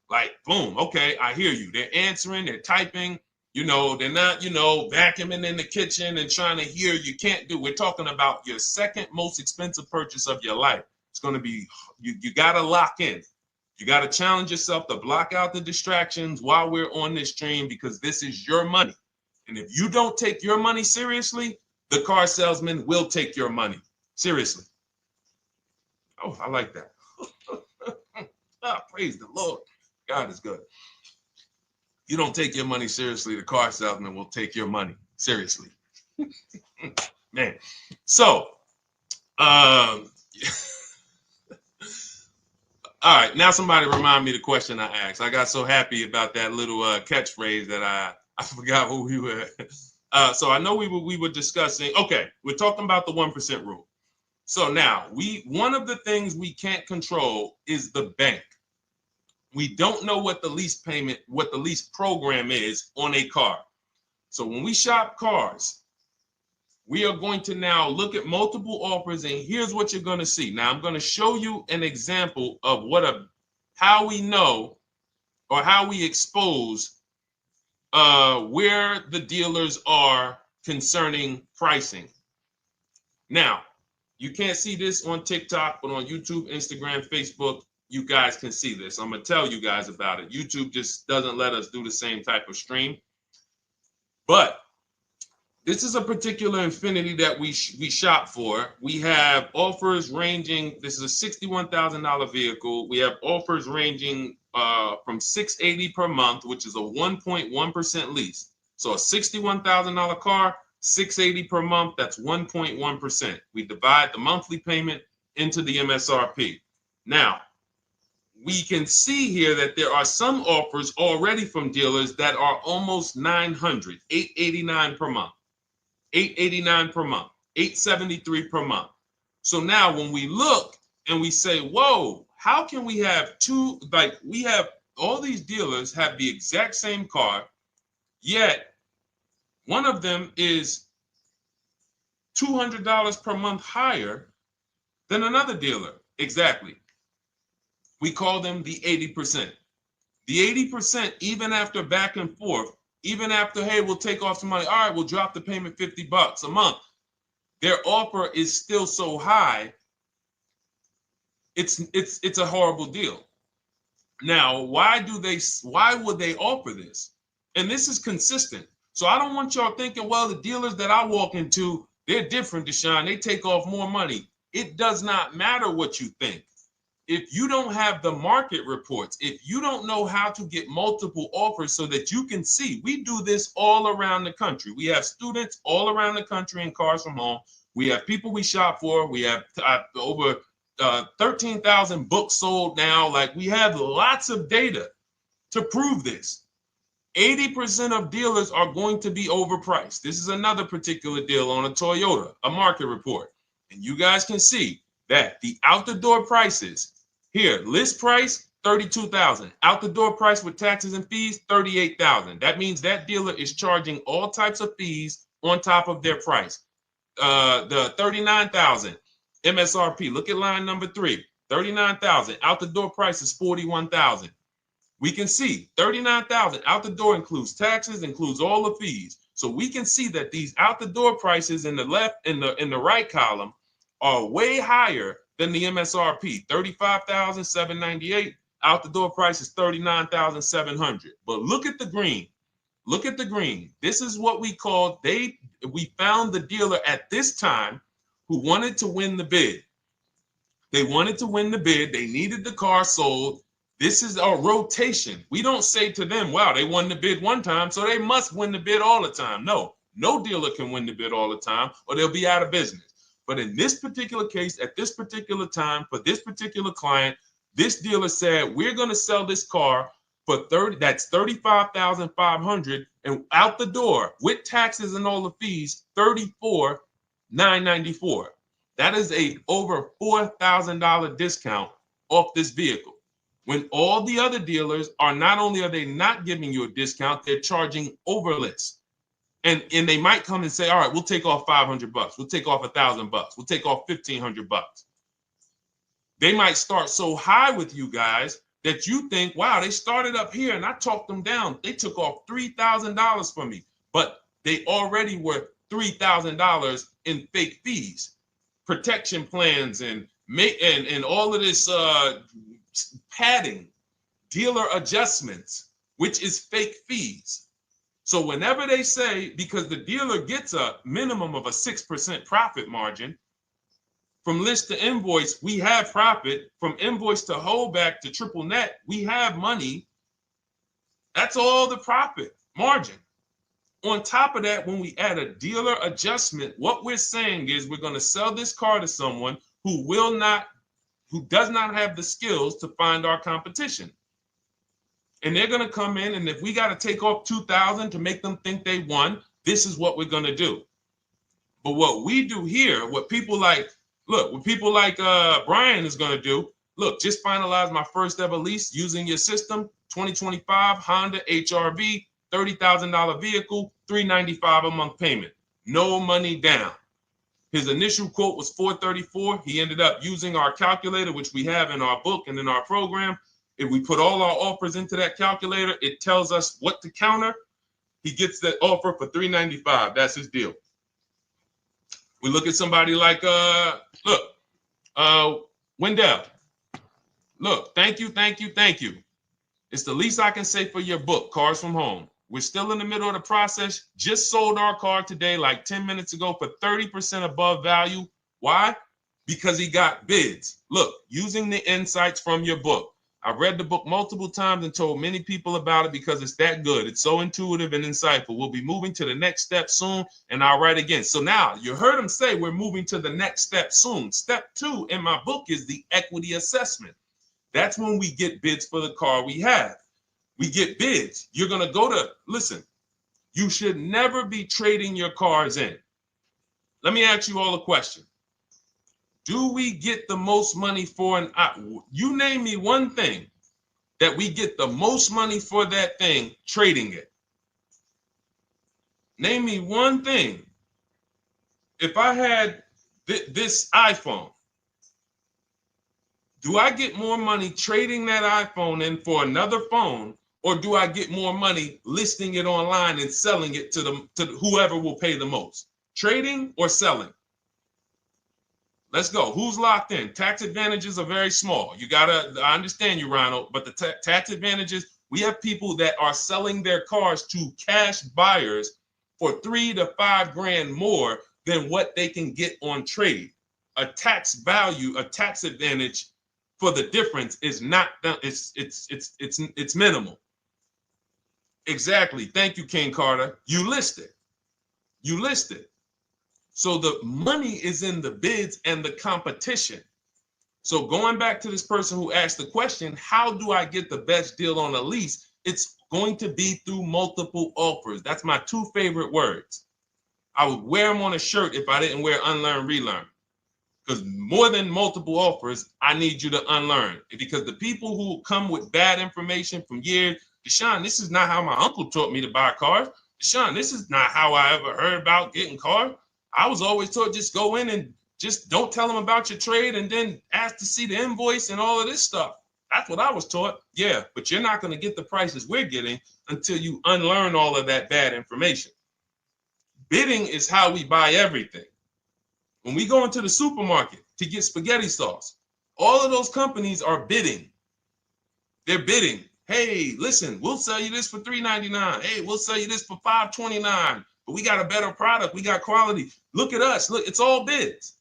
Like, boom, okay, I hear you. They're answering, they're typing, they're not, vacuuming in the kitchen and trying to hear. You can't do. We're talking about your second most expensive purchase of your life. It's going to be, you got to lock in. You got to challenge yourself to block out the distractions while we're on this stream, because this is your money. And if you don't take your money seriously, the car salesman will take your money seriously. Oh, I like that. Praise the Lord. God is good. You don't take your money seriously, the car salesman will take your money seriously. Man. So, all right, now somebody remind me the question I asked. I got so happy about that little catchphrase that I forgot who we were. So I know we were discussing, okay, we're talking about the 1% rule. So now one of the things we can't control is the bank. We don't know what the lease payment, what the lease program is on a car. So when we shop cars, we are going to now look at multiple offers, and here's what you're going to see. Now, I'm going to show you an example of how we know or how we expose where the dealers are concerning pricing. Now, you can't see this on TikTok, but on YouTube, Instagram, Facebook, you guys can see this. I'm going to tell you guys about it. YouTube just doesn't let us do the same type of stream. But this is a particular Infiniti that we shop for. We have offers ranging, this is a $61,000 vehicle. We have offers ranging from $680 per month, which is a 1.1% lease. So a $61,000 car, $680 per month, that's 1.1%. We divide the monthly payment into the MSRP. Now, we can see here that there are some offers already from dealers that are almost $900, $889 per month. $889 per month, $873 per month. So now when we look and we say, whoa, how can we have we have all these dealers have the exact same car, yet one of them is $200 per month higher than another dealer. Exactly. We call them the 80%. The 80%, even after back and forth, even after, hey, we'll take off some money. All right, we'll drop the payment $50 a month. Their offer is still so high. It's a horrible deal. Now, why would they offer this? And this is consistent. So I don't want y'all thinking, well, the dealers that I walk into, they're different, Deshone. They take off more money. It does not matter what you think. If you don't have the market reports, if you don't know how to get multiple offers so that you can see, we do this all around the country. We have students all around the country in Cars from Home. We have people we shop for. We have over 13,000 books sold now. Like, we have lots of data to prove this. 80% of dealers are going to be overpriced. This is another particular deal on a Toyota, a market report. And you guys can see that the out-the-door prices here, list price, $32,000. Out the door price with taxes and fees, $38,000. That means that dealer is charging all types of fees on top of their price. The $39,000 MSRP. Look at line number 3. $39,000. Out the door price is $41,000. We can see $39,000 out the door includes taxes, includes all the fees. So we can see that these out the door prices in the left, in the right column, are way higher than the MSRP. $35,798. Out the door price is $39,700. But look at the green. Look at the green. This is what we call, we found the dealer at this time who wanted to win the bid. They wanted to win the bid. They needed the car sold. This is a rotation. We don't say to them, wow, they won the bid one time, so they must win the bid all the time. No dealer can win the bid all the time, or they'll be out of business. But in this particular case, at this particular time, for this particular client, this dealer said, we're going to sell this car for $35,500, and out the door with taxes and all the fees, $34,994. That is a over $4,000 discount off this vehicle. When all the other dealers are, not only are they not giving you a discount, they're charging over list. And they might come and say, all right, we'll take off $500. We'll take off $1,000. We'll take off $1,500. They might start so high with you guys that you think, wow, they started up here and I talked them down. They took off $3,000 from me, but they already were $3,000 in fake fees, protection plans, and all of this padding, dealer adjustments, which is fake fees. So whenever they say, because the dealer gets a minimum of a 6% profit margin, from list to invoice, we have profit. From invoice to holdback to triple net, we have money. That's all the profit margin. On top of that, when we add a dealer adjustment, what we're saying is we're going to sell this car to someone who does not have the skills to find our competition. And they're going to come in, and if we got to take off $2,000 to make them think they won, this is what we're going to do. But what we do here, what people like Brian is going to do, look, just finalize my first ever lease using your system, 2025 Honda HRV, $30,000 vehicle, $395 a month payment. no money down. His initial quote was $434. He ended up using our calculator, which we have in our book and in our program. If we put all our offers into that calculator, it tells us what to counter. He gets that offer for $395. That's his deal. We look at somebody like Wendell. Look, thank you. It's the least I can say for your book, Cars from Home. We're still in the middle of the process. Just sold our car today, like 10 minutes ago, for 30% above value. Why? Because he got bids. Look, using the insights from your book. I've read the book multiple times and told many people about it because it's that good. It's so intuitive and insightful. We'll be moving to the next step soon, and I'll write again. So now you heard him say we're moving to the next step soon. Step 2 in my book is the equity assessment. That's when we get bids for the car we have. We get bids. You're going to go to, listen, you should never be trading your cars in. Let me ask you all a question. Do we get the most money for you name me one thing that we get the most money for that thing trading it. Name me one thing. If I had this iPhone, do I get more money trading that iPhone in for another phone, or do I get more money listing it online and selling it to whoever will pay the most? Trading or selling? Let's go. Who's locked in? Tax advantages are very small. I understand you, Ronald, but the tax advantages, we have people that are selling their cars to cash buyers for $3 to $5 grand more than what they can get on trade. A tax advantage for the difference is not, it's minimal. Exactly. Thank you, King Carter. You listed. So the money is in the bids and the competition. So going back to this person who asked the question, how do I get the best deal on a lease? It's going to be through multiple offers. That's my 2 favorite words. I would wear them on a shirt if I didn't wear unlearn, relearn. Because more than multiple offers, I need you to unlearn. Because the people who come with bad information from years, Deshone, this is not how my uncle taught me to buy cars. Deshone, this is not how I ever heard about getting cars. I was always taught just go in and just don't tell them about your trade and then ask to see the invoice and all of this stuff. That's what I was taught. Yeah, but you're not going to get the prices we're getting until you unlearn all of that bad information. Bidding is how we buy everything. When we go into the supermarket to get spaghetti sauce, all of those companies are bidding. They're bidding. Hey, listen, we'll sell you this for $3.99. Hey, we'll sell you this for $5.29. But we got a better product. We got quality. Look at us. Look, it's all bids.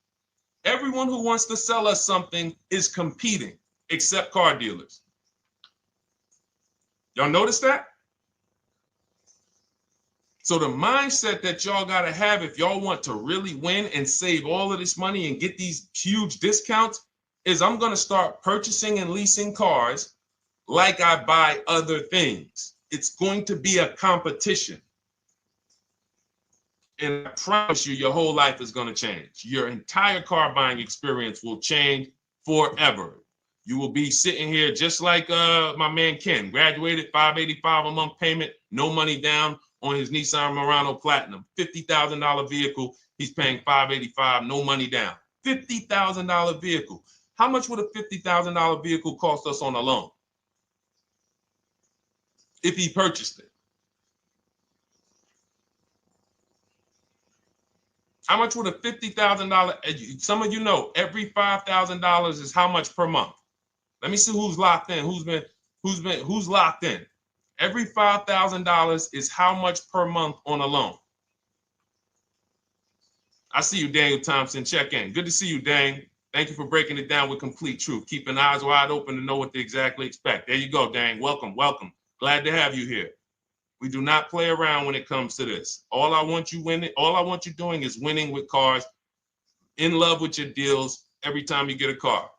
Everyone who wants to sell us something is competing, except car dealers. Y'all notice that? So the mindset that y'all got to have if y'all want to really win and save all of this money and get these huge discounts is I'm going to start purchasing and leasing cars like I buy other things. It's going to be a competition. And I promise you, your whole life is going to change. Your entire car buying experience will change forever. You will be sitting here just like my man Ken, graduated, $585 a month payment, no money down on his Nissan Murano Platinum, $50,000 vehicle. He's paying $585, no money down. $50,000 vehicle. How much would a $50,000 vehicle cost us on a loan if he purchased it? How much would a $50,000? Some of you know every $5,000 is how much per month. Let me see who's locked in. Who's locked in? Every $5,000 is how much per month on a loan. I see you, Daniel Thompson. Check in. Good to see you, Dane. Thank you for breaking it down with complete truth. Keeping eyes wide open to know what to exactly expect. There you go, Dane. Welcome. Glad to have you here. We do not play around when it comes to this. All I want you doing is winning with cars, in love with your deals every time you get a car.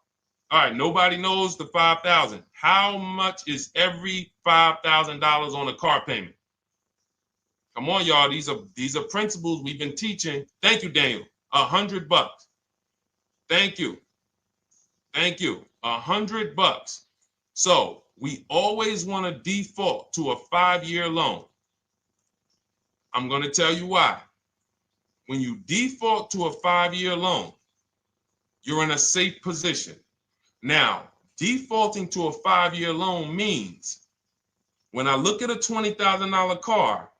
All right, nobody knows the 5,000. How much is every $5,000 on a car payment? Come on, y'all. These are principles we've been teaching. Thank you, Daniel. $100. Thank you. $100. So we always want to default to a 5-year loan. I'm going to tell you why. when you default to a 5-year loan, you're in a safe position. Now, defaulting to a 5-year loan means when I look at a $20,000 car,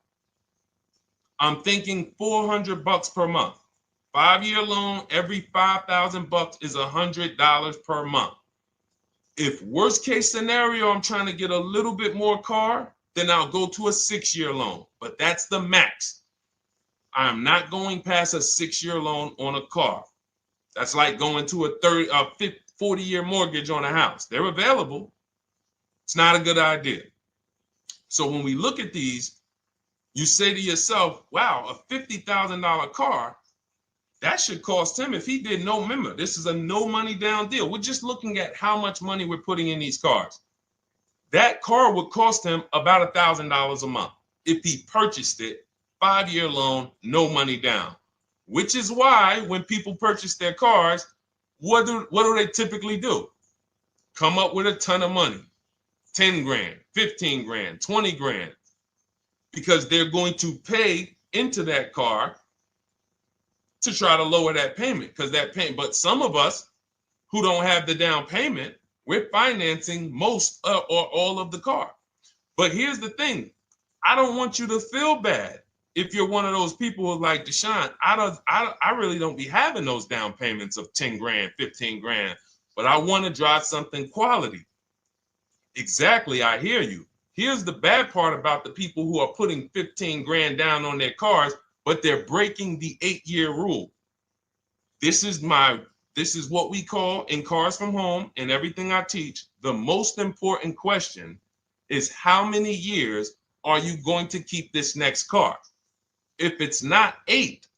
I'm thinking $400 per month. 5-year loan, every $5,000 is $100 per month. If worst case scenario, I'm trying to get a little bit more car, then I'll go to a 6-year loan, but that's the max. I'm not going past a 6-year loan on a car. That's like going to a 40-year mortgage on a house. They're available. It's not a good idea. So when we look at these, you say to yourself, wow, a $50,000 car, that should cost him, if he did no, remember, this is a no money down deal. We're just looking at how much money we're putting in these cars. That car would cost him about $1,000 a month if he purchased it, 5-year loan, no money down. Which is why when people purchase their cars, what do they typically do? Come up with a ton of money, 10 grand, 15 grand, 20 grand, because they're going to pay into that car to try to lower that payment, because that payment. But some of us who don't have the down payment, we're financing most or all of the car. But here's the thing. I don't want you to feel bad if you're one of those people who like Deshone. I really don't be having those down payments of 10 grand, 15 grand, but I want to drive something quality. Exactly, I hear you. Here's the bad part about the people who are putting 15 grand down on their cars, but they're breaking the 8-year rule. This is what we call in Cars from Home and everything I teach. The most important question is how many years are you going to keep this next car? If it's not 8,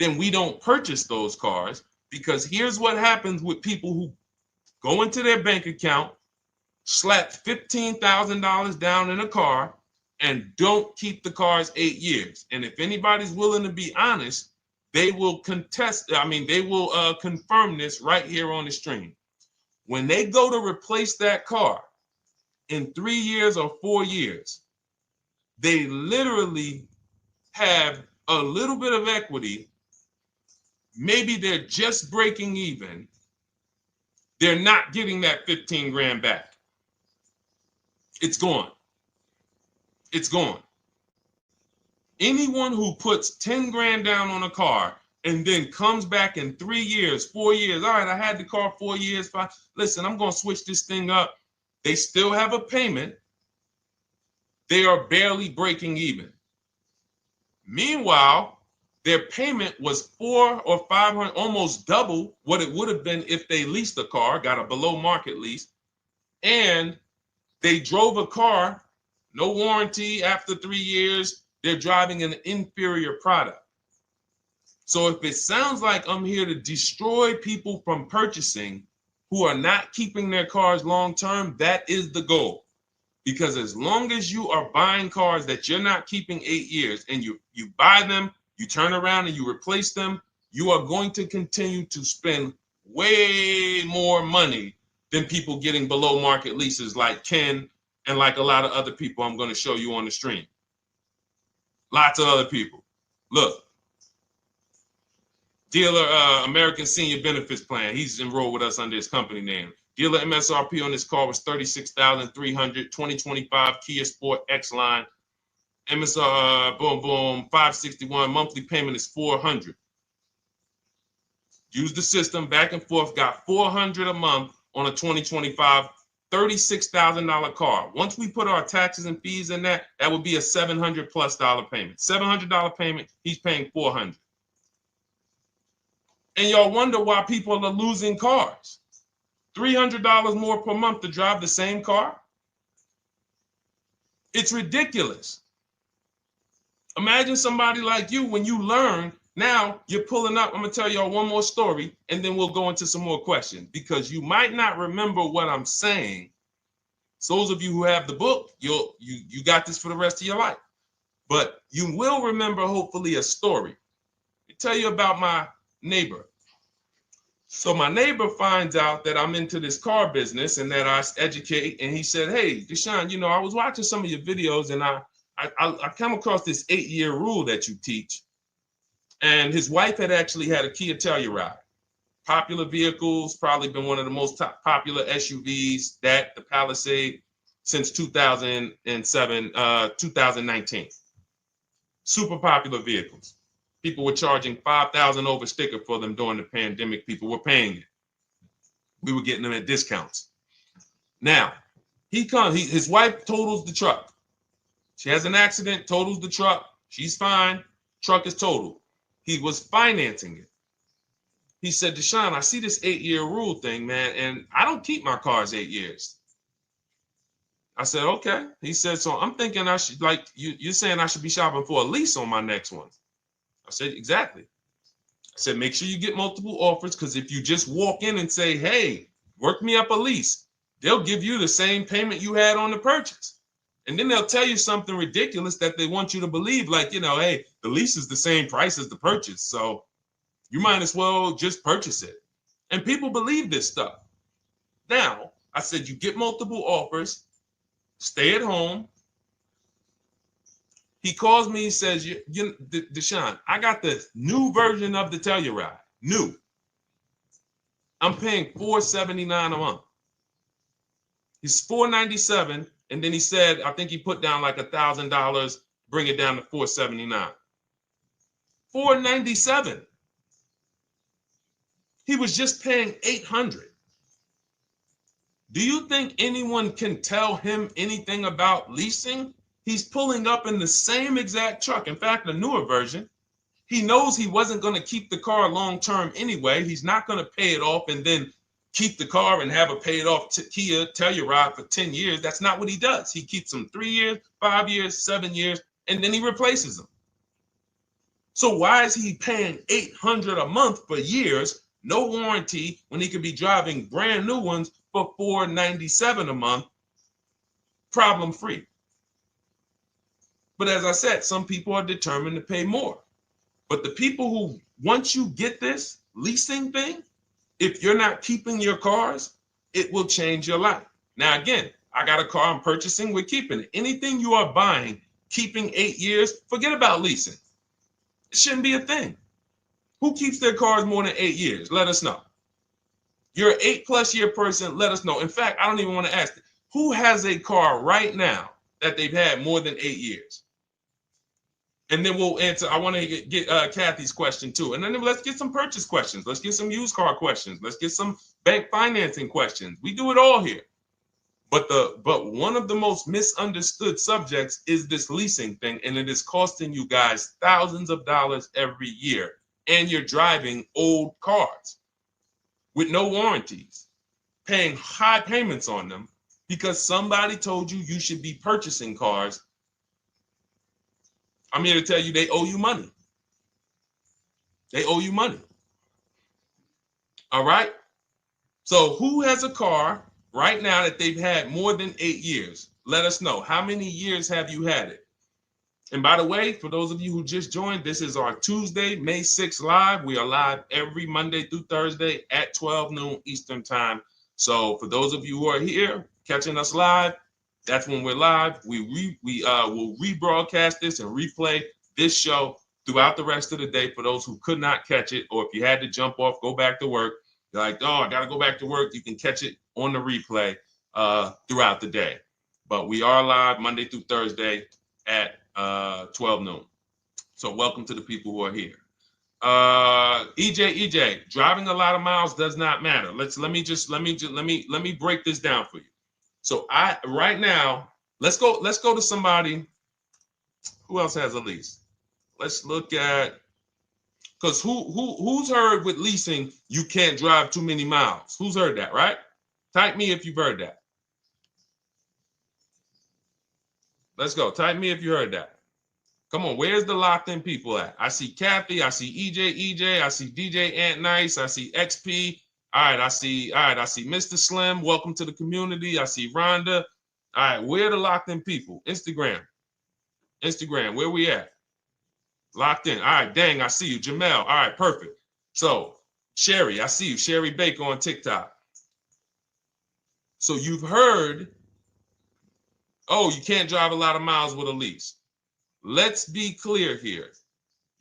then we don't purchase those cars, because here's what happens with people who go into their bank account, slap $15,000 down in a car, and don't keep the cars 8 years. And if anybody's willing to be honest, they will confirm this right here on the stream. When they go to replace that car in 3 years or 4 years, they literally have a little bit of equity. Maybe they're just breaking even. They're not getting that 15 grand back. It's gone. It's gone. Anyone who puts 10 grand down on a car and then comes back in 3 years, 4 years, all right, I had the car 4 years, 5, listen, I'm going to switch this thing up. They still have a payment. They are barely breaking even. Meanwhile, their payment was 400 or 500, almost double what it would have been if they leased a car, got a below market lease, and they drove a car, no warranty after 3 years. They're driving an inferior product. So if it sounds like I'm here to destroy people from purchasing who are not keeping their cars long term, that is the goal. Because as long as you are buying cars that you're not keeping 8 years, and you buy them, you turn around and you replace them, you are going to continue to spend way more money than people getting below market leases like Ken and like a lot of other people I'm going to show you on the stream. Lots of other people. Look, dealer American Senior Benefits Plan. He's enrolled with us under his company name. Dealer MSRP on this car was $36,300. 2025 Kia Sport X line. MSR boom 561. Monthly payment is $400. Use the system back and forth. Got $400 a month on a 2025 $36,000 car. Once we put our taxes and fees in that would be a $700+ payment. $700 payment. He's paying $400. And y'all wonder why people are losing cars. $300 more per month to drive the same car? It's ridiculous. Imagine somebody like you, when you learn, now you're pulling up. I'm going to tell y'all one more story, and then we'll go into some more questions, because you might not remember what I'm saying. So those of you who have the book, you got this for the rest of your life. But you will remember, hopefully, a story. I'll tell you about my neighbor. So my neighbor finds out that I'm into this car business and that I educate. And he said, hey, Deshone, I was watching some of your videos, and I come across this 8-year rule that you teach. And his wife had actually had a Kia Telluride. Popular vehicles, probably been one of the most popular SUVs, that the Palisade, since 2007, 2019. Super popular vehicles. People were charging $5,000 over sticker for them during the pandemic. People were paying it. We were getting them at discounts. Now, his wife totals the truck. She has an accident, totals the truck. She's fine. Truck is totaled. He was financing it. He said, Deshone, I see this 8-year rule thing, man, and I don't keep my cars 8 years. I said, okay. He said, so I'm thinking I should, like, you're saying I should be shopping for a lease on my next one. I said, exactly. I said, make sure you get multiple offers, because if you just walk in and say, hey, work me up a lease, they'll give you the same payment you had on the purchase. And then they'll tell you something ridiculous that they want you to believe, like, hey, the lease is the same price as the purchase, so you might as well just purchase it. And people believe this stuff. Now, I said, you get multiple offers, stay at home. He calls me, he says, Deshone, I got the new version of the Telluride, new. I'm paying $479 a month. He's $497, and then he said, I think he put down like $1,000, bring it down to $479. $497. He was just paying $800. Do you think anyone can tell him anything about leasing? He's pulling up in the same exact truck. In fact, the newer version. He knows he wasn't going to keep the car long term anyway. He's not going to pay it off and then keep the car and have a paid off Kia Telluride for 10 years. That's not what he does. He keeps them 3 years, 5 years, 7 years, and then he replaces them. So why is he paying $800 a month for years, no warranty, when he could be driving brand new ones for $497 a month, problem free? But as I said, some people are determined to pay more. But the people who, once you get this leasing thing, if you're not keeping your cars, it will change your life. Now, again, I got a car I'm purchasing, we're keeping it. Anything you are buying, keeping 8 years, forget about leasing. It shouldn't be a thing. Who keeps their cars more than 8 years? Let us know. You're an 8+ year person, let us know. In fact, I don't even want to ask, who has a car right now that they've had more than 8 years? And then we'll answer. I want to get Kathy's question too. And then let's get some purchase questions. Let's get some used car questions. Let's get some bank financing questions. We do it all here. But one of the most misunderstood subjects is this leasing thing, and it is costing you guys thousands of dollars every year. And you're driving old cars with no warranties, paying high payments on them because somebody told you you should be purchasing cars. I'm here to tell you they owe you money. They owe you money. All right? So who has a car right now that they've had more than 8 years? Let us know. How many years have you had it? And by the way, for those of you who just joined, this is our Tuesday, May 6th live. We are live every Monday through Thursday at 12 noon Eastern time. So for those of you who are here catching us live, that's when we're live. We will rebroadcast this and replay this show throughout the rest of the day for those who could not catch it, or if you had to jump off, go back to work. You're like, oh, I got to go back to work. You can catch it on the replay throughout the day. But we are live Monday through Thursday at 12 noon. So welcome to the people who are here. EJ, driving a lot of miles does not matter. Let me break this down for you. So right now, let's go to somebody who else has a lease. Let's look at, because who's heard with leasing you can't drive too many miles? Who's heard that, right? Type me if you've heard that. Let's go. Type me if you heard that. Come on, where's the locked in people at? I see Kathy, I see EJ, I see DJ Ant Nice, I see XP. All right, I see Mr. Slim. Welcome to the community. I see Rhonda. All right, where are the locked in people? Instagram, where we at? Locked in. All right, dang, I see you. Jamel. All right, perfect. So, Sherry, I see you. Sherry Baker on TikTok. So you've heard, oh, you can't drive a lot of miles with a lease. Let's be clear here.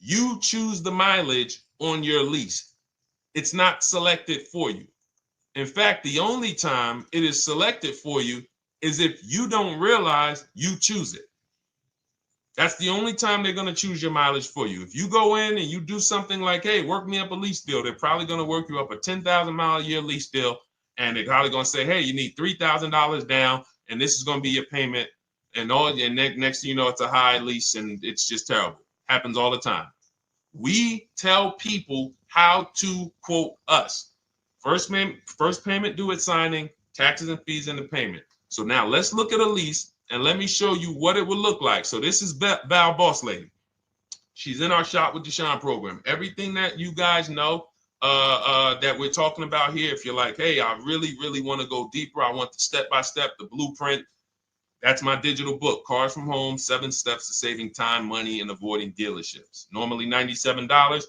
You choose the mileage on your lease. It's not selected for you. In fact, the only time it is selected for you is if you don't realize you choose it. That's the only time they're going to choose your mileage for you. If you go in and you do something like, hey, work me up a lease deal, they're probably going to work you up a 10,000 mile a year lease deal. And they're probably going to say, hey, you need $3,000 down, and this is going to be your payment. And next thing you know, it's a high lease, and it's just terrible. Happens all the time. We tell people how to quote us. First payment due at signing, taxes and fees in the payment. So now let's look at a lease, and let me show you what it would look like. So this is Val Boss Lady. She's in our Shop with Deshone program. Everything that you guys know that we're talking about here, if you're like, hey, I really, really want to go deeper, I want the step-by-step, the blueprint, that's my digital book, Cars from Home, 7 Steps to Saving Time, Money, and Avoiding Dealerships. Normally $97.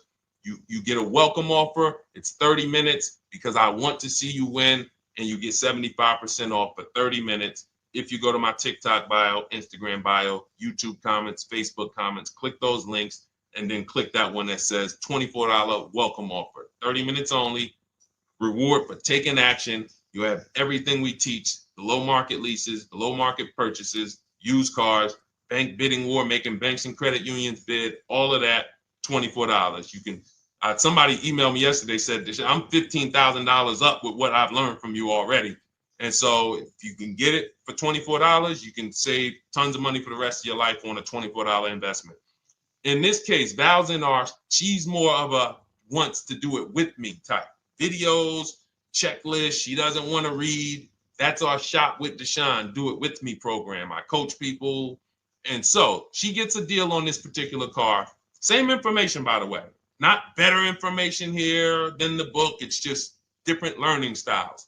You get a welcome offer. It's 30 minutes because I want to see you win, and you get 75% off for 30 minutes. If you go to my TikTok bio, Instagram bio, YouTube comments, Facebook comments, click those links, and then click that one that says $24 welcome offer. 30 minutes only, reward for taking action. You have everything we teach, the low market leases, the low market purchases, used cars, bank bidding war, making banks and credit unions bid, all of that, $24. You can, somebody emailed me yesterday, said, I'm $15,000 up with what I've learned from you already. And so if you can get it for $24, you can save tons of money for the rest of your life on a $24 investment. In this case, Val's she's more of a wants to do it with me type. Videos, checklist, she doesn't want to read. That's our Shop with Deshone, do it with me program. I coach people. And so she gets a deal on this particular car. Same information, by the way. Not better information here than the book. It's just different learning styles.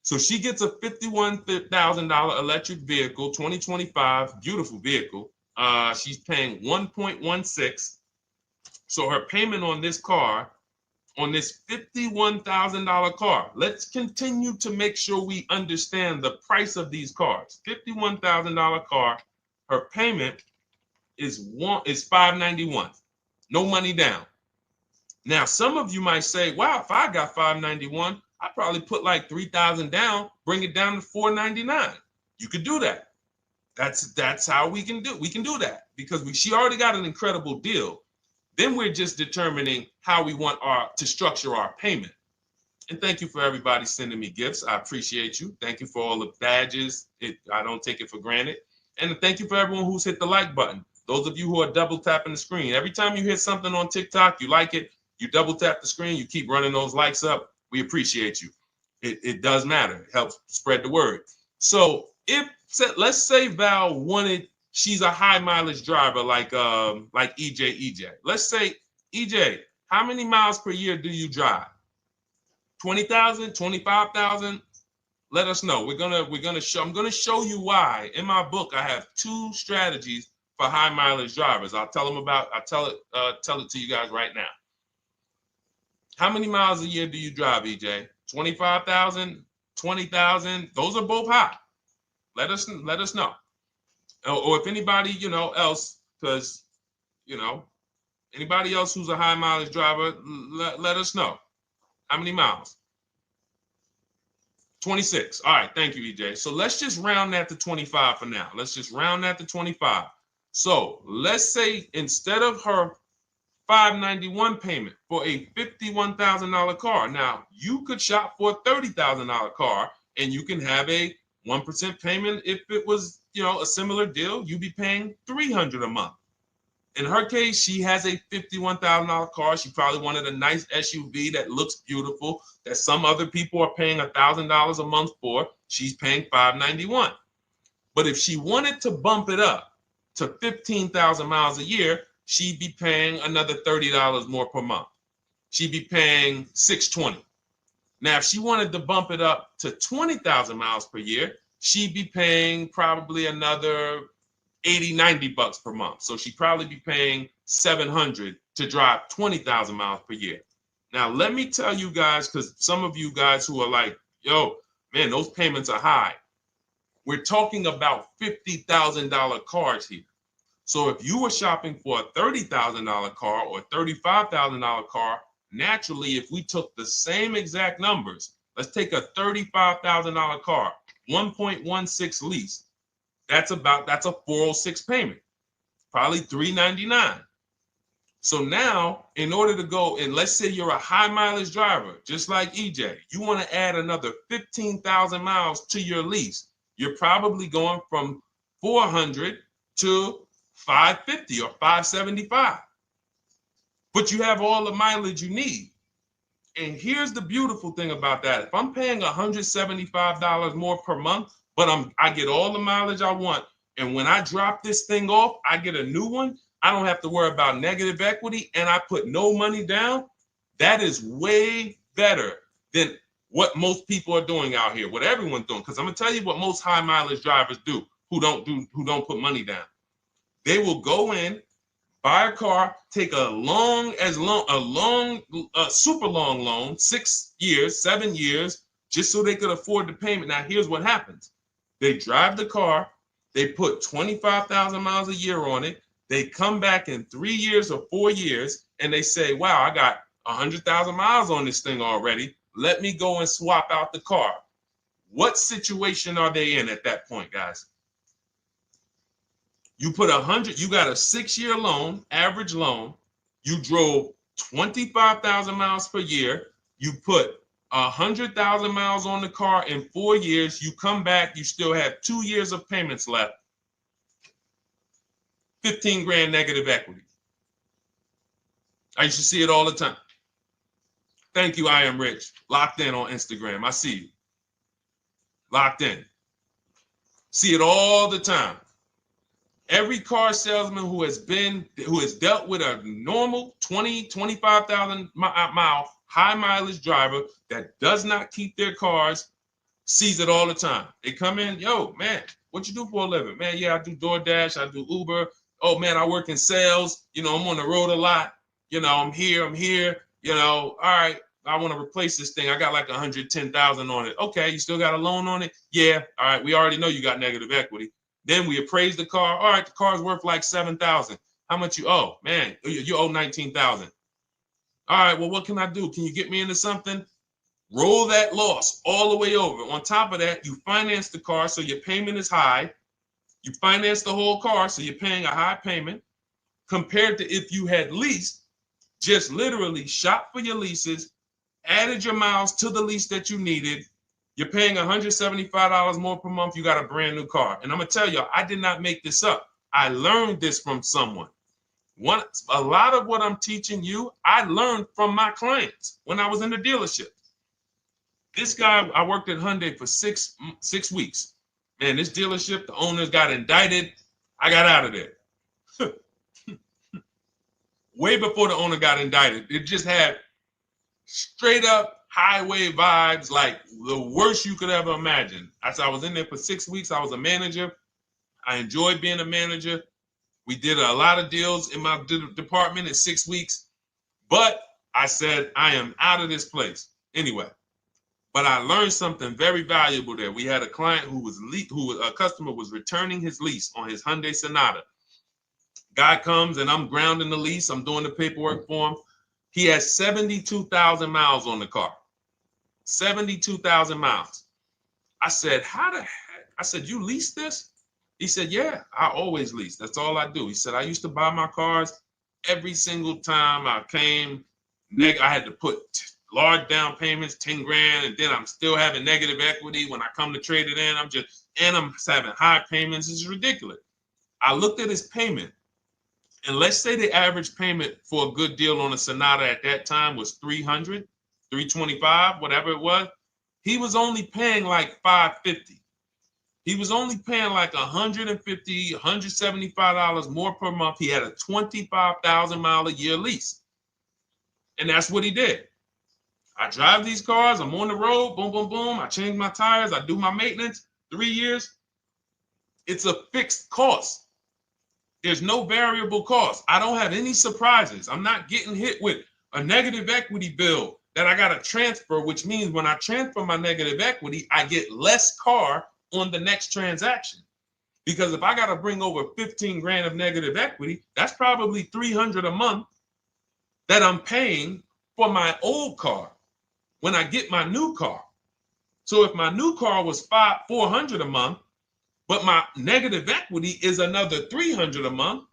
So she gets a $51,000 electric vehicle, 2025, beautiful vehicle. She's paying 1.16. So her payment on this car, on this $51,000 car, let's continue to make sure we understand the price of these cars. $51,000 car, her payment is $591. No money down. Now, some of you might say, wow, if I got $591, I'd probably put like $3,000 down, bring it down to $499. You could do that. That's how we can do. We can do that because she already got an incredible deal. Then we're just determining how we want to structure our payment. And thank you for everybody sending me gifts. I appreciate you. Thank you for all the badges. I don't take it for granted. And thank you for everyone who's hit the like button. Those of you who are double tapping the screen. Every time you hit something on TikTok, you like it, you double tap the screen, you keep running those likes up. We appreciate you. It does matter. It helps spread the word. So let's say Val she's a high mileage driver like EJ. Let's say, EJ, how many miles per year do you drive? 20,000, 25,000? Let us know. I'm gonna show you why. In my book, I have 2 strategies for high mileage drivers. I'll tell it to you guys right now. How many miles a year do you drive, EJ? 25,000, 20,000? Those are both high. Let us know. Or if anybody, else, because, anybody else who's a high mileage driver, let us know. How many miles? 26. All right. Thank you, EJ. So let's just round that to 25 for now. Let's just round that to 25. So let's say instead of her $591 payment for a $51,000 car. Now, you could shop for a $30,000 car and you can have a 1% payment. If it was, a similar deal, you'd be paying $300 a month. In her case, she has a $51,000 car. She probably wanted a nice SUV that looks beautiful, that some other people are paying $1,000 a month for. She's paying $591. But if she wanted to bump it up to 15,000 miles a year, she'd be paying another $30 more per month. She'd be paying $620. Now, if she wanted to bump it up to 20,000 miles per year, she'd be paying probably another $80, $90 per month. So she'd probably be paying $700 to drive 20,000 miles per year. Now, let me tell you guys, because some of you guys who are like, yo, man, those payments are high. We're talking about $50,000 cars here. So if you were shopping for a $30,000 car or $35,000 car, naturally, if we took the same exact numbers, let's take a $35,000 car, 1.16 lease. That's a 406 payment, probably $399. So now, in order to go, and let's say you're a high mileage driver, just like EJ, you want to add another 15,000 miles to your lease. You're probably going from 400 to 550 or 575. But you have all the mileage you need. And here's the beautiful thing about that. If I'm paying $175 more per month, but I get all the mileage I want, and when I drop this thing off, I get a new one, I don't have to worry about negative equity, and I put no money down. That is way better than what most people are doing out here, what everyone's doing. Because I'm gonna tell you what most high mileage drivers do who don't put money down. They will go in, buy a car, take a super long loan, 6 years, 7 years, just so they could afford the payment. Now, here's what happens. They drive the car, they put 25,000 miles a year on it. They come back in 3 years or 4 years, and they say, wow, I got 100,000 miles on this thing already. Let me go and swap out the car. What situation are they in at that point, guys? You put 100, you got a 6-year loan, average loan. You drove 25,000 miles per year. You put 100,000 miles on the car in 4 years. You come back, you still have 2 years of payments left. 15 grand negative equity. I used to see it all the time. Thank you, I am rich. Locked in on Instagram. I see you. Locked in. See it all the time. Every car salesman who has dealt with a normal 25,000 mile high mileage driver that does not keep their cars sees it all the time. They come in, yo, man, what you do for a living? Man, yeah, I do DoorDash, I do Uber. Oh man, I work in sales. You know, I'm on the road a lot. You know, I'm here. You know, all right, I want to replace this thing. I got like 110,000 on it. Okay, you still got a loan on it? Yeah. All right, we already know you got negative equity. Then we appraise the car. All right, the car's worth like 7,000. How much you owe? Man, you owe 19,000. All right, well, what can I do? Can you get me into something? Roll that loss all the way over. On top of that, you finance the car, so your payment is high. You finance the whole car, so you're paying a high payment compared to if you had leased, just literally shop for your leases, added your miles to the lease that you needed. You're paying $175 more per month. You got a brand new car. And I'm going to tell you, I did not make this up. I learned this from someone. A lot of what I'm teaching you, I learned from my clients when I was in the dealership. This guy, I worked at Hyundai for six weeks. Man, this dealership, the owners got indicted. I got out of there. Way before the owner got indicted. It just had straight up highway vibes, like the worst you could ever imagine. I was in there for 6 weeks. I was a manager. I enjoyed being a manager. We did a lot of deals in my department in 6 weeks. But I said, I am out of this place. Anyway. But I learned something very valuable there. We had a client a customer was returning his lease on his Hyundai Sonata. Guy comes and I'm grounding the lease. I'm doing the paperwork for him. He has 72,000 miles on the car. 72,000 miles. I said, how the heck? I said, you lease this? He said, yeah, I always lease. That's all I do. He said, I used to buy my cars every single time I came. I had to put large down payments, 10 grand, and then I'm still having negative equity when I come to trade it in. I'm having high payments. It's ridiculous. I looked at his payment, and let's say the average payment for a good deal on a Sonata at that time was $300, $325, whatever it was. He was only paying like $550. He was only paying like $150, $175 more per month. He had a 25,000 mile a year lease. And that's what he did. I drive these cars. I'm on the road. Boom, boom, boom. I change my tires. I do my maintenance. 3 years. It's a fixed cost. There's no variable cost. I don't have any surprises. I'm not getting hit with a negative equity bill that I got to transfer, which means when I transfer my negative equity, I get less car on the next transaction. Because if I got to bring over 15 grand of negative equity, that's probably 300 a month that I'm paying for my old car when I get my new car. So if my new car was 400 a month, but my negative equity is another 300 a month,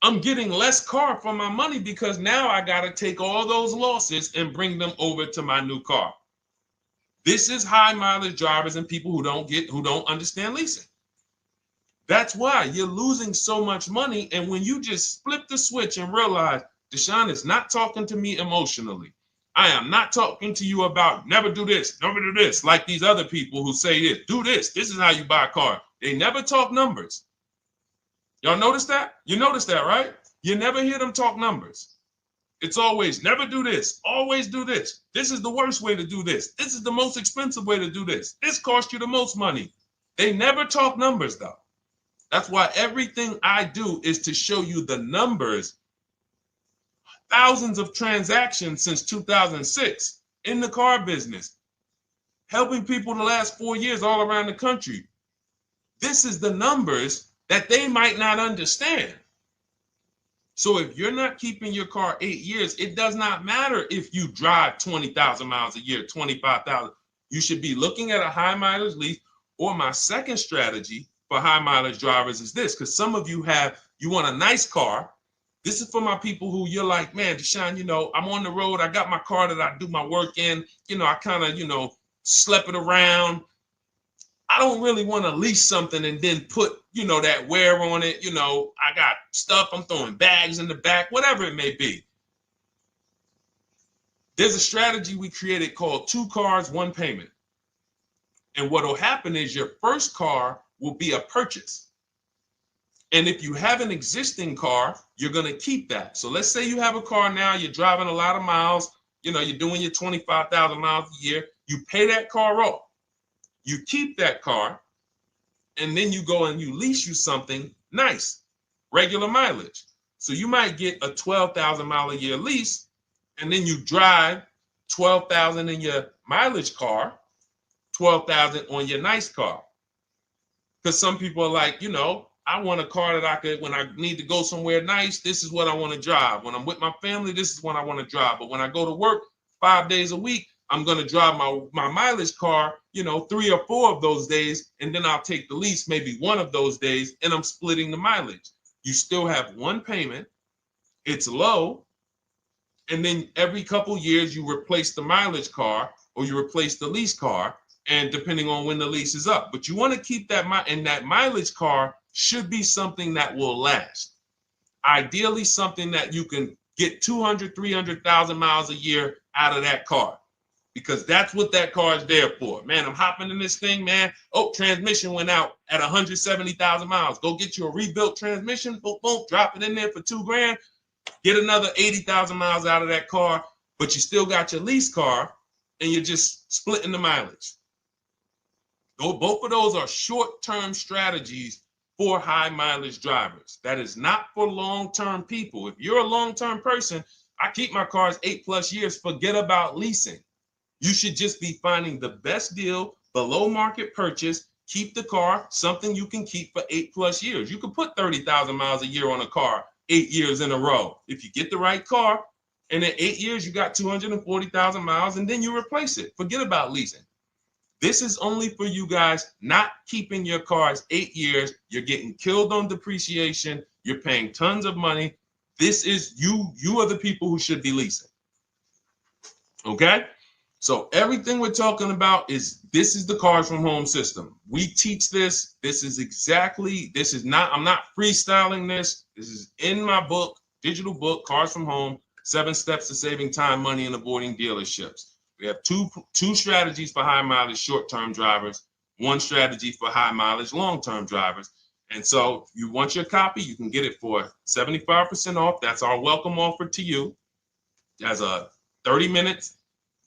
I'm getting less car for my money because now I got to take all those losses and bring them over to my new car. This is high mileage drivers and people who don't understand leasing. That's why you're losing so much money. And when you just flip the switch and realize Deshone is not talking to me emotionally, I am not talking to you about never do this, like these other people who say this, do this. This is how you buy a car. They never talk numbers. Y'all notice that? You notice that, right? You never hear them talk numbers. It's always never do this, always do this. This is the worst way to do this. This is the most expensive way to do this. This costs you the most money. They never talk numbers, though. That's why everything I do is to show you the numbers. Thousands of transactions since 2006 in the car business, helping people the last 4 years all around the country. This is the numbers that they might not understand. So if you're not keeping your car 8 years, it does not matter if you drive 20,000 miles a year, 25,000. You should be looking at a high mileage lease. Or my second strategy for high mileage drivers is this, because some of you want a nice car. This is for my people who you're like, man, Deshone, I'm on the road. I got my car that I do my work in. I kind of, slep it around. I don't really want to lease something and then put, that wear on it. I got stuff. I'm throwing bags in the back, whatever it may be. There's a strategy we created called 2 cars, 1 payment. And what will happen is your first car will be a purchase. And if you have an existing car, you're going to keep that. So let's say you have a car now, you're driving a lot of miles, you're doing your 25,000 miles a year. You pay that car off. You keep that car, and then you go and you lease you something nice, regular mileage. So you might get a 12,000 mile a year lease, and then you drive 12,000 in your mileage car, 12,000 on your nice car. Because some people are like, I want a car that I could, when I need to go somewhere nice, this is what I want to drive. When I'm with my family, this is what I want to drive. But when I go to work 5 days a week, I'm going to drive my mileage car, 3 or 4 of those days, and then I'll take the lease maybe 1 of those days, and I'm splitting the mileage. You still have 1 payment. It's low. And then every couple years, you replace the mileage car or you replace the lease car, and depending on when the lease is up. But you want to keep that, and that mileage car should be something that will last. Ideally, something that you can get 200, 300,000 miles a year out of that car, because that's what that car is there for. Man, I'm hopping in this thing, man. Oh, transmission went out at 170,000 miles. Go get you a rebuilt transmission, boom, boom, drop it in there for $2 grand, get another 80,000 miles out of that car, but you still got your lease car and you're just splitting the mileage. Both of those are short-term strategies for high mileage drivers. That is not for long-term people. If you're a long-term person, I keep my cars 8+ years, forget about leasing. You should just be finding the best deal, below market purchase, keep the car, something you can keep for 8+ years. You can put 30,000 miles a year on a car 8 years in a row. If you get the right car, and in 8 years, you got 240,000 miles, and then you replace it. Forget about leasing. This is only for you guys not keeping your cars 8 years. You're getting killed on depreciation. You're paying tons of money. This is you are the people who should be leasing. Okay? So everything we're talking about this is the Cars from Home system. We teach this. I'm not freestyling this. This is in my book, digital book, Cars from Home, 7 Steps to Saving Time, Money, and Avoiding Dealerships. We have two strategies for high mileage short-term drivers, 1 strategy for high mileage long-term drivers. And so if you want your copy, you can get it for 75% off. That's our welcome offer to you. As a 30 minutes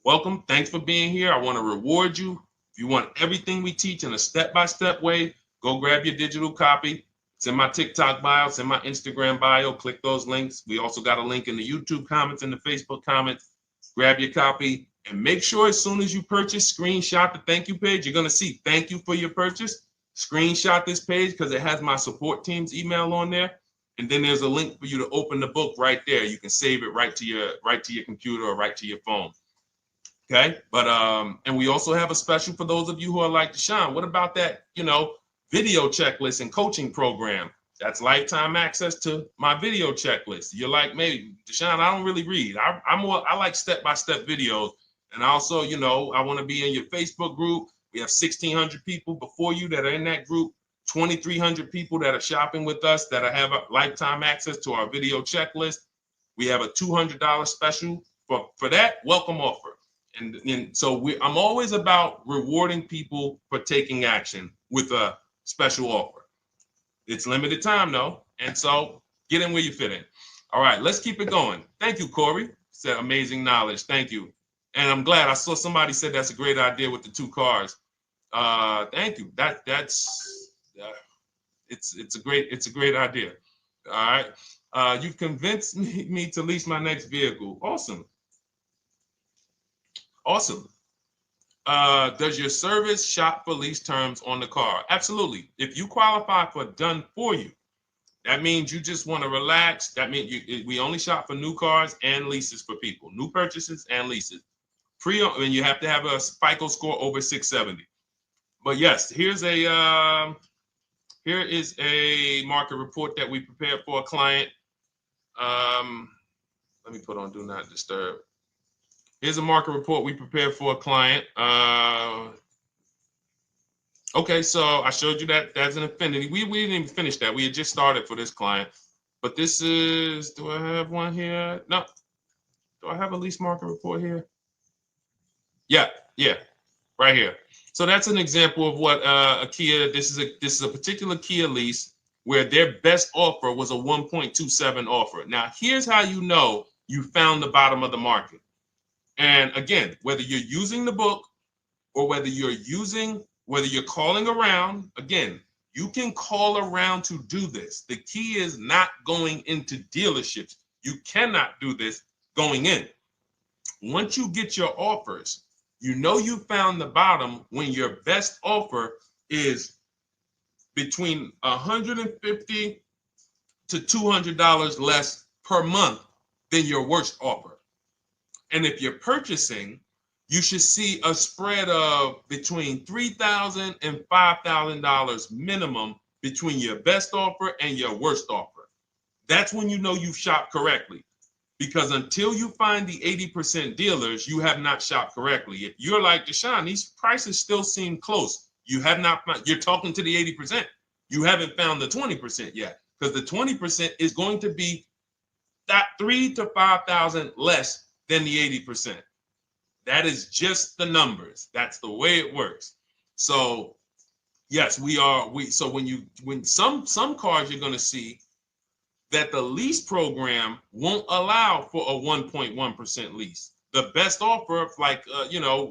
welcome. Thanks for being here. I want to reward you. If you want everything we teach in a step-by-step way, go grab your digital copy. It's in my TikTok bio. It's in my Instagram bio. Click those links. We also got a link in the YouTube comments and the Facebook comments. Grab your copy. And make sure as soon as you purchase, screenshot the thank you page. You're going to see thank you for your purchase. screenshot this page because it has my support team's email on there. And then there's a link for you to open the book right there. You can save it right to your computer or right to your phone. Okay. But and we also have a special for those of you who are like Deshone. What about that, video checklist and coaching program? That's lifetime access to my video checklist. You're like, maybe Deshone, I don't really read. I like step-by-step videos. And also, I want to be in your Facebook group. We have 1,600 people before you that are in that group, 2,300 people that are shopping with us that have a lifetime access to our video checklist. We have a $200 special for that welcome offer. And so I'm always about rewarding people for taking action with a special offer. It's limited time though. And so get in where you fit in. All right, let's keep it going. Thank you, Corey. Said amazing knowledge. Thank you. And I'm glad I saw somebody said that's a great idea with the 2 cars. Thank you. It's a great idea. All right. You've convinced me to lease my next vehicle. Awesome. Awesome. Does your service shop for lease terms on the car? Absolutely. If you qualify for done for you, that means you just want to relax. That means we only shop for new cars and leases for people, new purchases and leases. And you have to have a FICO score over 670. But yes, here is a market report that we prepared for a client. Let me put on do not disturb. Here's a market report we prepared for a client. Okay, so I showed you that that's an affinity. We didn't even finish that. We had just started for this client. But this is, do I have one here? No. Do I have a lease market report here? Yeah, right here. So that's an example of what a Kia, this is a particular Kia lease where their best offer was a 1.27 offer. Now, here's how you know you found the bottom of the market. And again, whether you're using the book or whether you're calling around, again, you can call around to do this. The key is not going into dealerships. You cannot do this going in. Once you get your offers, you know you found the bottom when your best offer is between $150 to $200 less per month than your worst offer. And if you're purchasing, you should see a spread of between $3,000 and $5,000 minimum between your best offer and your worst offer. That's when you know you've shopped correctly. Because until you find the 80% dealers, you have not shopped correctly. If you're like Deshone, these prices still seem close. You have not found, you're talking to the 80%. You haven't found the 20% yet. Because the 20% is going to be that $3,000 to $5,000 less than the 80%. That is just the numbers. That's the way it works. So yes, so when some cars you're going to see that the lease program won't allow for a 1.1% lease. The best offer, like,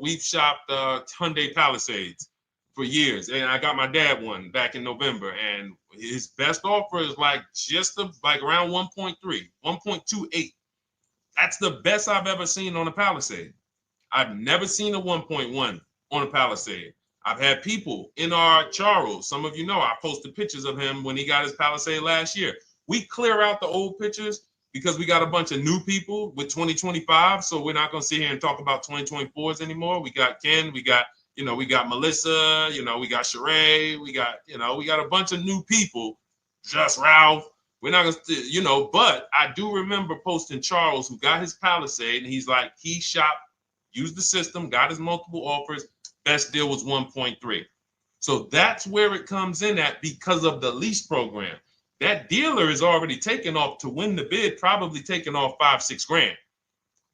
we've shopped Hyundai Palisades for years. And I got my dad one back in November. And his best offer is like around 1.3, 1.28. That's the best I've ever seen on a Palisade. I've never seen a 1.1 on a Palisade. I've had people in our Charles. Some of you know I posted pictures of him when he got his Palisade last year. We clear out the old pictures because we got a bunch of new people with 2025. So we're not going to sit here and talk about 2024s anymore. We got Ken, we got Melissa, we got Sheree, we got a bunch of new people, just Ralph. We're not going to, but I do remember posting Charles who got his Palisade and he's like, he shopped, used the system, got his multiple offers. Best deal was 1.3. So that's where it comes in at because of the lease program. That dealer is already taken off to win the bid, probably taking off $5-6 grand.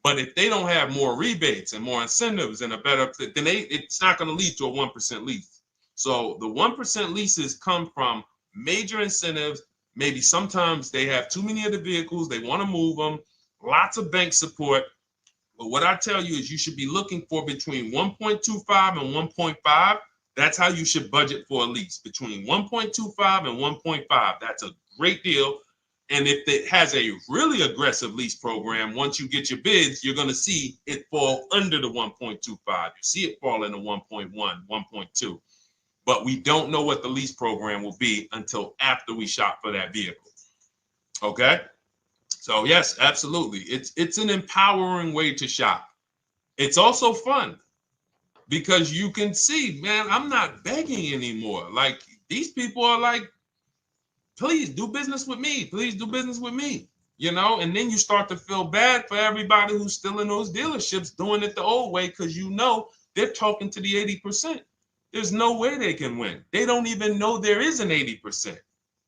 But if they don't have more rebates and more incentives and then it's not going to lead to a 1% lease. So the 1% leases come from major incentives. Maybe sometimes they have too many of the vehicles. They want to move them. Lots of bank support. But what I tell you is you should be looking for between 1.25 and 1.5. That's how you should budget for a lease, between 1.25 and 1.5. That's a great deal. And if it has a really aggressive lease program, once you get your bids, you're going to see it fall under the 1.25. You see it fall into 1.1, 1.2. but we don't know what the lease program will be until after we shop for that vehicle. Okay? So yes, absolutely. It's an empowering way to shop. It's also fun because you can see, man, I'm not begging anymore. Like these people are like, please do business with me. Please do business with me. And then you start to feel bad for everybody who's still in those dealerships doing it the old way because they're talking to the 80%. There's no way they can win. They don't even know there is an 80%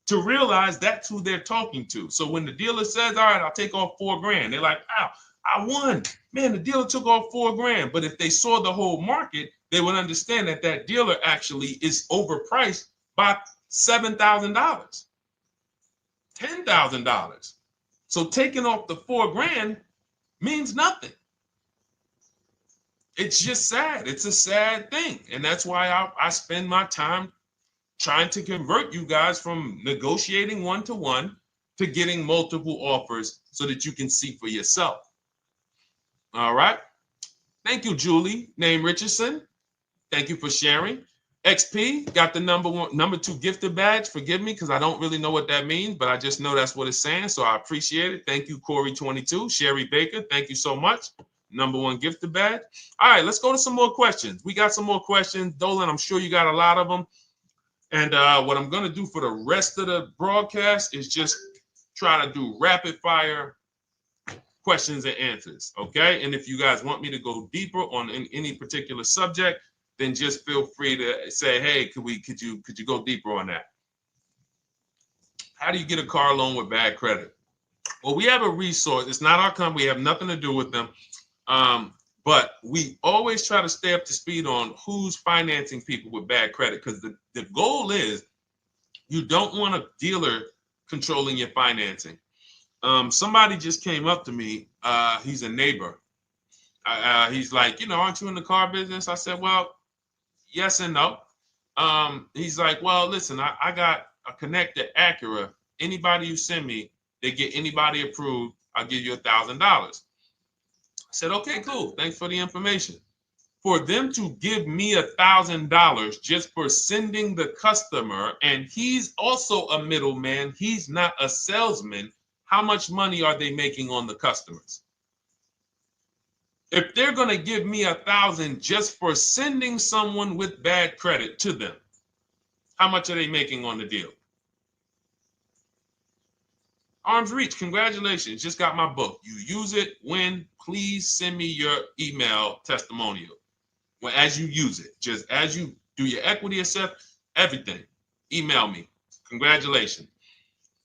to realize that's who they're talking to. So when the dealer says, all right, I'll take off $4,000, they're like, wow, I won. Man, the dealer took off $4,000. But if they saw the whole market, they would understand that that dealer actually is overpriced by $7,000, $10,000. So taking off the $4,000 means nothing. It's just sad. It's a sad thing. And that's why I spend my time trying to convert you guys from negotiating one-to-one to getting multiple offers so that you can see for yourself. All right. Thank you, Julie, name Richardson. Thank you for sharing. XP got the number 2 gifted badge. Forgive me because I don't really know what that means, but I just know that's what it's saying. So I appreciate it. Thank you, Corey22. Sherry Baker, thank you so much. Number 1 gifted badge. All right, let's go to some more questions. We got some more questions. Dolan, I'm sure you got a lot of them. And what I'm going to do for the rest of the broadcast is just try to do rapid fire questions and answers. Okay. And if you guys want me to go deeper on any particular subject, then just feel free to say, hey, could you go deeper on that? How do you get a car loan with bad credit? Well, we have a resource. It's not our company. We have nothing to do with them. But we always try to stay up to speed on who's financing people with bad credit, because the goal is you don't want a dealer controlling your financing. Somebody just came up to me. He's a neighbor. He's like, aren't you in the car business? I said, well, yes and no. He's like, well, listen, I got a connect to Acura. Anybody you send me, they get anybody approved, I'll give you $1,000. I said, okay, cool. Thanks for the information. For them to give me $1,000 just for sending the customer, and he's also a middleman, he's not a salesman, how much money are they making on the customers? If they're going to give me $1,000 just for sending someone with bad credit to them, how much are they making on the deal? Arms Reach, congratulations. Just got my book. You use it when, please send me your email testimonial. Well, as you use it, just as you do your equity assess, everything, email me. Congratulations.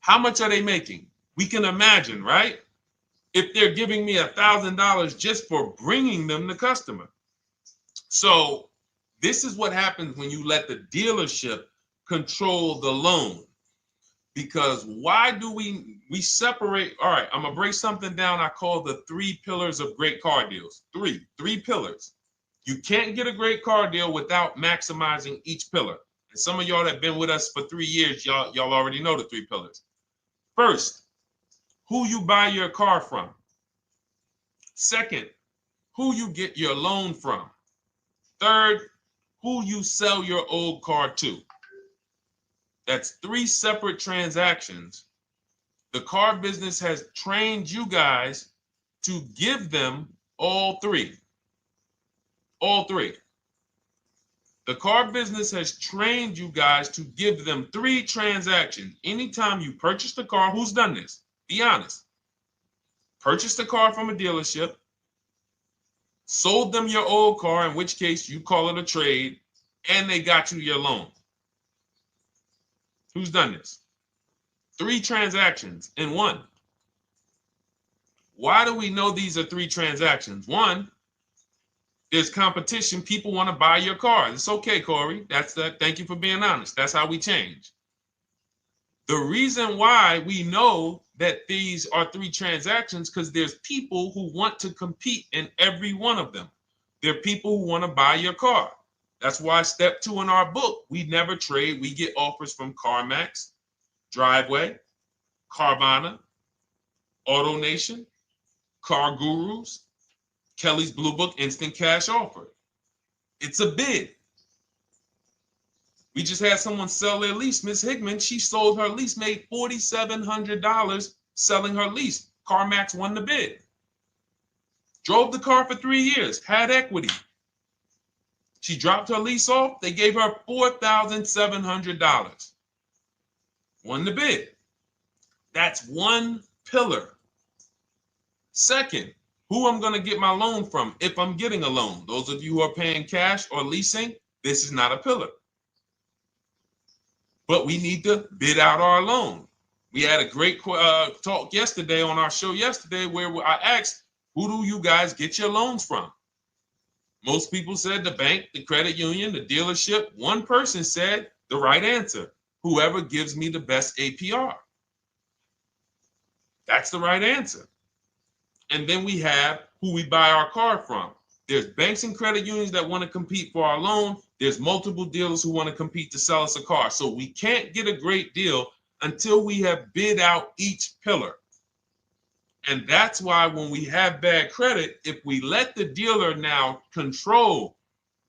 How much are they making? We can imagine, right? If they're giving me $1,000 just for bringing them the customer. So this is what happens when you let the dealership control the loan. Because why do we separate? All right, I'm going to break something down I call the 3 pillars of great car deals. Three pillars. You can't get a great car deal without maximizing each pillar. And some of y'all that have been with us for 3 years, y'all already know the 3 pillars. First, who you buy your car from. Second, who you get your loan from. Third, who you sell your old car to. That's 3 separate transactions. The car business has trained you guys to give them all 3. All 3. The car business has trained you guys to give them 3 transactions. Anytime you purchase the car, who's done this? Be honest. Purchased the car from a dealership, sold them your old car, in which case you call it a trade, and they got you your loan. Who's done this? 3 transactions in one. Why do we know these are 3 transactions? One, there's competition. People want to buy your car. It's okay, Corey. That's that. Thank you for being honest. That's how we change. The reason why we know that these are 3 transactions because there's people who want to compete in every one of them. There are people who want to buy your car. That's why step 2 in our book, we never trade. We get offers from CarMax, Driveway, Carvana, AutoNation, Car Gurus, Kelly's Blue Book Instant Cash Offer. It's a bid. We just had someone sell their lease. Miss Hickman, she sold her lease, made $4,700 selling her lease. CarMax won the bid. Drove the car for 3 years, had equity. She dropped her lease off. They gave her $4,700. Won the bid. That's one pillar. Second, who I'm going to get my loan from if I'm getting a loan. Those of you who are paying cash or leasing, this is not a pillar. But we need to bid out our loan. We had a great talk yesterday on our show yesterday where I asked, who do you guys get your loans from? Most people said the bank, the credit union, the dealership. One person said the right answer, whoever gives me the best APR. That's the right answer. And then we have who we buy our car from. There's banks and credit unions that want to compete for our loan. There's multiple dealers who want to compete to sell us a car. So we can't get a great deal until we have bid out each pillar. And that's why when we have bad credit, if we let the dealer now control,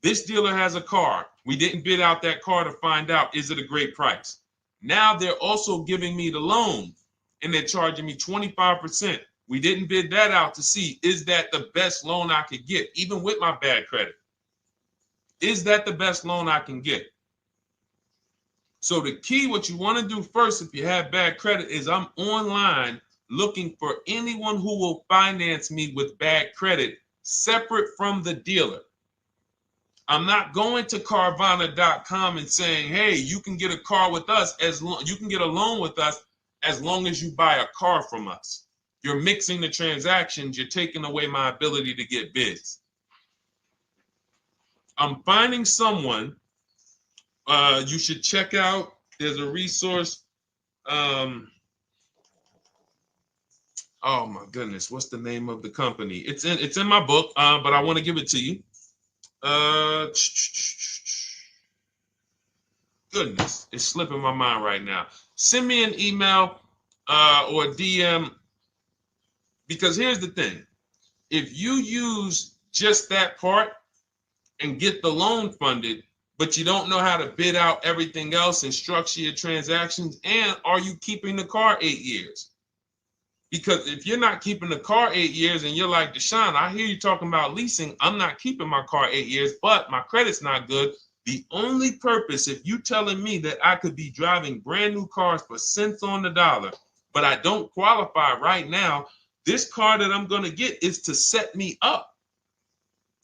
this dealer has a car. We didn't bid out that car to find out, is it a great price? Now they're also giving me the loan and they're charging me 25%. We didn't bid that out to see, is that the best loan I could get, even with my bad credit? Is that the best loan I can get? So the key, what you want to do first, if you have bad credit, is I'm online looking for anyone who will finance me with bad credit separate from the dealer. I'm not going to Carvana.com and saying, hey, you can get a car with us you can get a loan with us as long as you buy a car from us. You're mixing the transactions. You're taking away my ability to get bids. I'm finding someone you should check out. There's a resource. Oh my goodness, what's the name of the company? It's in my book, but I want to give it to you. Goodness, it's slipping my mind right now. Send me an email or DM, because here's the thing. If you use just that part and get the loan funded, but you don't know how to bid out everything else and structure your transactions, and are you keeping the car 8 years? Because if you're not keeping the car 8 years and you're like, Deshone, I hear you talking about leasing. I'm not keeping my car 8 years, but my credit's not good. The only purpose, if you telling me that I could be driving brand new cars for cents on the dollar, but I don't qualify right now, this car that I'm going to get is to set me up.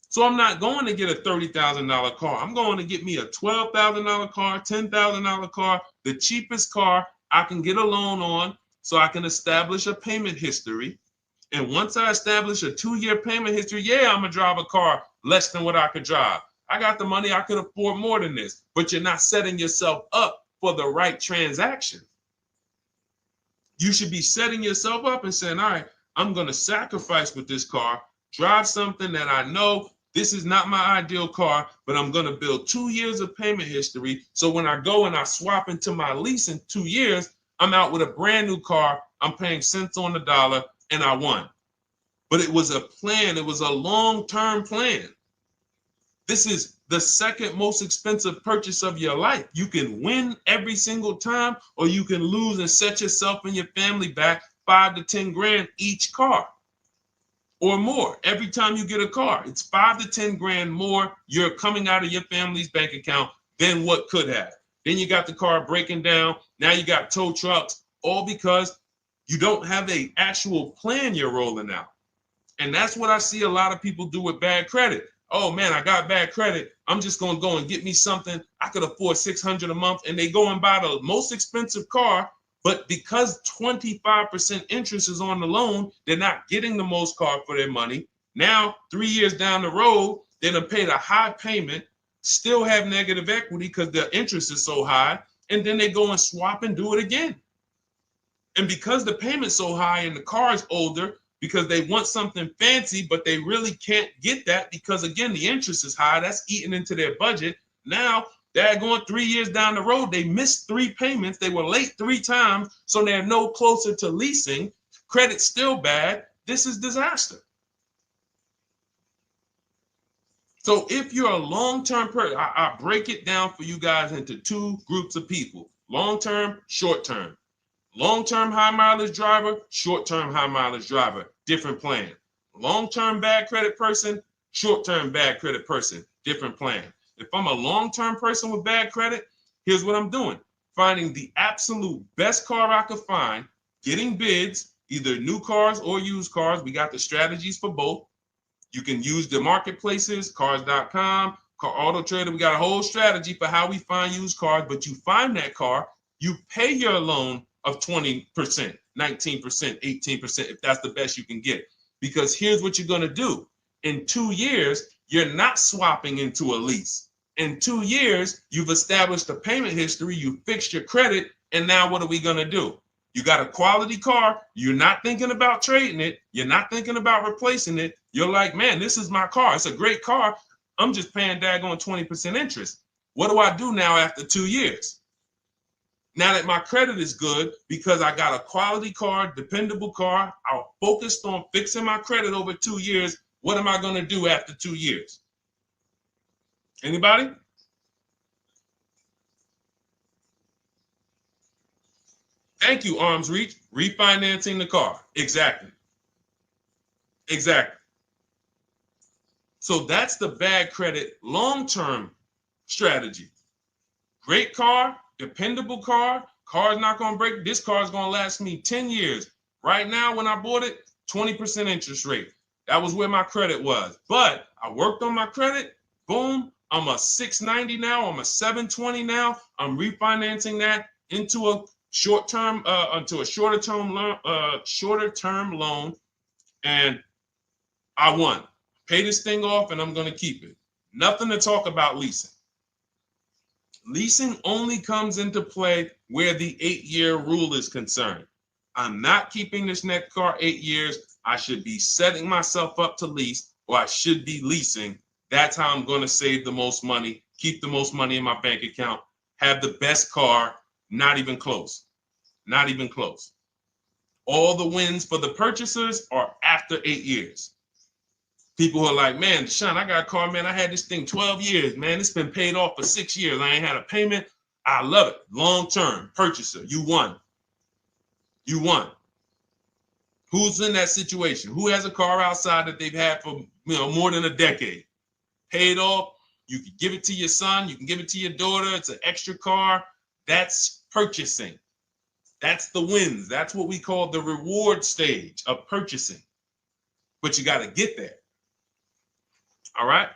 So I'm not going to get a $30,000 car. I'm going to get me a $12,000 car, $10,000 car, the cheapest car I can get a loan on, so I can establish a payment history. And once I establish a 2-year payment history, yeah, I'm going to drive a car less than what I could drive. I got the money. I could afford more than this. But you're not setting yourself up for the right transaction. You should be setting yourself up and saying, all right, I'm going to sacrifice with this car, drive something that I know this is not my ideal car, but I'm going to build 2 years of payment history. So when I go and I swap into my lease in 2 years, I'm out with a brand new car. I'm paying cents on the dollar, and I won. But it was a plan. It was a long-term plan. This is the second most expensive purchase of your life. You can win every single time, or you can lose and set yourself and your family back 5 to 10 grand each car or more. Every time you get a car, it's 5 to 10 grand more you're coming out of your family's bank account than what could have. Then you got the car breaking down. Now you got tow trucks, all because you don't have an actual plan you're rolling out. And that's what I see a lot of people do with bad credit. Oh man, I got bad credit. I'm just going to go and get me something. I could afford $600 a month. And they go and buy the most expensive car. But because 25% interest is on the loan, they're not getting the most car for their money. Now, 3 years down the road, they're going to pay the high payment, still have negative equity because the interest is so high. And then they go and swap and do it again. And because the payment's so high and the car is older, because they want something fancy, but they really can't get that because, again, the interest is high. That's eating into their budget. Now they're going 3 years down the road. They missed 3 payments. They were late 3 times, so they're no closer to leasing. Credit's still bad. This is disaster. So if you're a long-term person, I break it down for you guys into two groups of people: long-term, short-term. Long-term high mileage driver, short-term high mileage driver, different plan. Long-term bad credit person, short-term bad credit person, different plan. If I'm a long-term person with bad credit, here's what I'm doing: finding the absolute best car I could find, getting bids, either new cars or used cars. We got the strategies for both. You can use the marketplaces, cars.com, Car Auto Trader. We got a whole strategy for how we find used cars, but you find that car, you pay your loan of 20%, 19%, 18%, if that's the best you can get. Because here's what you're going to do. In 2 years, you're not swapping into a lease. In 2 years, you've established a payment history, you fixed your credit, and now what are we going to do? You got a quality car. You're not thinking about trading it. You're not thinking about replacing it. You're like, man, this is my car. It's a great car. I'm just paying daggone 20% interest. What do I do now after 2 years? Now that my credit is good because I got a quality car, dependable car, I'm focused on fixing my credit over 2 years. What am I going to do after 2 years? Anybody? Thank you, Arms Reach. Refinancing the car. Exactly. Exactly. So that's the bad credit long-term strategy. Great car, dependable car, car's not going to break. This car is going to last me 10 years. Right now, when I bought it, 20% interest rate. That was where my credit was. But I worked on my credit. Boom. I'm a 690 now. I'm a 720 now. I'm refinancing that into a short-term, into a shorter-term loan, and I won. Pay this thing off, and I'm going to keep it. Nothing to talk about leasing. Leasing only comes into play where the 8-year rule is concerned. I'm not keeping this next car 8 years. I should be setting myself up to lease, or I should be leasing. That's how I'm going to save the most money, keep the most money in my bank account, have the best car. Not even close. Not even close. All the wins for the purchasers are after 8 years. People are like, man, Deshone, I got a car, man. I had this thing 12 years, man. It's been paid off for 6 years. I ain't had a payment. I love it. Long-term purchaser. You won. You won. Who's in that situation? Who has a car outside that they've had for more than a decade? Paid off. You can give it to your son. You can give it to your daughter. It's an extra car. That's purchasing. That's the wins. That's what we call the reward stage of purchasing. But you got to get there. All right.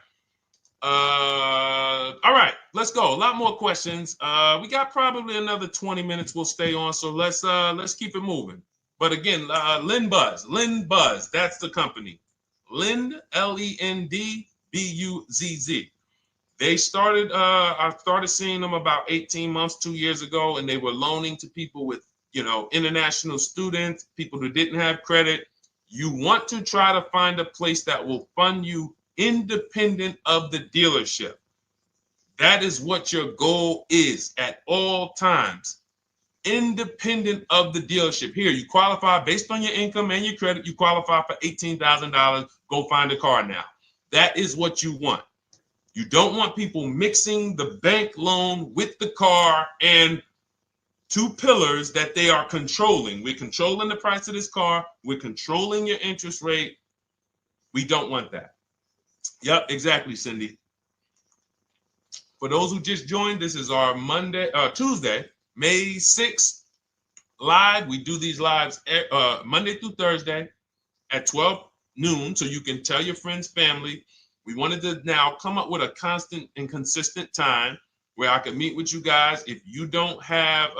All right. Let's go. A lot more questions. We got probably another 20 minutes. We'll stay on. So let's keep it moving. But again, Lynn Buzz. That's the company. Lend, LEND, BUZZ. They started, I started seeing them about 18 months, 2 years ago, and they were loaning to people with, international students, people who didn't have credit. You want to try to find a place that will fund you independent of the dealership. That is what your goal is at all times. Independent of the dealership. Here, you qualify based on your income and your credit. You qualify for $18,000. Go find a car now. That is what you want. You don't want people mixing the bank loan with the car and two pillars that they are controlling. We're controlling the price of this car. We're controlling your interest rate. We don't want that. Yep, exactly, Cindy. For those who just joined, this is our Tuesday, May 6th live. We do these lives Monday through Thursday at 12 noon, so you can tell your friends, family. We wanted to now come up with a constant and consistent time where I can meet with you guys. If you don't have,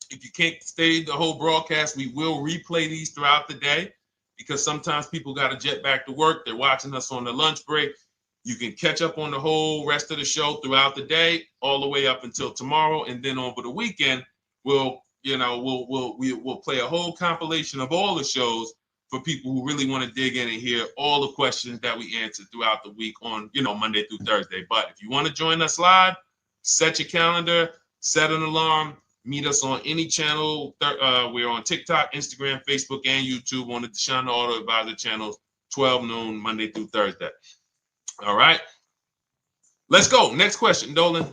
if you can't stay the whole broadcast, we will replay these throughout the day because sometimes people got to jet back to work. They're watching us on the lunch break. You can catch up on the whole rest of the show throughout the day, all the way up until tomorrow, and then over the weekend, we'll play a whole compilation of all the shows for people who really want to dig in and hear all the questions that we answered throughout the week on, Monday through Thursday. But if you want to join us live, set your calendar, set an alarm, meet us on any channel. We're on TikTok, Instagram, Facebook, and YouTube on the Deshone the Auto Advisor channels, 12 noon, Monday through Thursday. All right. Let's go. Next question, Dolan.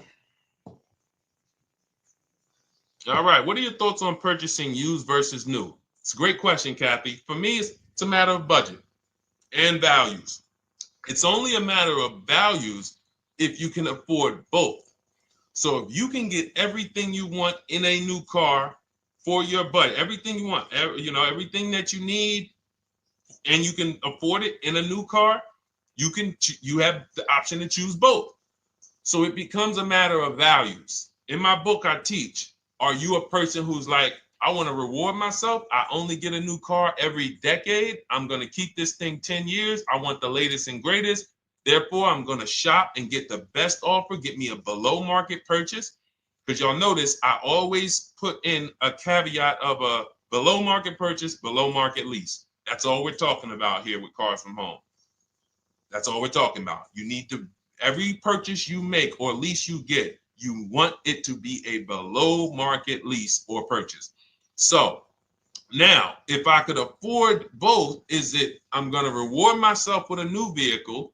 All right. What are your thoughts on purchasing used versus new? It's a great question, Kathy. For me, it's a matter of budget and values. It's only a matter of values if you can afford both. So if you can get everything you want in a new car for your budget, everything you want, everything that you need, and you can afford it in a new car, you have the option to choose both. So it becomes a matter of values. In my book, I teach, are you a person who's like, I want to reward myself. I only get a new car every decade. I'm going to keep this thing 10 years. I want the latest and greatest. Therefore, I'm going to shop and get the best offer, get me a below market purchase. Because y'all notice I always put in a caveat of a below market purchase, below market lease. That's all we're talking about here with Cars from Home. That's all we're talking about. You need to, every purchase you make or lease you get, you want it to be a below market lease or purchase. So now, if I could afford both, is it I'm going to reward myself with a new vehicle,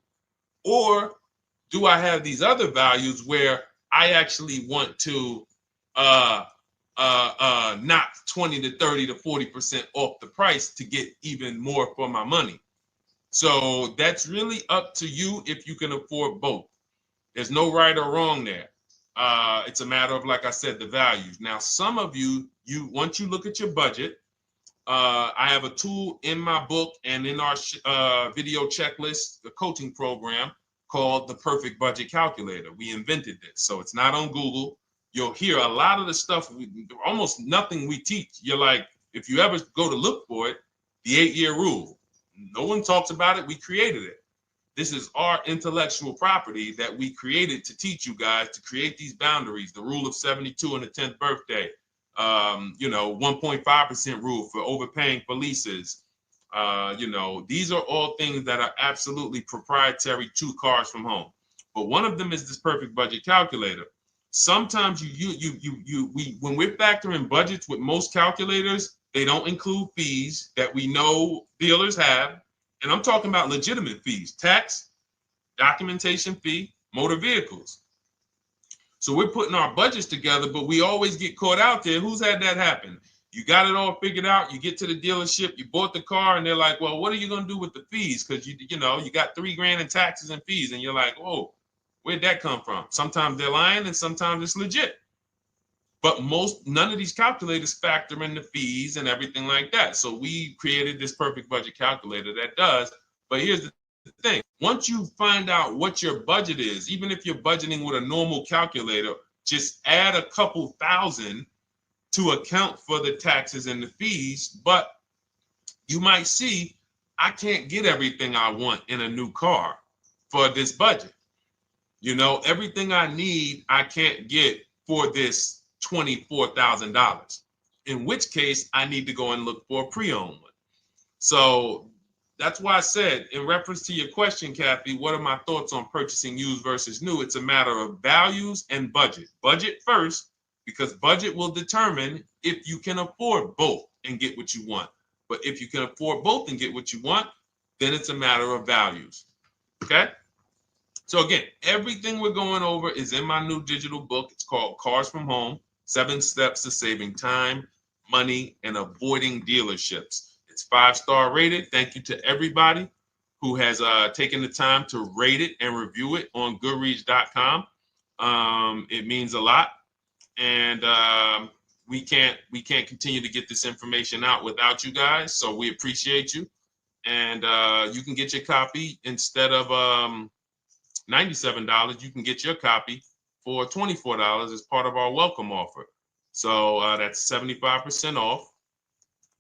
or do I have these other values where I actually want to knock 20 to 30 to 40% off the price to get even more for my money? So that's really up to you if you can afford both. There's no right or wrong there. It's a matter of, like I said, the values. Now, some of you once you look at your budget, I have a tool in my book and in our video checklist, the coaching program called the Perfect Budget Calculator. We invented this, so it's not on Google. You'll hear a lot of the stuff, almost nothing we teach. You're like, if you ever go to look for it, the 8-year rule. No one talks about it. We created it. This is our intellectual property that we created to teach you guys to create these boundaries, the rule of 72 and the 10th birthday, 1.5% rule for overpaying for leases. These are all things that are absolutely proprietary to Cars from Home. But one of them is this Perfect Budget Calculator. Sometimes when we're factoring budgets with most calculators, they don't include fees that we know dealers have. And I'm talking about legitimate fees, tax, documentation fee, motor vehicles. So we're putting our budgets together, but we always get caught out there. Who's had that happen? You got it all figured out. You get to the dealership, you bought the car, and they're like, well, what are you going to do with the fees? Because you got $3,000 in taxes and fees. And you're like, oh, where'd that come from? Sometimes they're lying and sometimes it's legit. But none of these calculators factor in the fees and everything like that. So we created this Perfect Budget Calculator that does. But here's the thing. Once you find out what your budget is, even if you're budgeting with a normal calculator, just add a couple thousand to account for the taxes and the fees. But you might see, I can't get everything I want in a new car for this budget. Everything I need, I can't get for this $24,000, in which case I need to go and look for a pre-owned one. So that's why I said, in reference to your question, Kathy, what are my thoughts on purchasing used versus new? It's a matter of values and budget. Budget first, because budget will determine if you can afford both and get what you want. But if you can afford both and get what you want, then it's a matter of values. Okay? So again, everything we're going over is in my new digital book. It's called Cars from Home, 7 Steps to Saving Time, Money, and Avoiding Dealerships. It's 5-star rated. Thank you to everybody who has taken the time to rate it and review it on Goodreads.com. It means a lot. And we can't continue to get this information out without you guys. So we appreciate you. And you can get your copy instead of $97, you can get your copy for $24 as part of our welcome offer. So that's 75% off.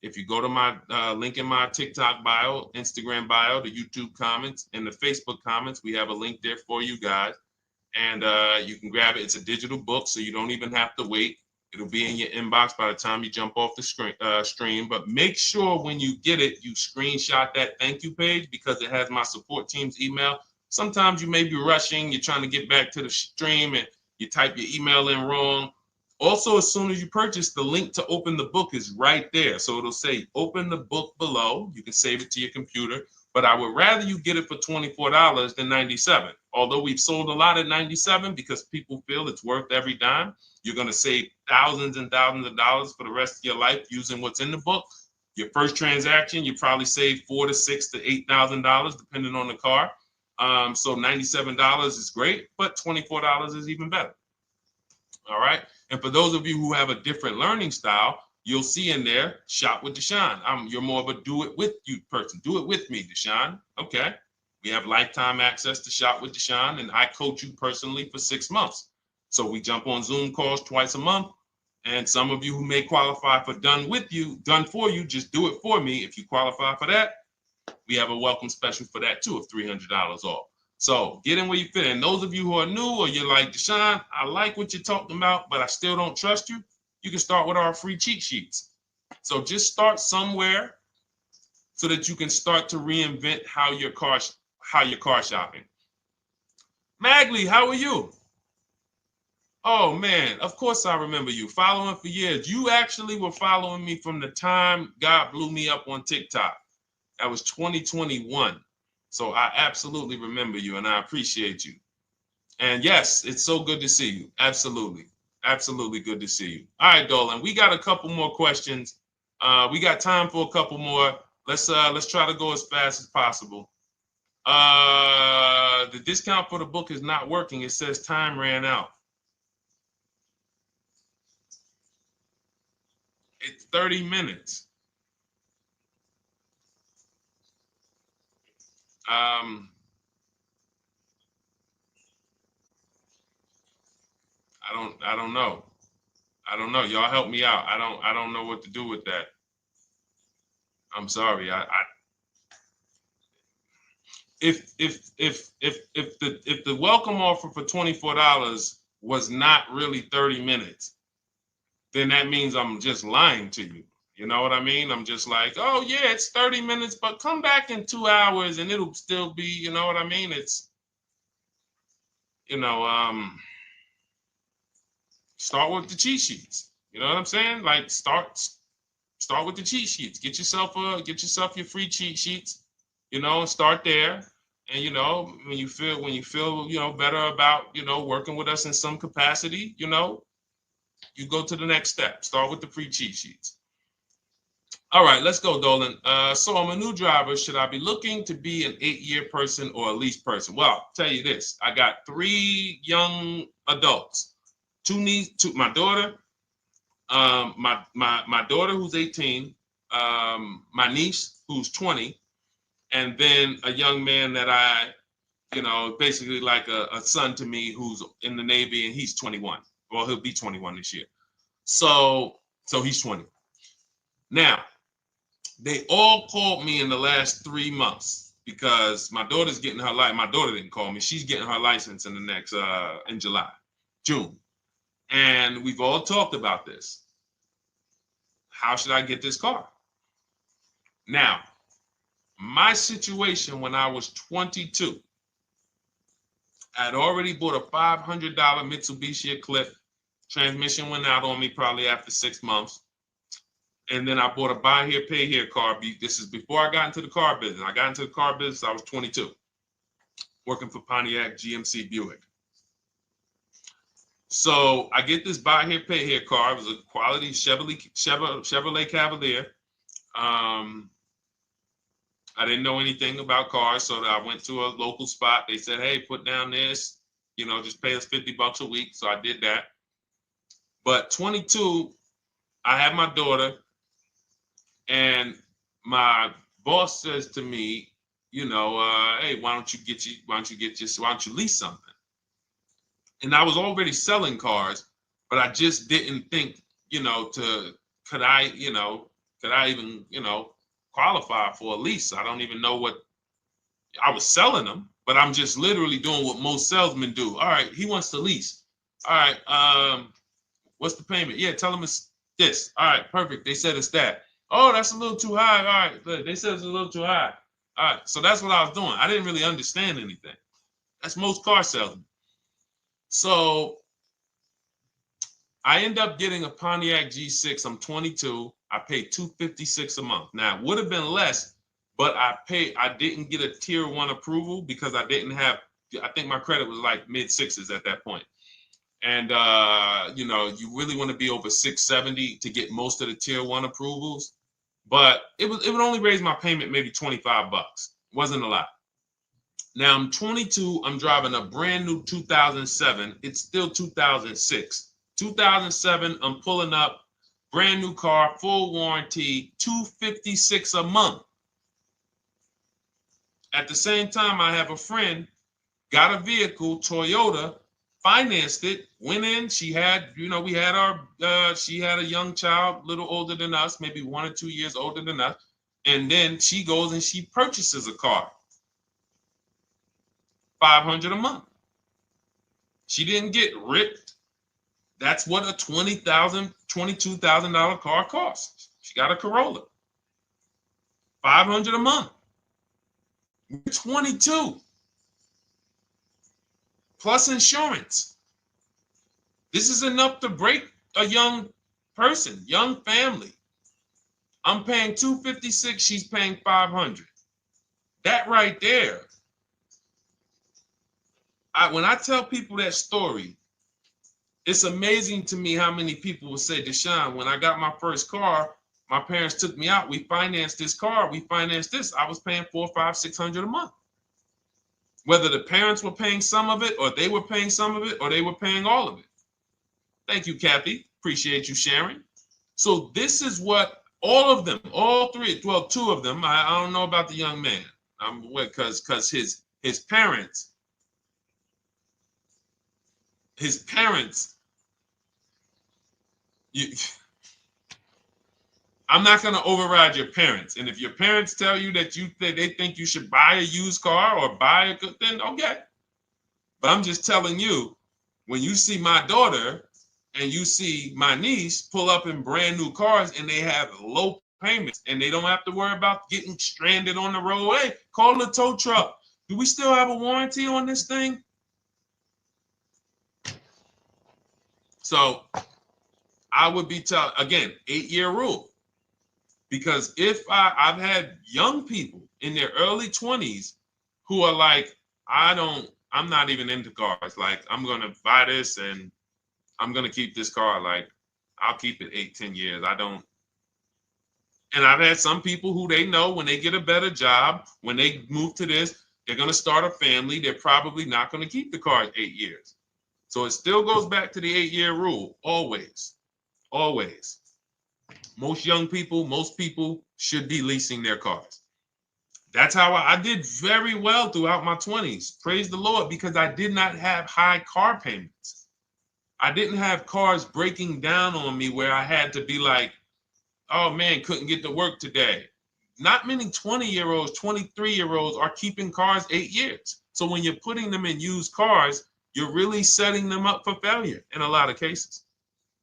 If you go to my link in my TikTok bio, Instagram bio, the YouTube comments, and the Facebook comments, we have a link there for you guys. And you can grab it. It's a digital book, so you don't even have to wait. It'll be in your inbox by the time you jump off the stream. But make sure when you get it, you screenshot that thank you page, because it has my support team's email. Sometimes you may be rushing, you're trying to get back to the stream and you type your email in wrong. Also, as soon as you purchase, the link to open the book is right there. So it'll say open the book below. You can save it to your computer. but I would rather you get it for $24 than $97. Although we've sold a lot at $97 because people feel it's worth every dime. You're going to save thousands and thousands of dollars for the rest of your life using what's in the book. Your first transaction, you probably save $4,000 to $6,000 to $8,000 depending on the car. So $97 is great, but $24 is even better. All right. And for those of you who have a different learning style, you'll see in there, shop with Deshone. You're more of a do it with you person. Do it with me, Deshone. Okay. We have lifetime access to shop with Deshone, and I coach you personally for 6 months. So we jump on Zoom calls twice a month. And some of you who may qualify for done for you, just do it for me. If you qualify for that, we have a welcome special for that too of $300 off. So get in where you fit. And those of you who are new or you're like, Deshone, I like what you're talking about, but I still don't trust you. You can start with our free cheat sheets. So just start somewhere so that you can start to reinvent how you're car shopping. Magley, how are you? Oh man, of course I remember you. Following for years. You actually were following me from the time God blew me up on TikTok. That was 2021. So I absolutely remember you and I appreciate you. And yes, it's so good to see you. Absolutely. Absolutely good to see you. All right, Dolan, we got a couple more questions. We got time for a couple more. Let's try to go as fast as possible. The discount for the book is not working. It says time ran out. It's 30 minutes. I don't know. I don't know. Y'all help me out. I don't know what to do with that. I'm sorry. If the welcome offer for $24 was not really 30 minutes, then that means I'm just lying to you. You know what I mean? I'm just like, oh yeah, it's 30 minutes, but come back in 2 hours and it'll still be, you know what I mean? It's, start with the cheat sheets. You know what I'm saying? Like start with the cheat sheets. Get yourself your free cheat sheets, start there. And when you feel better about working with us in some capacity, you go to the next step. Start with the free cheat sheets. All right, let's go, Dolan. So I'm a new driver. Should I be looking to be an 8-year person or a lease person? Well, I'll tell you this. I got 3 young adults. 2 my daughter, my daughter who's 18, my niece who's 20, and then a young man that I, basically like a son to me who's in the Navy and he's 21. Well, he'll be 21 this year. So he's 20. Now, they all called me in the last 3 months because my daughter's getting her license. My daughter didn't call me. She's getting her license in the next, in June. And we've all talked about this. How should I get this car? Now, my situation when I was 22, I'd already bought a $500 Mitsubishi Eclipse. Transmission went out on me probably after 6 months. And then I bought a buy here, pay here car. This is before I got into the car business. I got into the car business, I was 22, working for Pontiac GMC Buick. So I get this buy here, pay here car. It was a quality Chevrolet Cavalier. I didn't know anything about cars, so I went to a local spot. They said, hey, put down this, just pay us $50 a week. So I did that. But 22, I had my daughter, and my boss says to me, hey, why don't you lease something? And I was already selling cars, but I just didn't think, could I even, qualify for a lease? I don't even know what I was selling them, but I'm just literally doing what most salesmen do. All right, he wants to lease. All right, what's the payment? Yeah, tell him it's this. All right, perfect. They said it's that. Oh, that's a little too high. All right, they said it's a little too high. All right, so that's what I was doing. I didn't really understand anything. That's most car salesmen. So I end up getting a Pontiac G6. I'm 22. I paid $256 a month. Now, it would have been less, but I didn't get a tier 1 approval because I didn't have, I think my credit was like mid sixes at that point. And you know, you really want to be over 670 to get most of the tier 1 approvals. But it would only raise my payment maybe $25. Wasn't a lot. Now I'm 22. I'm driving a brand new 2007. It's still 2006. 2007. I'm pulling up, brand new car, full warranty, $256 a month. At the same time, I have a friend, got a vehicle, Toyota, financed it, went in. She had, you know, we had our, she had a young child, a little older than us, maybe 1 or 2 years older than us. And then she goes and she purchases a car, $500 a month. She didn't get ripped. That's what a $20,000, $22,000 car costs. She got a Corolla, $500 a month. We're 22. Plus insurance. This is enough to break a young person, young family. I'm paying $256, she's paying $500. That right there. When I tell people that story, it's amazing to me how many people will say, Deshone, when I got my first car, my parents took me out. We financed this car. We financed this. I was paying $400, $500, $600 a month. Whether the parents were paying some of it, or they were paying some of it, or they were paying all of it. Thank you, Kathy. Appreciate you sharing. So this is what all of them, all three, well, 2 of them. I don't know about the young man. Because his parents. I'm not going to override your parents. And if your parents tell you that they think you should buy a used car or buy a good, then okay. But I'm just telling you, when you see my daughter and you see my niece pull up in brand new cars and they have low payments and they don't have to worry about getting stranded on the road, hey, call the tow truck. Do we still have a warranty on this thing? So I would be telling, again, 8-year rule. Because if I've had young people in their early 20s who are like, I'm not even into cars. Like, I'm going to buy this and I'm going to keep this car. Like, I'll keep it 8, 10 years. I don't. And I've had some people who they know when they get a better job, when they move to this, they're going to start a family. They're probably not going to keep the car 8 years. So it still goes back to the 8-year rule. Always. Always. Most young people, most people should be leasing their cars. That's how I did very well throughout my 20s. Praise the Lord, because I did not have high car payments. I didn't have cars breaking down on me where I had to be like, oh man, couldn't get to work today. Not many 20-year-olds, 23-year-olds are keeping cars 8 years. So when you're putting them in used cars, you're really setting them up for failure in a lot of cases,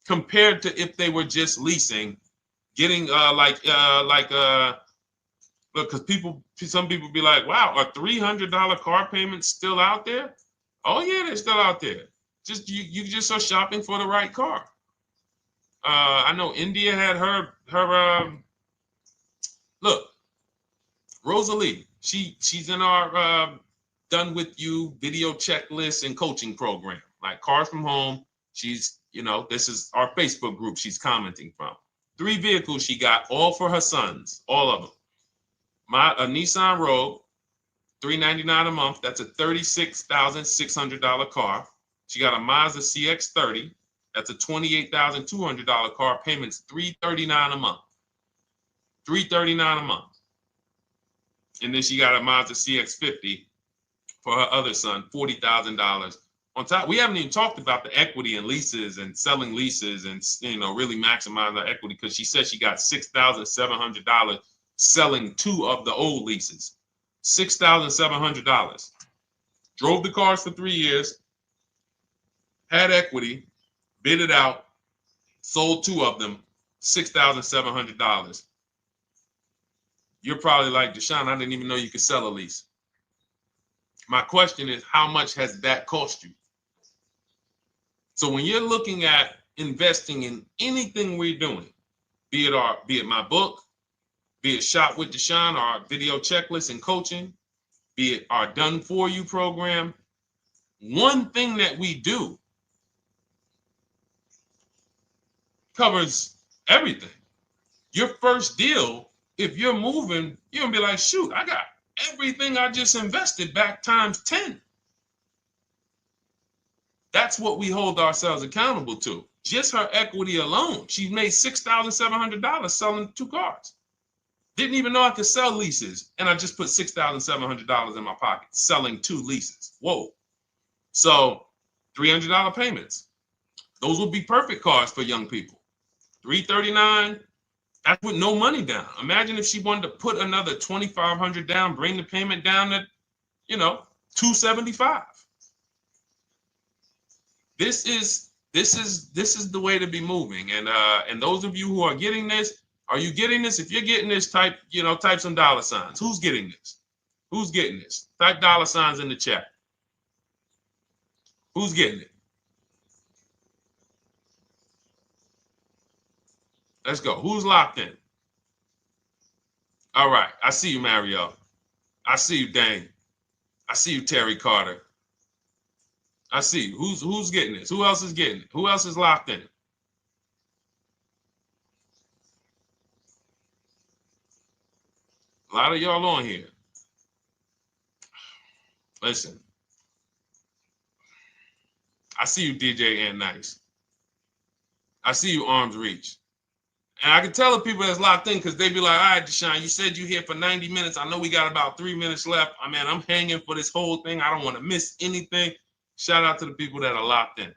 compared to if they were just leasing, getting look, because some people be like, wow, are $300 car payments still out there? Oh yeah, they're still out there. Just you just are shopping for the right car. I know India had her look, Rosalie, she's in our Done With You video checklist and coaching program, like Cars from Home. She's, you know, this is our Facebook group she's commenting from. 3 vehicles she got, all for her sons, all of them. A Nissan Rogue, $399 a month. That's a $36,600 car. She got a Mazda CX-30. That's a $28,200 car. Payments $339 a month. $339 a month. And then she got a Mazda CX-50 for her other son, $40,000. On top, we haven't even talked about the equity and leases and selling leases and, you know, really maximize her equity, because she said she got $6,700 selling 2 of the old leases. $6,700. Drove the cars for 3 years, had equity, bid it out, sold 2 of them, $6,700. You're probably like, Deshone, I didn't even know you could sell a lease. My question is, how much has that cost you? So when you're looking at investing in anything we're doing, be it my book, be it Shop with Deshone, our video checklist and coaching, be it our Done For You program. One thing that we do covers everything. Your first deal, if you're moving, you're gonna be like, shoot, I got everything I just invested back times 10. That's what we hold ourselves accountable to. Just her equity alone, she made $6,700 selling 2 cars. Didn't even know I could sell leases, and I just put $6,700 in my pocket selling 2 leases. Whoa. So $300 payments. Those would be perfect cars for young people. $339, that's with no money down. Imagine if she wanted to put another $2,500 down, bring the payment down to, $275. This is the way to be moving. And those of you who are getting this, are you getting this? If you're getting this, type some dollar signs. Who's getting this? Who's getting this? Type dollar signs in the chat. Who's getting it? Let's go. Who's locked in? All right. I see you, Mario. I see you, Dane. I see you, Terry Carter. I see you. Who's getting this? Who else is getting it? Who else is locked in? A lot of y'all on here. Listen. I see you, DJ and Nice. I see you, Arms Reach. And I can tell the people that's locked in because they be like, all right, Deshone, you said you're here for 90 minutes. I know we got about 3 minutes left. I mean, I'm hanging for this whole thing. I don't want to miss anything. Shout out to the people that are locked in.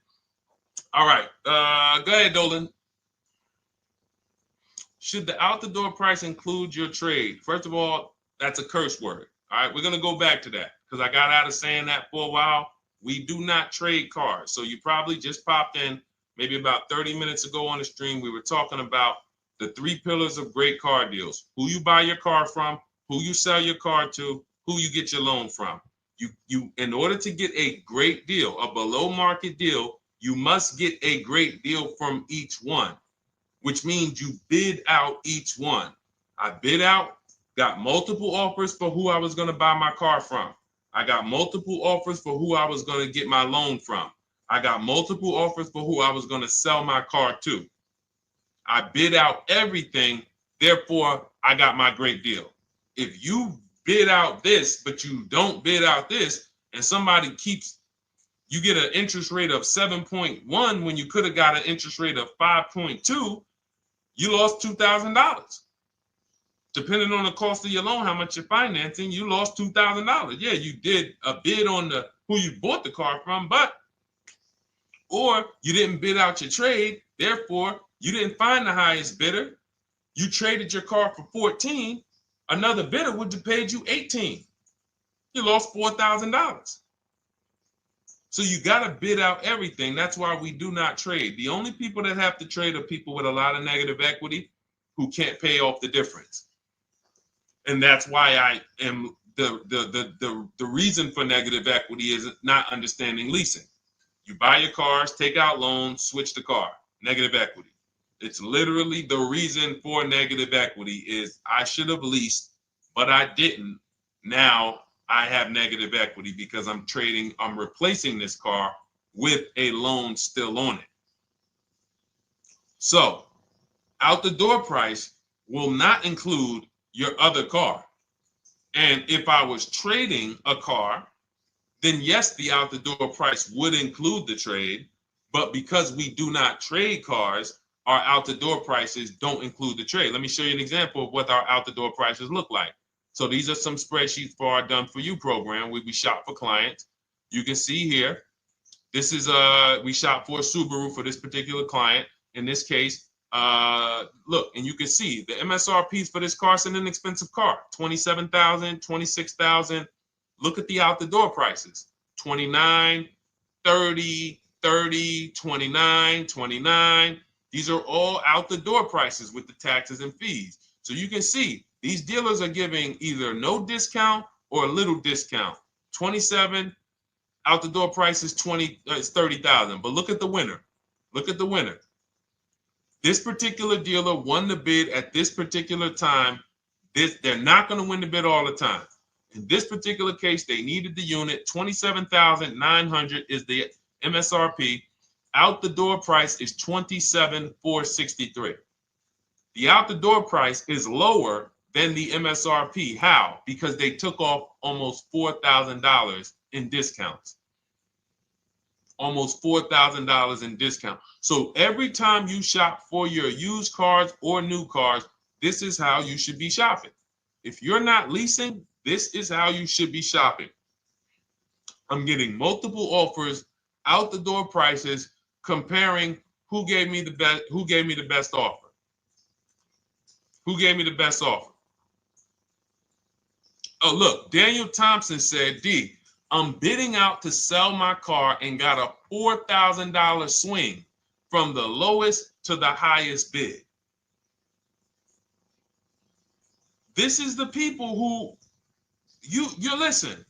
All right. Go ahead, Dolan. Should the out-the-door price include your trade? First of all, that's a curse word. All right, we're going to go back to that because I got out of saying that for a while. We do not trade cars. So you probably just popped in maybe about 30 minutes ago on the stream. We were talking about the 3 pillars of great car deals: who you buy your car from, who you sell your car to, who you get your loan from. You in order to get a great deal, a below market deal, you must get a great deal from each one, which means you bid out each one. I bid out, got multiple offers for who I was going to buy my car from. I got multiple offers for who I was going to get my loan from. I got multiple offers for who I was going to sell my car to. I bid out everything, therefore I got my great deal. If you bid out this, but you don't bid out this, and somebody you get an interest rate of 7.1 when you could have got an interest rate of 5.2, you lost $2,000. Depending on the cost of your loan, how much you're financing, you lost $2,000. Yeah, you did a bid on who you bought the car from, or you didn't bid out your trade, therefore you didn't find the highest bidder. You traded your car for 14. Another bidder would have paid you 18. You lost $4,000. So you got to bid out everything. That's why we do not trade. The only people that have to trade are people with a lot of negative equity who can't pay off the difference. And that's why I am the reason for negative equity is not understanding leasing. You buy your cars, take out loans, switch the car. Negative equity. It's literally the reason for negative equity is I should have leased, but I didn't. Now I have negative equity because I'm replacing this car with a loan still on it. So out the door price will not include your other car. And if I was trading a car, then yes, the out the door price would include the trade. But because we do not trade cars, our out the door prices don't include the trade. Let me show you an example of what our out the door prices look like. So these are some spreadsheets for our Done For You program where we shop for clients. You can see here, this is we shop for a Subaru for this particular client. In this case, look, and you can see the MSRPs for this car is an inexpensive car, $27,000, $26,000. Look at the out the door prices, 29, 30, 30, 29, 29. These are all out the door prices with the taxes and fees. So you can see these dealers are giving either no discount or a little discount. 27 out the door price is 30,000. But look at the winner. Look at the winner. This particular dealer won the bid at this particular time They're not going to win the bid all the time. In this particular case, they needed the unit. $27,900 is the MSRP. Out the door price is $27,463. The out the door price is lower than the MSRP. How? Because they took off almost $4,000 in discounts. Almost $4,000 in discount. So every time you shop for your used cars or new cars, this is how you should be shopping. If you're not leasing, this is how you should be shopping. I'm getting multiple offers, out the door prices, comparing who gave me the best offer. Who gave me the best offer? Oh, look, Daniel Thompson said, D, I'm bidding out to sell my car and got a $4,000 swing from the lowest to the highest bid. This is the people who you listen.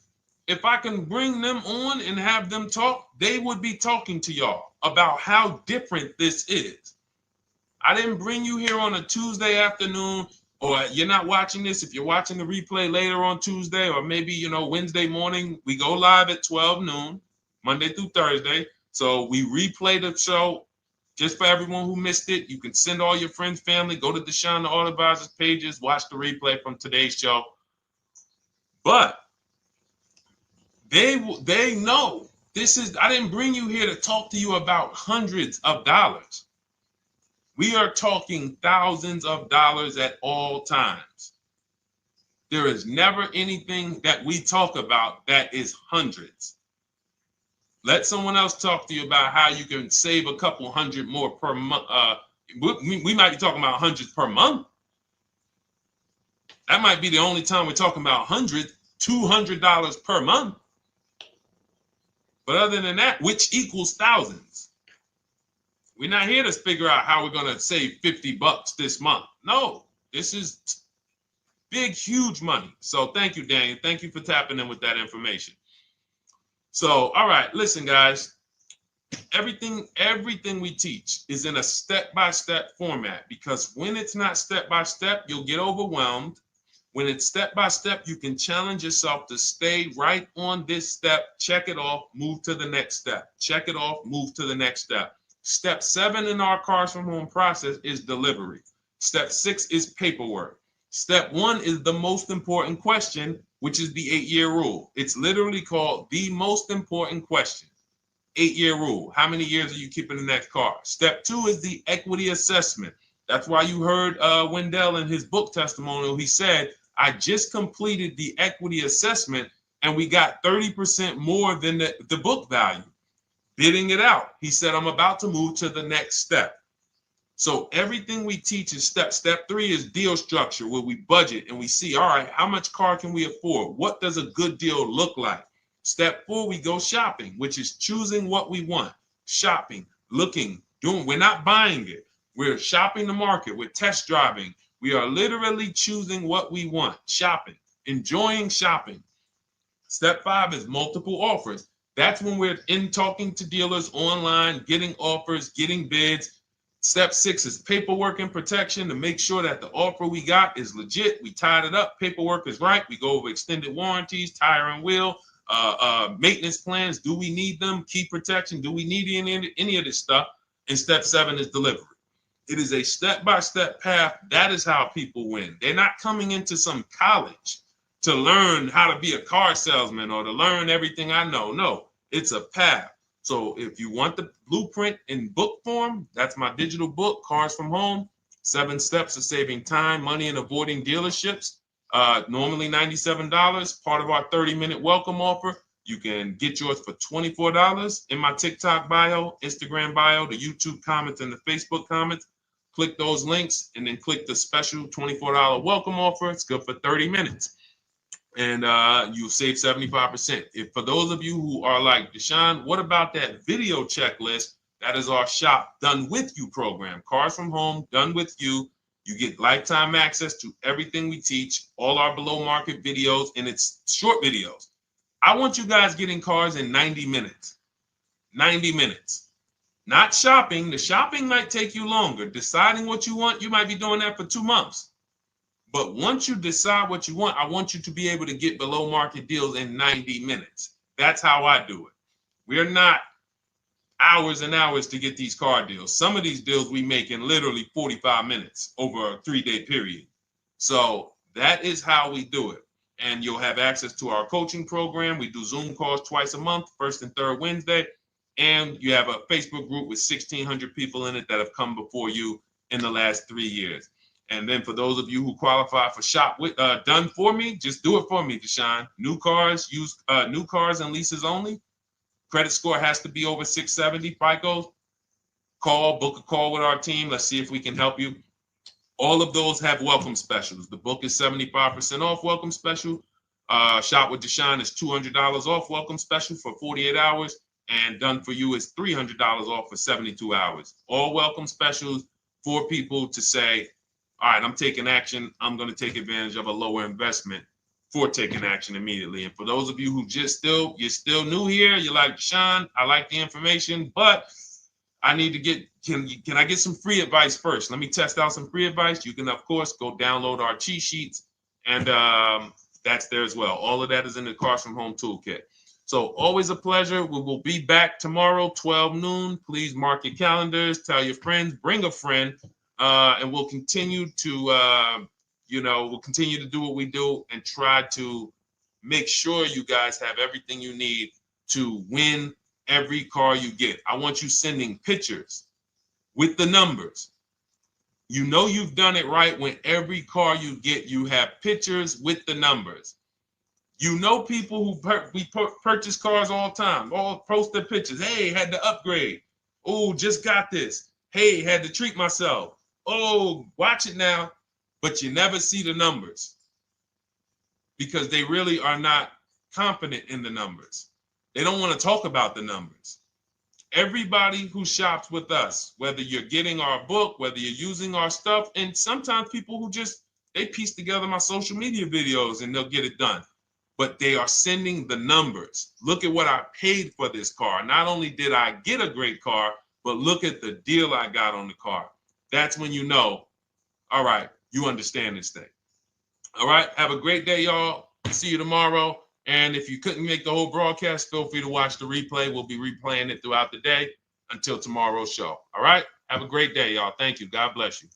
If I can bring them on and have them talk, they would be talking to y'all about how different this is. I didn't bring you here on a Tuesday afternoon, or you're not watching this. If you're watching the replay later on Tuesday, or maybe, Wednesday morning, we go live at 12 noon, Monday through Thursday. So we replay the show just for everyone who missed it. You can send all your friends, family, go to Deshone the Auto Advisor's pages, watch the replay from today's show. But they know this is, I didn't bring you here to talk to you about hundreds of dollars. We are talking thousands of dollars at all times. There is never anything that we talk about that is hundreds. Let someone else talk to you about how you can save a couple hundred more per month. We might be talking about hundreds per month. That might be the only time we're talking about hundreds, $200 per month. But other than that, which equals thousands. We're not here to figure out how we're going to save $50 this month. No, this is big, huge money. So thank you, Daniel. Thank you for tapping in with that information. So, all right, listen, guys. Everything we teach is in a step-by-step format, because when it's not step-by-step, you'll get overwhelmed. When it's step-by-step, you can challenge yourself to stay right on this step, check it off, move to the next step. Check it off, move to the next step. Step 7 in our Cars from Home process is delivery. Step 6 is paperwork. Step 1 is the most important question, which is the 8-year rule. It's literally called the most important question. 8-year rule. How many years are you keeping the next car? Step 2 is the equity assessment. That's why you heard Wendell in his book testimonial. He said, I just completed the equity assessment and we got 30% more than the book value. Bidding it out. He said, I'm about to move to the next step. So everything we teach is step. Step 3 is deal structure, where we budget and we see, all right, how much car can we afford? What does a good deal look like? Step 4, we go shopping, which is choosing what we want. Shopping, looking, doing. We're not buying it. We're shopping the market. We're test driving. We are literally choosing what we want. Shopping, enjoying shopping. Step 5 is multiple offers. That's when we're in talking to dealers online, getting offers, getting bids. Step 6 is paperwork and protection, to make sure that the offer we got is legit. We tied it up. Paperwork is right. We go over extended warranties, tire and wheel, maintenance plans. Do we need them? Key protection. Do we need any of this stuff? And step 7 is delivery. It is a step-by-step path. That is how people win. They're not coming into some college to learn how to be a car salesman or to learn everything I know. No, it's a path. So if you want the blueprint in book form, that's my digital book, Cars from Home, 7 Steps of Saving Time, Money, and Avoiding Dealerships. Normally $97, part of our 30-minute welcome offer. You can get yours for $24 in my TikTok bio, Instagram bio, the YouTube comments, and the Facebook comments. Click those links and then click the special $24 welcome offer. It's good for 30 minutes. And you'll save 75%. If for those of you who are like, Deshone, what about that video checklist? That is our Shop Done With You program. Cars from Home, done with you. You get lifetime access to everything we teach, all our below market videos, and it's short videos. I want you guys getting cars in 90 minutes. 90 minutes. Not shopping. The shopping might take you longer. Deciding what you want, you might be doing that for 2 months. But once you decide what you want, I want you to be able to get below market deals in 90 minutes. That's how I do it. We're not hours and hours to get these car deals. Some of these deals we make in literally 45 minutes over a 3-day period. So that is how we do it. And you'll have access to our coaching program. We do Zoom calls twice a month, first and third Wednesday. And you have a Facebook group with 1,600 people in it that have come before you in the last 3 years. And then for those of you who qualify for shop with done for me, just do it for me, Deshone. New cars, new cars and leases only. Credit score has to be over 670 FICO. Book a call with our team. Let's see if we can help you. All of those have welcome specials. The book is 75% off welcome special. Shop with Deshone is $200 off welcome special for 48 hours. And done for you is $300 off for 72 hours. All welcome specials for people to say, all right, I'm taking action. I'm going to take advantage of a lower investment for taking action immediately. And for those of you who you're still new here, you're like, Deshone, I like the information, but I need to get, can I get some free advice first? Let me test out some free advice. You can, of course, go download our cheat sheets, and that's there as well. All of that is in the Cars from Home Toolkit. So always a pleasure. We will be back tomorrow, 12 noon. Please mark your calendars, tell your friends, bring a friend, and we'll continue to, we'll continue to do what we do and try to make sure you guys have everything you need to win every car you get. I want you sending pictures with the numbers. You know you've done it right when every car you get, you have pictures with the numbers. You know people who purchase cars all the time, all post their pictures. Hey, had to upgrade. Oh, just got this. Hey, had to treat myself. Oh, watch it now. But you never see the numbers because they really are not confident in the numbers. They don't want to talk about the numbers. Everybody who shops with us, whether you're getting our book, whether you're using our stuff, and sometimes people who they piece together my social media videos and they'll get it done. But they are sending the numbers. Look at what I paid for this car. Not only did I get a great car, but look at the deal I got on the car. That's when you know, all right, you understand this thing. All right, have a great day, y'all. See you tomorrow. And if you couldn't make the whole broadcast, feel free to watch the replay. We'll be replaying it throughout the day until tomorrow's show. All right, have a great day, y'all. Thank you. God bless you.